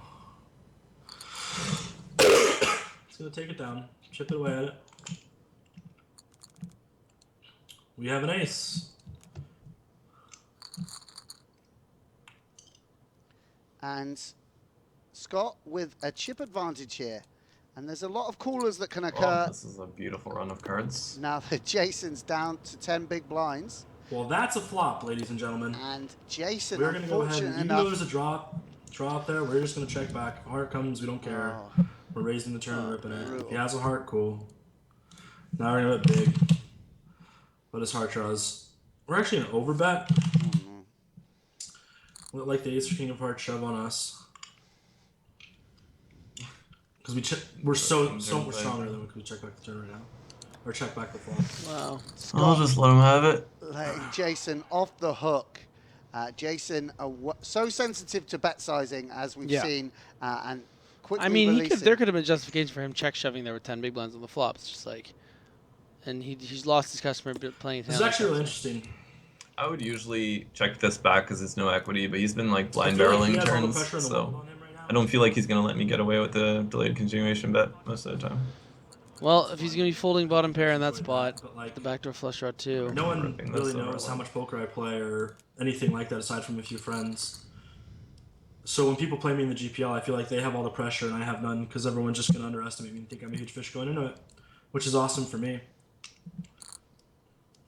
It's going to take it down. Chip it away at it. We have an ace. And Scott with a chip advantage here. And there's a lot of callers that can occur. Oh, this is a beautiful run of cards. Now that Jason's down to 10 big blinds. Well, that's a flop, ladies and gentlemen. And Jason, We're going to go ahead and even enough, though there's a draw up there, we're just going to check back. If heart comes, we don't care. Oh. We're raising the turn and ripping it. brutal. If he has a heart, cool. Now we're going to bet big. But his heart draws. We're actually going to overbet. Let like the ace or king of hearts shove on us. Because we're so much stronger than we could check back the turn right now. Or check back the flop. Wow. I'll just let him have it. letting Jason off the hook. Jason, so sensitive to bet sizing, as we've seen, and quickly I mean, releasing. there could have been justification for him check shoving there with 10 big blinds on the flop. It's just like, and he's lost his customer playing. This is actually really interesting. I would usually check this back because it's no equity, but he's been like blind barreling turns, so I don't feel like he's gonna let me get away with the delayed continuation bet most of the time. Well, if he's going to be folding bottom pair in that spot, But, like, the backdoor flush draw too. No one Ripping really this over knows how one. much poker I play or anything like that aside from a few friends. So when people play me in the GPL, I feel like they have all the pressure and I have none because everyone's just going to underestimate me and think I'm a huge fish going into it, which is awesome for me.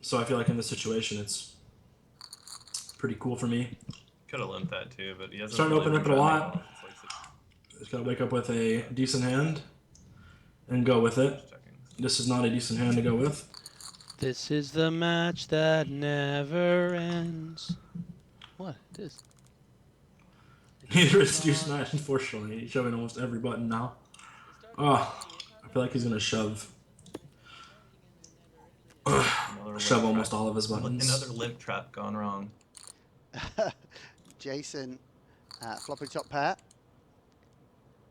So I feel like in this situation, it's pretty cool for me. Could have limped that too, but he hasn't. Starting to really open been up a trying lot. to- it's like Just got to wake up with a decent hand and go with it. checking. This is not a decent hand to go with. This is the match that never ends. What? It is. Neither is Deuce 9, unfortunately. He's shoving almost every button now. Oh, I feel like he's going to shove Another shove limp almost trap. all of his buttons. Another limp trap gone wrong. Jason flopping top pair.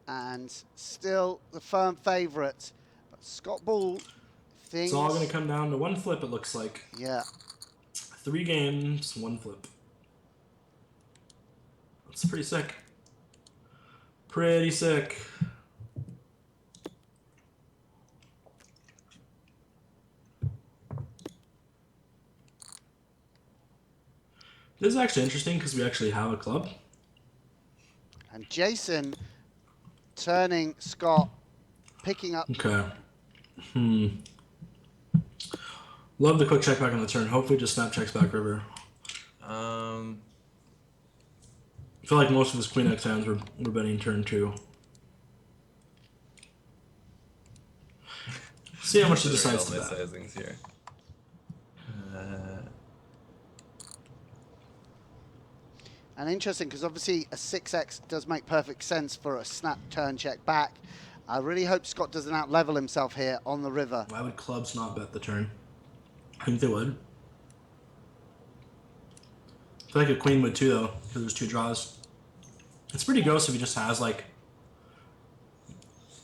And still the firm favourite. But Scott Ball, things... It's all going to come down to one flip, it looks like. Yeah. 3 games, 1 flip. That's pretty sick. Pretty sick. This is actually interesting because we actually have a club. And Jason turning Scott, picking up. Okay. Love the quick check back on the turn. Hopefully just snap checks back river. I feel like most of his queen X hands were betting turn 2. See how much he decides to bet. sizings here. And interesting, because obviously a 6x does make perfect sense for a snap turn check back. I really hope Scott doesn't out-level himself here on the river. Why would clubs not bet the turn? I think they would. I feel like a queen would too, though, because there's 2 draws. It's pretty gross if he just has, like,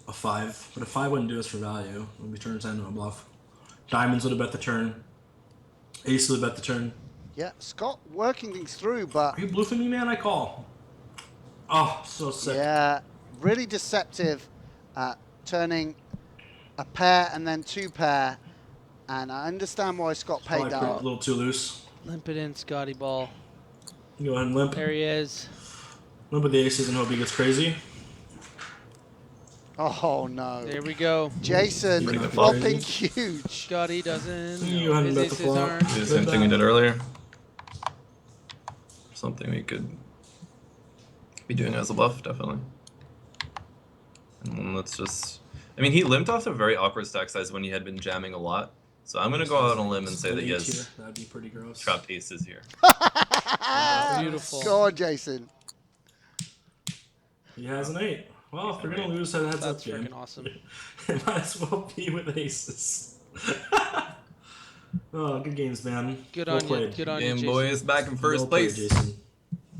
a 5. But a 5 wouldn't do us for value. When we turns into a bluff. Diamonds would have bet the turn. Ace would have bet the turn. Yeah, Scott working things through, but... Are you bluffing me, man? I call. Oh, so sick. Yeah, really deceptive. Turning a pair and then 2 pair. And I understand why Scott paid Probably a that. little too loose. Limp it in, Scotty Ball. Go ahead and limp. There he is. Limp with the aces and hope he gets crazy. Oh, no. There we go. Jason Pretty good flopping crazy. huge. Scotty doesn't. You hadn't His bet the aces flop. aren't. Do the same thing we did earlier. Something we could be doing as a bluff, definitely. And then let's just... I mean, he limped off a very awkward stack size when he had been jamming a lot. So I'm going to go out on a limb and say that he has That'd be pretty gross. trapped aces here. Beautiful. Go on, Jason. He has an 8. Well, if we're going to lose that heads That's up game, freaking awesome. it might as well be with aces. Oh, good games, man. Good Well on you. played. Good on you, Game Jason. boy is back in first Well played, place. Jason.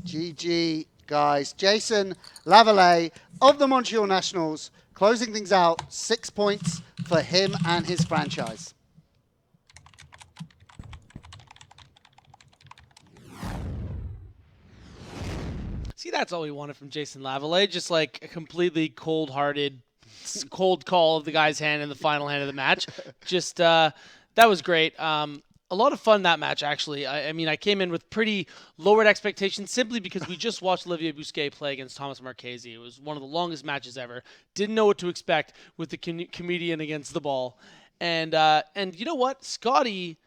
GG, guys. Jason Lavallee of the Montreal Nationals closing things out. 6 points for him and his franchise. See, that's all we wanted from Jason Lavallee. Just like a completely cold-hearted, cold call of the guy's hand in the final hand of the match. Just that was great. A lot of fun that match, actually. I mean, I came in with pretty lowered expectations simply because we just watched Olivier Bousquet play against Thomas Marchese. It was one of the longest matches ever. Didn't know what to expect with the comedian against the ball. And you know what? Scotty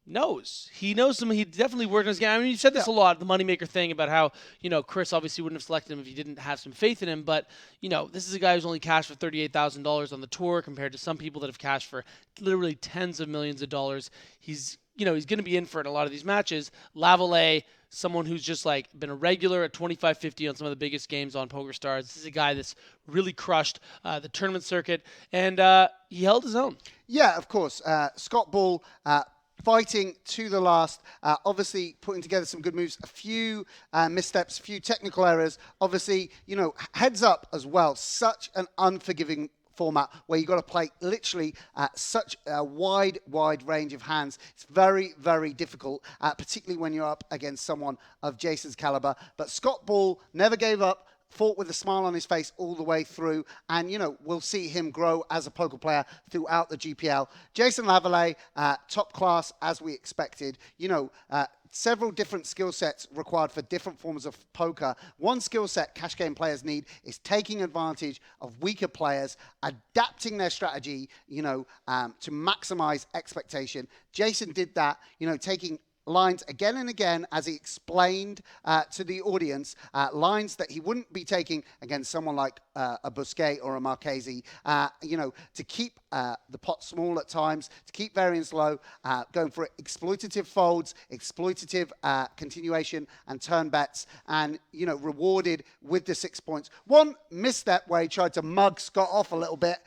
knows. He knows some. He definitely worked on his game. I mean, you said this a lot, the Moneymaker thing about how, Chris obviously wouldn't have selected him if he didn't have some faith in him. But, this is a guy who's only cashed for $38,000 on the tour compared to some people that have cashed for literally tens of millions of dollars. He's going to be in for it in a lot of these matches. Lavallee, someone who's just like been a regular at 25-50 on some of the biggest games on PokerStars. This is a guy that's really crushed the tournament circuit, and he held his own. Yeah, of course. Scott Ball fighting to the last, obviously putting together some good moves, a few missteps, a few technical errors. Obviously, heads up as well. Such an unforgiving format where you've got to play literally such a wide range of hands. It's very, very difficult, particularly when you're up against someone of Jason's caliber. But Scott Ball never gave up, fought with a smile on his face all the way through, and we'll see him grow as a poker player throughout the GPL. Jason Lavallee, top class as we expected. Several different skill sets required for different forms of poker. One skill set cash game players need is taking advantage of weaker players, adapting their strategy, to maximize expectation. Jason did that, taking lines again and again, as he explained to the audience, lines that he wouldn't be taking against someone like a Bousquet or a Marchese, to keep the pot small at times, to keep variance low, going for exploitative folds, exploitative continuation and turn bets, and, rewarded with the 6 points. One misstep where he tried to mug Scott off a little bit,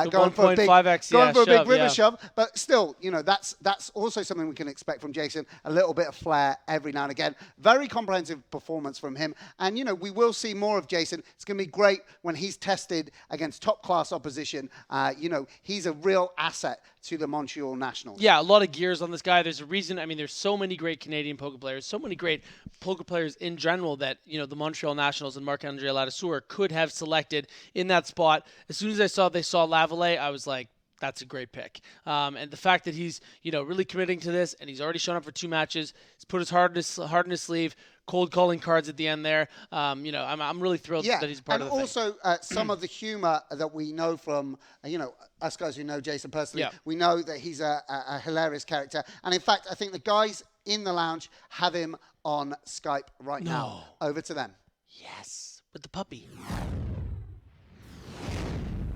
going for a big, 1.5x, going for a big river yeah. shove, but still, that's also something we can expect from Jason. A little bit of flair every now and again. Very comprehensive performance from him. And, we will see more of Jason. It's going to be great when he's tested against top-class opposition. He's a real asset to the Montreal Nationals. Yeah, a lot of gears on this guy. There's a reason. I mean, there's so many great Canadian poker players, so many great poker players in general that, the Montreal Nationals and Marc-André Ladouceur could have selected in that spot. As soon as they saw Lavallee, I was like, That's a great pick. And the fact that he's, really committing to this, and he's already shown up for 2 matches, he's put his heart in his sleeve, cold calling cards at the end there. I'm really thrilled that he's part and of the thing. also some of the humor that we know from, us guys who know Jason personally, Yeah. we know that he's a hilarious character. And in fact, I think the guys in the lounge have him on Skype right now. Over to them. Yes, with the puppy.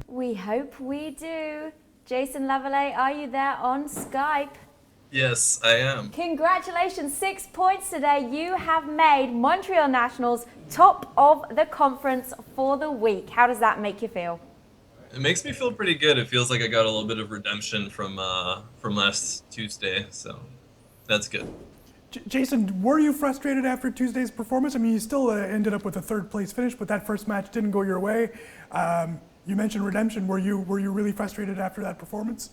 We hope we do. Jason Lavallee, are you there on Skype? Yes, I am. Congratulations, 6 points today. You have made Montreal Nationals top of the conference for the week. How does that make you feel? It makes me feel pretty good. It feels like I got a little bit of redemption from last Tuesday, so that's good. Jason, were you frustrated after Tuesday's performance? I mean, you still ended up with a 3rd place finish, but that first match didn't go your way. You mentioned redemption. Were you really frustrated after that performance?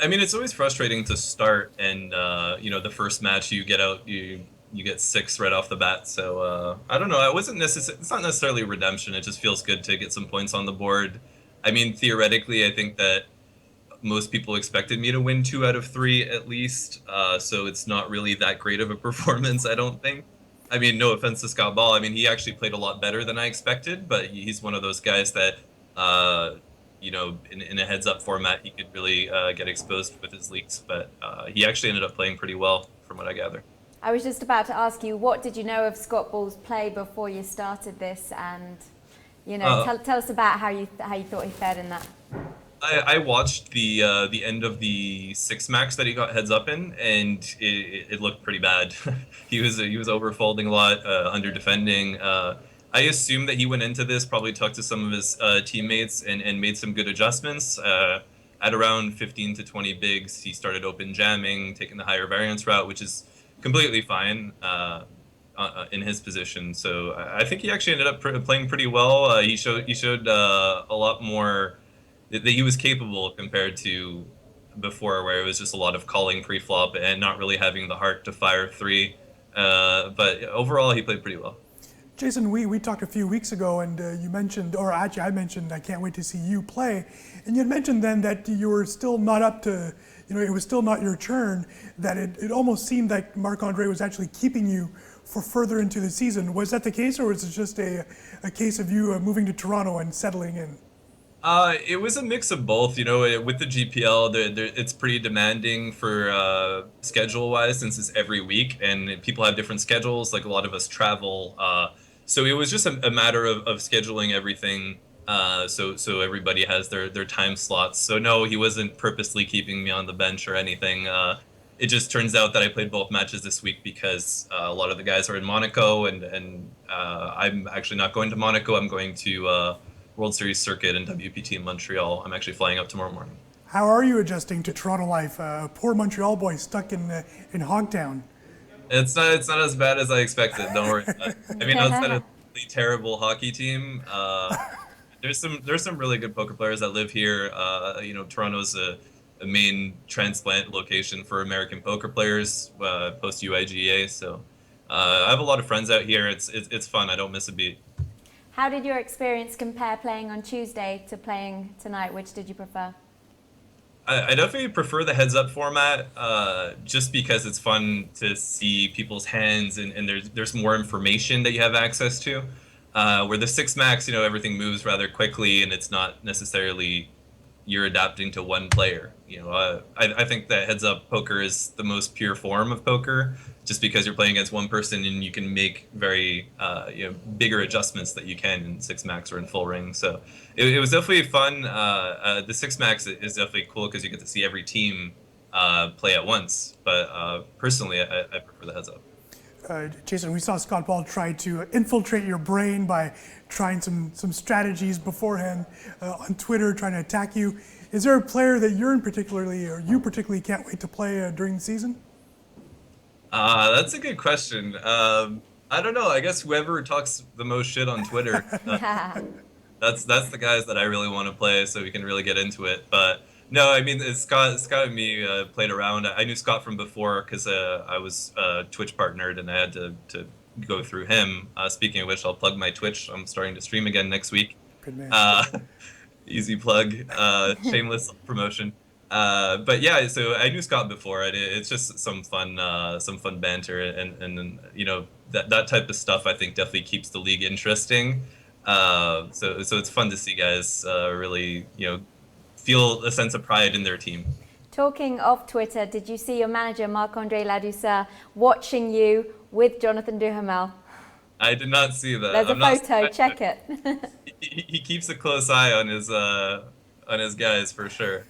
I mean, it's always frustrating to start, and the first match you get out, you get 6 right off the bat. So I don't know. It's not necessarily redemption. It just feels good to get some points on the board. I mean, theoretically, I think that most people expected me to win 2 out of 3 at least. So it's not really that great of a performance, I don't think. I mean, no offense to Scott Ball. I mean, he actually played a lot better than I expected, but he's one of those guys that, in a heads-up format, he could really get exposed with his leaks. But he actually ended up playing pretty well, from what I gather. I was just about to ask you, what did you know of Scott Ball's play before you started this? And, tell us about how you thought he fared in that. I watched the end of the 6 max that he got heads up in, and it looked pretty bad. he was overfolding a lot, under defending. I assume that he went into this, probably talked to some of his teammates and made some good adjustments. At around 15 to 20 bigs, he started open jamming, taking the higher variance route, which is completely fine in his position. So I think he actually ended up playing pretty well. He showed a lot more that he was capable compared to before, where it was just a lot of calling pre-flop and not really having the heart to fire 3. But overall, he played pretty well. Jason, we talked a few weeks ago, and you mentioned, or actually I mentioned, I can't wait to see you play. And you had mentioned then that you were still not up to, it was still not your turn, that it almost seemed like Marc-Andre was actually keeping you for further into the season. Was that the case, or was it just a case of you moving to Toronto and settling in? It was a mix of both. With the GPL, it's pretty demanding for schedule-wise, since it's every week, and people have different schedules. Like, a lot of us travel, so it was just a matter of scheduling everything. So everybody has their time slots. So no, he wasn't purposely keeping me on the bench or anything. It just turns out that I played both matches this week because a lot of the guys are in Monaco, and I'm actually not going to Monaco. I'm going to World Series circuit and WPT in Montreal. I'm actually flying up tomorrow morning. How are you adjusting to Toronto life? Poor Montreal boy stuck in Hogtown. It's not as bad as I expected. Don't worry. I mean, outside of the terrible hockey team, there's some really good poker players that live here. Toronto's a main transplant location for American poker players post UIGA. So I have a lot of friends out here. It's fun. I don't miss a beat. How did your experience compare playing on Tuesday to playing tonight? Which did you prefer? I definitely prefer the heads-up format, just because it's fun to see people's hands, and there's more information that you have access to. Where the 6 max, everything moves rather quickly, and it's not necessarily you're adapting to one player. I think that heads-up poker is the most pure form of poker, just because you're playing against one person and you can make very bigger adjustments that you can in 6 max or in full ring. So it was definitely fun. The 6 max is definitely cool because you get to see every team play at once. But personally, I prefer the heads-up. Jason, we saw Scott Ball try to infiltrate your brain by trying some strategies beforehand on Twitter, trying to attack you. Is there a player that you particularly can't wait to play during the season? That's a good question. I don't know. I guess whoever talks the most shit on Twitter, that's the guys that I really want to play, so we can really get into it. But no, I mean, Scott and me played around. I knew Scott from before because I was Twitch partnered, and I had to go through him. Speaking of which, I'll plug my Twitch. I'm starting to stream again next week. Good man. easy plug, shameless promotion. But yeah, so I knew Scott before. It's just some fun banter, and that type of stuff I think definitely keeps the league interesting. So it's fun to see guys really feel a sense of pride in their team. Talking of Twitter, did you see your manager Marc-Andre Ladouceur watching you with Jonathan Duhamel? I did not see that. There's a photo. Check it. He keeps a close eye on his guys for sure.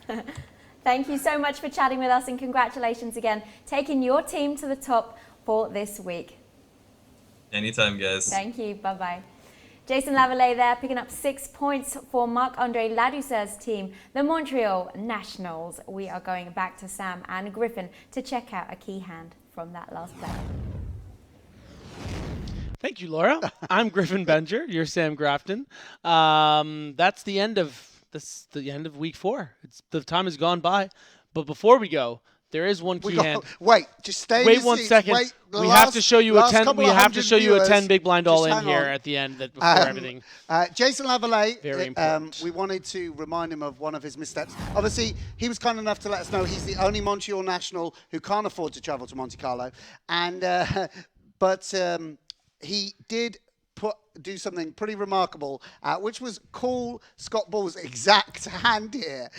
Thank you so much for chatting with us, and congratulations again, taking your team to the top for this week. Anytime, guys. Thank you. Bye-bye. Jason Lavallee there, picking up 6 points for Marc-Andre Ladouceur's team, the Montreal Nationals. We are going back to Sam and Griffin to check out a key hand from that last play. Thank you, Laura. I'm Griffin Benger. You're Sam Grafton. That's the end of the end of week 4. The time has gone by, but before we go, there is one key hand. Wait, just stay. Wait 1 second. We have to show you a 10. We have to show you a 10 big blind all in here at the end before everything. Jason Lavallee. Very important. We wanted to remind him of one of his missteps. Obviously, he was kind enough to let us know he's the only Montreal national who can't afford to travel to Monte Carlo, and but he did do something pretty remarkable, which was call Scott Ball's exact hand here.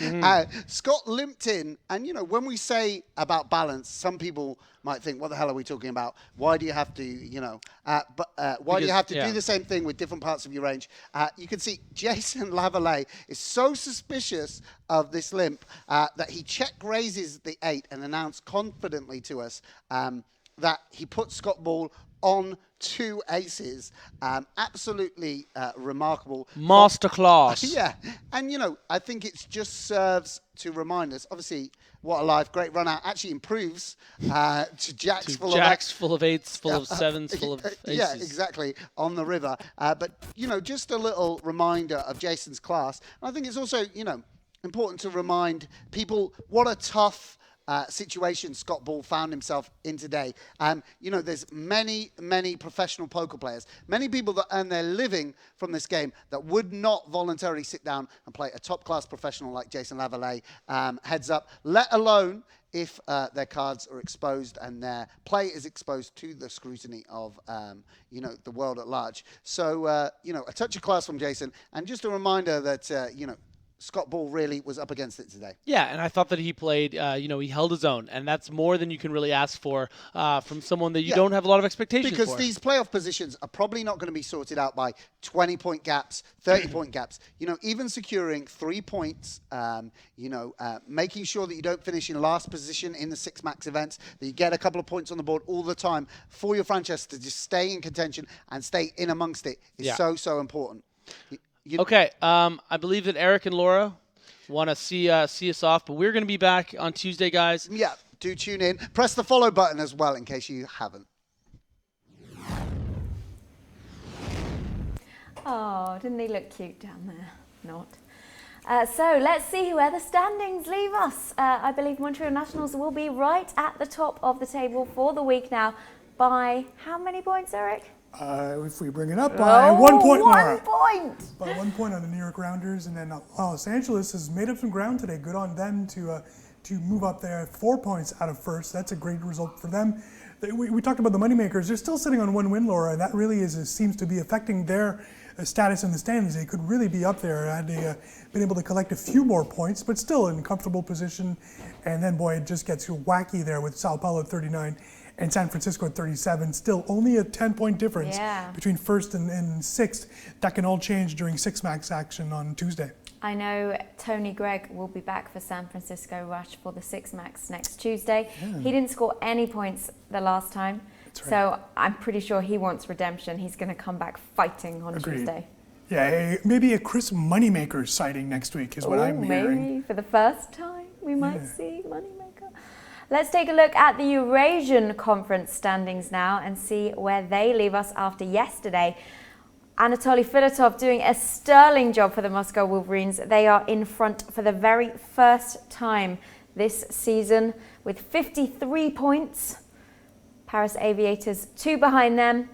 Scott limped in, and when we say about balance, some people might think, what the hell are we talking about? Why do you have to, why do you have to do the same thing with different parts of your range? You can see Jason Lavallee is so suspicious of this limp that he check raises the 8 and announced confidently to us that he put Scott Ball on 2 aces. Absolutely remarkable. Masterclass. Yeah. And, I think it just serves to remind us, obviously, what a life, great run out, actually improves to jacks full of 8s, full of 7s, full of aces. Yeah, exactly, on the river. But, just a little reminder of Jason's class. And I think it's also, important to remind people what a tough situation Scott Ball found himself in today. There's many professional poker players, many people that earn their living from this game that would not voluntarily sit down and play a top-class professional like Jason Lavallee heads up, let alone if their cards are exposed and their play is exposed to the scrutiny of, the world at large. So, a touch of class from Jason, and just a reminder that, Scott Ball really was up against it today. Yeah, and I thought that he played, he held his own, and that's more than you can really ask for from someone that you don't have a lot of expectations for. Because these playoff positions are probably not going to be sorted out by 20-point gaps, 30-point gaps. Even securing 3 points, making sure that you don't finish in last position in the 6 max events, that you get a couple of points on the board all the time for your franchise to just stay in contention and stay in amongst it is so important. Okay, I believe that Eric and Laura want to see us off, but we're going to be back on Tuesday, guys. Yeah, do tune in. Press the follow button as well in case you haven't. Oh, didn't they look cute down there? Not. So let's see where the standings leave us. I believe Montreal Nationals will be right at the top of the table for the week now by how many points, Eric? If we bring it up by 1 point, Laura. 1 point! By 1 point on the New York Rounders, and then Los Angeles has made up some ground today. Good on them to move up there 4 points out of first. That's a great result for them. We talked about the Moneymakers. They're still sitting on 1 win, Laura, and that really seems to be affecting their status in the standings. They could really be up there had they been able to collect a few more points, but still in comfortable position. And then, boy, it just gets wacky there with Sao Paulo at 39 and San Francisco at 37. Still only a 10-point difference between first and sixth. That can all change during 6 max action on Tuesday. I know Tony Gregg will be back for San Francisco Rush for the 6 max next Tuesday. Yeah. He didn't score any points the last time. That's right. So I'm pretty sure he wants redemption. He's going to come back fighting on Tuesday. Yeah, maybe a Chris Moneymakers sighting next week is what I'm hearing. Maybe for the first time we might see Moneymaker. Let's take a look at the Eurasian Conference standings now and see where they leave us after yesterday. Anatoly Filatov doing a sterling job for the Moscow Wolverines. They are in front for the very first time this season with 53 points. Paris Aviators 2 behind them.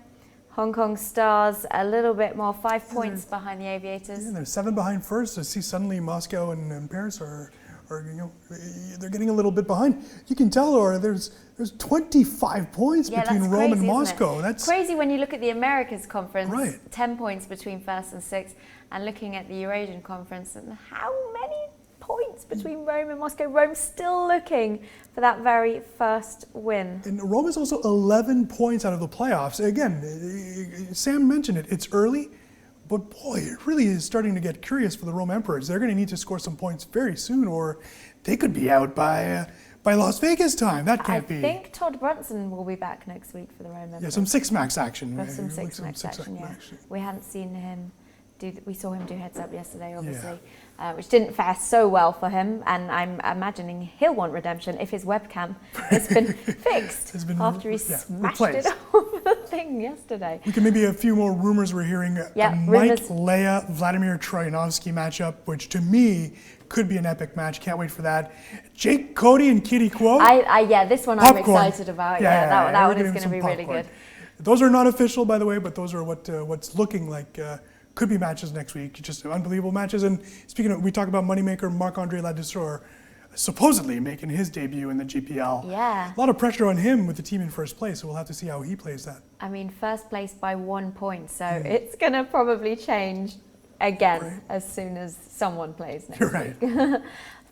Hong Kong Stars a little bit more, 5 points behind the Aviators. Yeah, they're 7 behind first. I see suddenly Moscow and Paris are they're getting a little bit behind. You can tell, Laura, there's 25 points between that's Rome crazy, and isn't Moscow. it? That's crazy when you look at the Americas Conference, Right. 10 points between first and sixth, and looking at the Eurasian Conference, and how many points between Rome and Moscow. Rome's still looking for that very first win. And Rome is also 11 points out of the playoffs. Again, Sam mentioned it. It's early, but boy, it really is starting to get curious for the Rome Emperors. They're going to need to score some points very soon, or they could be out by Las Vegas time. That can't be. I think Todd Brunson will be back next week for the Rome Emperors. Yeah, some six-max action. For some six-max action, yeah. We hadn't seen him we saw him do heads up yesterday, obviously, which didn't fare so well for him, and I'm imagining he'll want redemption if his webcam has been fixed after he smashed it off the thing yesterday. We can maybe a few more rumors we're hearing. Mike Leia, Vladimir Troyanovsky matchup, which to me could be an epic match. Can't wait for that. Jake Cody and Kitty Quo. This one Popcorn. I'm excited about. That one is going to be really good. Those are not official, by the way, but those are what's looking like could be matches next week. Just unbelievable matches. And speaking of, we talk about Moneymaker Marc-Andre Ladouceur supposedly making his debut in the GPL. Yeah. A lot of pressure on him with the team in first place, so we'll have to see how he plays that. I mean, first place by 1 point, so it's going to probably change again as soon as someone plays next week.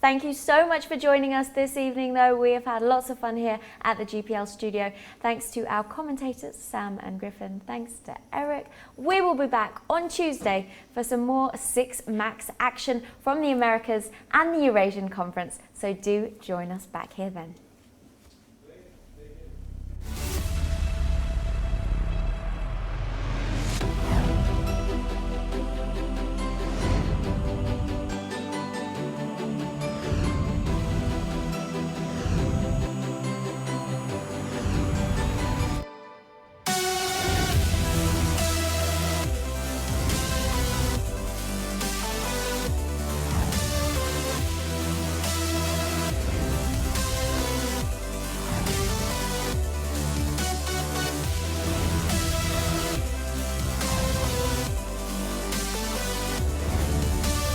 Thank you so much for joining us this evening, though. We have had lots of fun here at the GPL studio. Thanks to our commentators, Sam and Griffin. Thanks to Eric. We will be back on Tuesday for some more 6-max action from the Americas and the Eurasian Conference. So do join us back here then.